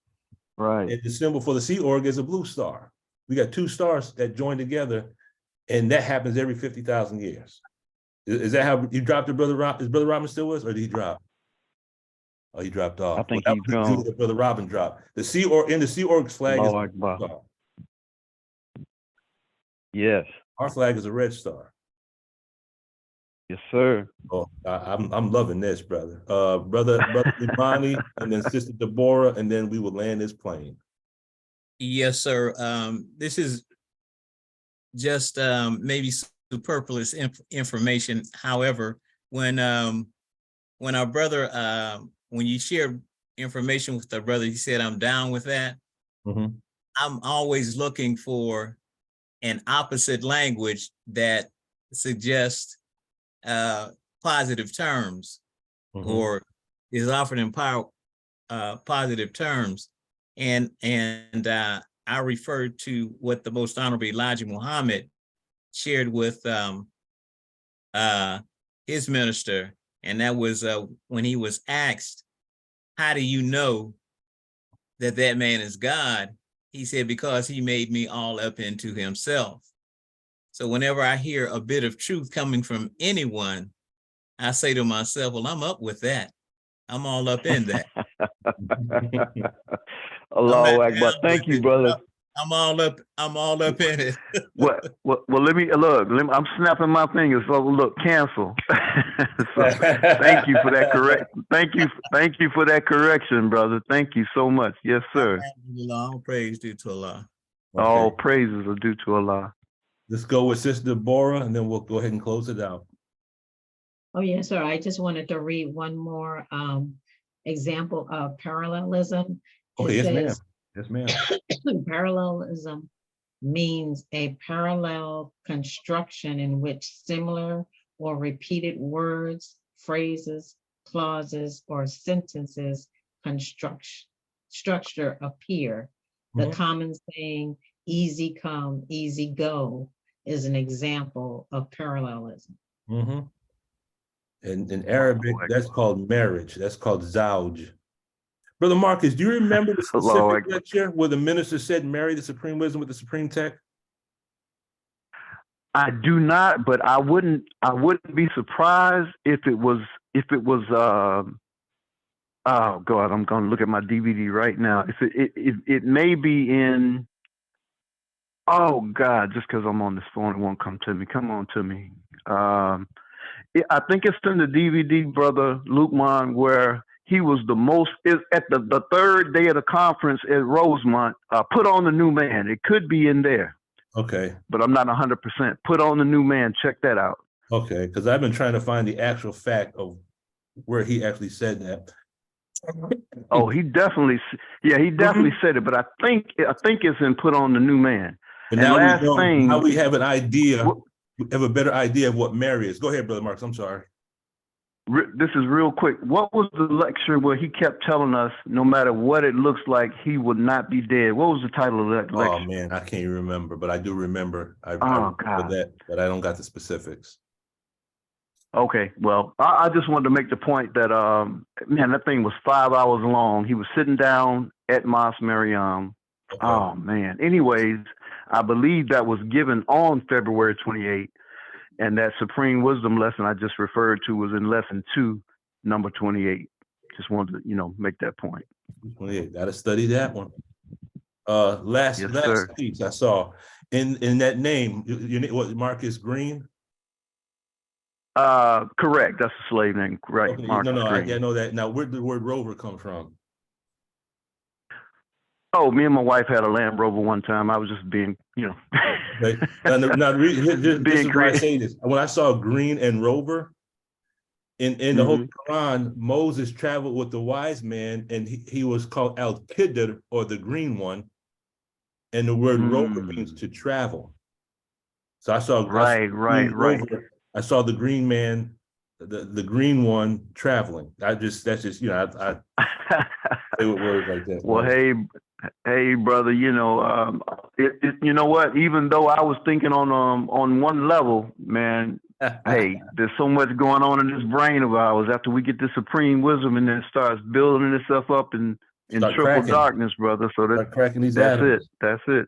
Right. And the symbol for the Sea Org is a blue star. We got two stars that join together, and that happens every 50,000 years. Is that how you dropped it, Brother Rob? Is Brother Robin still with us, or did he drop? Oh, he dropped off. I think that he's was the gone. Jew that Brother Robin dropped. The Sea Org in the Sea Org's flag is Allahu a Akbar. star. Yes. Our flag is a red star. Yes, sir. Oh, I'm loving this, brother. Brother Imani, and then Sister Deborah, and then we will land this plane. Yes, sir. This is just maybe superfluous information. However, when our brother, when you share information with the brother, he said, "I'm down with that." Mhm. I'm always looking for an opposite language that suggests positive terms or is offered in positive terms. And I referred to what the Most Honorable Elijah Muhammad shared with his minister, and that was when he was asked, "How do you know that that man is God?" He said, "Because he made me all up into himself." So whenever I hear a bit of truth coming from anyone, I say to myself, well, I'm up with that. I'm all up in that. Allahu Akbar. Thank you, brother. I'm all up in it. Well, let me look. I'm snapping my fingers. So look, cancel. So, thank you for that Thank you for that correction, brother. Thank you so much. Yes, sir. All praise due to Allah. Okay. All praises are due to Allah. Let's go with Sister Deborah, and then we'll go ahead and close it out. Oh, yes, sir. I just wanted to read one more example of parallelism. Okay, It yes, ma'am. says, Yes, ma'am. parallelism means a parallel construction in which similar or repeated words, phrases, clauses, or sentences structure appear. The common saying, easy come, easy go, is an example of parallelism. And in Arabic, that's called marriage. That's called zawj. Brother Marcus, do you remember the specific lecture where the minister said, marry the supreme wisdom with the supreme tech? I do not, but I wouldn't be surprised if it was oh God, I'm gonna look at my DVD right now. It may be in, oh God, just because I'm on this phone, it won't come to me. Come on to me. I think it's in the DVD, Brother Lukeman, where he was the most, at the third day of the conference at Rosemont, put on the new man. It could be in there. Okay. But I'm not 100%. Put on the new man. Check that out. Okay, because I've been trying to find the actual fact of where he actually said that. Oh, he definitely said it, but I think it's in Put on the New Man. And now we know, now we have an idea, we have a better idea of what Mary is. Go ahead, Brother Marcus, I'm sorry. This is real quick. What was the lecture where he kept telling us, no matter what it looks like, he would not be dead? What was the title of that lecture? Oh man, I can't remember, but I do remember. I God. remember that, but I don't got the specifics. Okay, well, I just wanted to make the point that, man, that thing was 5 hours long. He was sitting down at Mosque Mariam. Okay. Oh, man. Anyways, I believe that was given on February 28th, and that Supreme Wisdom lesson I just referred to was in lesson 2, number 28. Just wanted to, make that point. 28, gotta study that one. Last piece I saw in that name, what, Marcus Green? Correct. That's a slave name, right? Okay, Marcus no, Green. I know that. Now, where did the word rover come from? Oh, me and my wife had a Land Rover one time. I was just being, Okay. Now this is why I say this. When I saw green and rover in the Holy Quran, Moses traveled with the wise man, and he was called Al-Qidr, or the green one, and the word rover means to travel. So I saw right. I saw the green man, the green one traveling. That's just I say with words like that. Well, hey, brother, you know what? Even though I was thinking on one level, man, hey, there's so much going on in this brain of ours. After we get the supreme wisdom, and then it starts building itself up in triple darkness, brother. So that's it.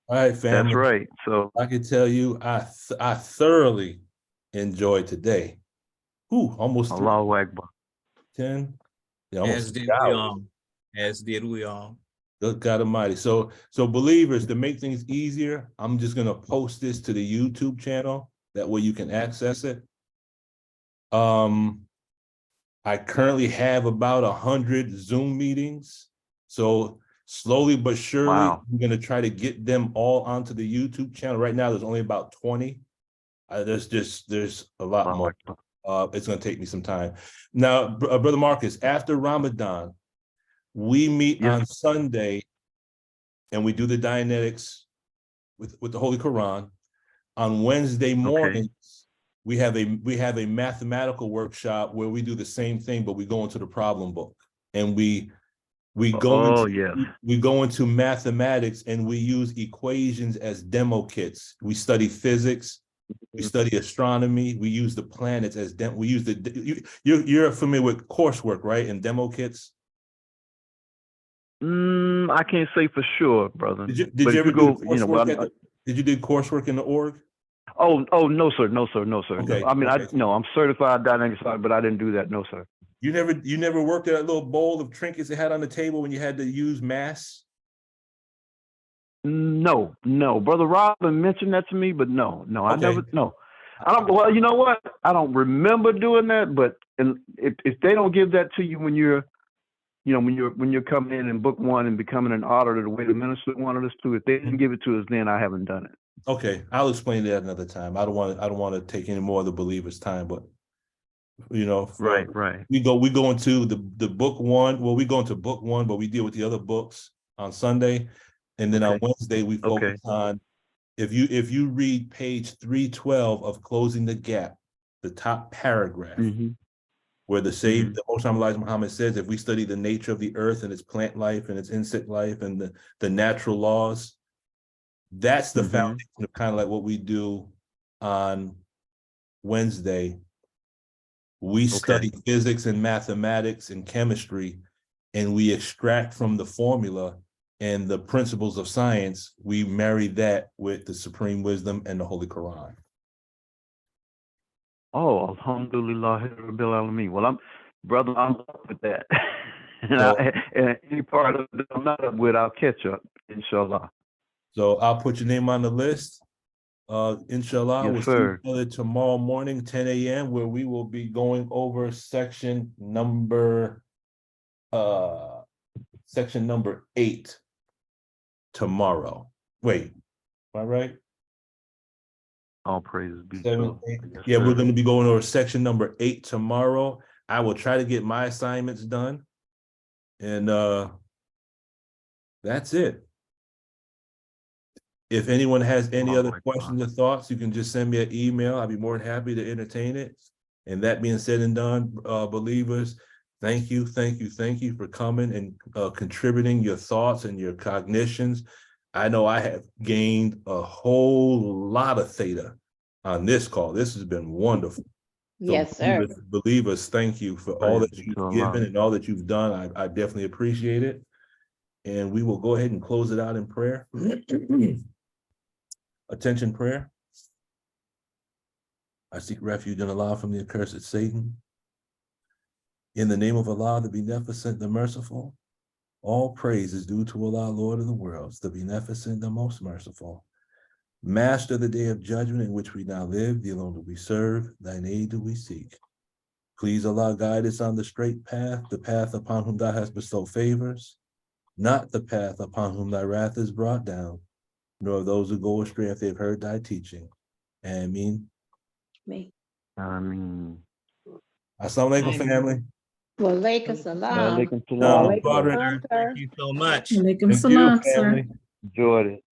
All right, family. That's right. So I can tell you, I thoroughly enjoyed today. Ooh, almost Allahu Akbar. 10. Yeah, almost As did 3 we hours. all. As did we all. Good God Almighty. So believers, to make things easier, I'm just gonna post this to the YouTube channel. That way you can access it. I currently have about 100 Zoom meetings. So slowly but surely, Wow. I'm gonna try to get them all onto the YouTube channel. Right now, there's only about 20. There's a lot Allahu more. Akbar. It's gonna take me some time. Now, Brother Marcus, after Ramadan, we meet Yes. on Sunday and we do the Dianetics with the Holy Quran. On Wednesday mornings, we have a mathematical workshop where we do the same thing, but we go into the problem book and we Oh, yes. go into mathematics and we use equations as demo kits. We study physics, we study astronomy, we use the planets as we use you're familiar with coursework, right? And demo kits. I can't say for sure, brother. Did But you if ever do go, you know, coursework did you do coursework in the org? oh, no, sir, no, sir, no, sir. Okay, I mean, okay. no, I'm certified dynamic science, but I didn't do that, no, sir. You never worked at that little bowl of trinkets they had on the table when you had to use mass? No, brother Robin mentioned that to me, but no, I Okay. never, no. I don't. Well, you know what? I don't remember doing that, but if they don't give that to you when you're, you know, when you're coming in book one and becoming an auditor, the way the minister wanted us to, if they didn't give it to us, then I haven't done it. Okay, I'll explain that another time. I don't want to take any more of the believers' time, but you know, Right. we go into the book one. Well, we go into book one, but we deal with the other books on Sunday, and then on Wednesday we focus on if you read page 312 of Closing the Gap, the top paragraph, where the Most Elijah Muhammad says, if we study the nature of the earth and its plant life and its insect life and the natural laws, that's the foundation of kind of like what we do on Wednesday. We study physics and mathematics and chemistry, and we extract from the formula and the principles of science. We marry that with the supreme wisdom and the Holy Quran. Oh, alhamdulillah, Rabbil Alameen. Well, I'm up with that. And any part of it I'm not up with, I'll catch up, inshallah. So I'll put your name on the list. Inshallah, we'll see each other tomorrow morning, 10 a.m., where we will be going over section number 8 tomorrow. Wait, am I right? All praises be 7, to 8. Yes, Yeah, sir. we're going to be going over section number 8 tomorrow. I will try to get my assignments done. And that's it. If anyone has any other questions or thoughts, you can just send me an email. I'll be more than happy to entertain it. And that being said and done, believers, thank you for coming and contributing your thoughts and your cognitions. I know I have gained a whole lot of theta on this call. This has been wonderful. Yes, So sir. believers, thank you for all Praise that be to you've Allah. given and all that you've done. I definitely appreciate it. And we will go ahead and close it out in prayer. Attention prayer. I seek refuge in Allah from the accursed Satan. In the name of Allah, the Beneficent, the Merciful, all praise is due to Allah, Lord of the worlds, the Beneficent, the Most Merciful. Master of the day of judgment in which we now live, thee alone do we serve, thine aid do we seek. Please Allah guide us on the straight path, the path upon whom thou hast bestowed favors, not the path upon whom thy wrath is brought down, nor those who go astray if they've heard thy teaching. Ameen. I mean, Assalamu alaikum, family. Walaikum salam. Alaikum salam, Padre. Thank you so much. Alaikum Thank you, salam, sir. family. Enjoyed it.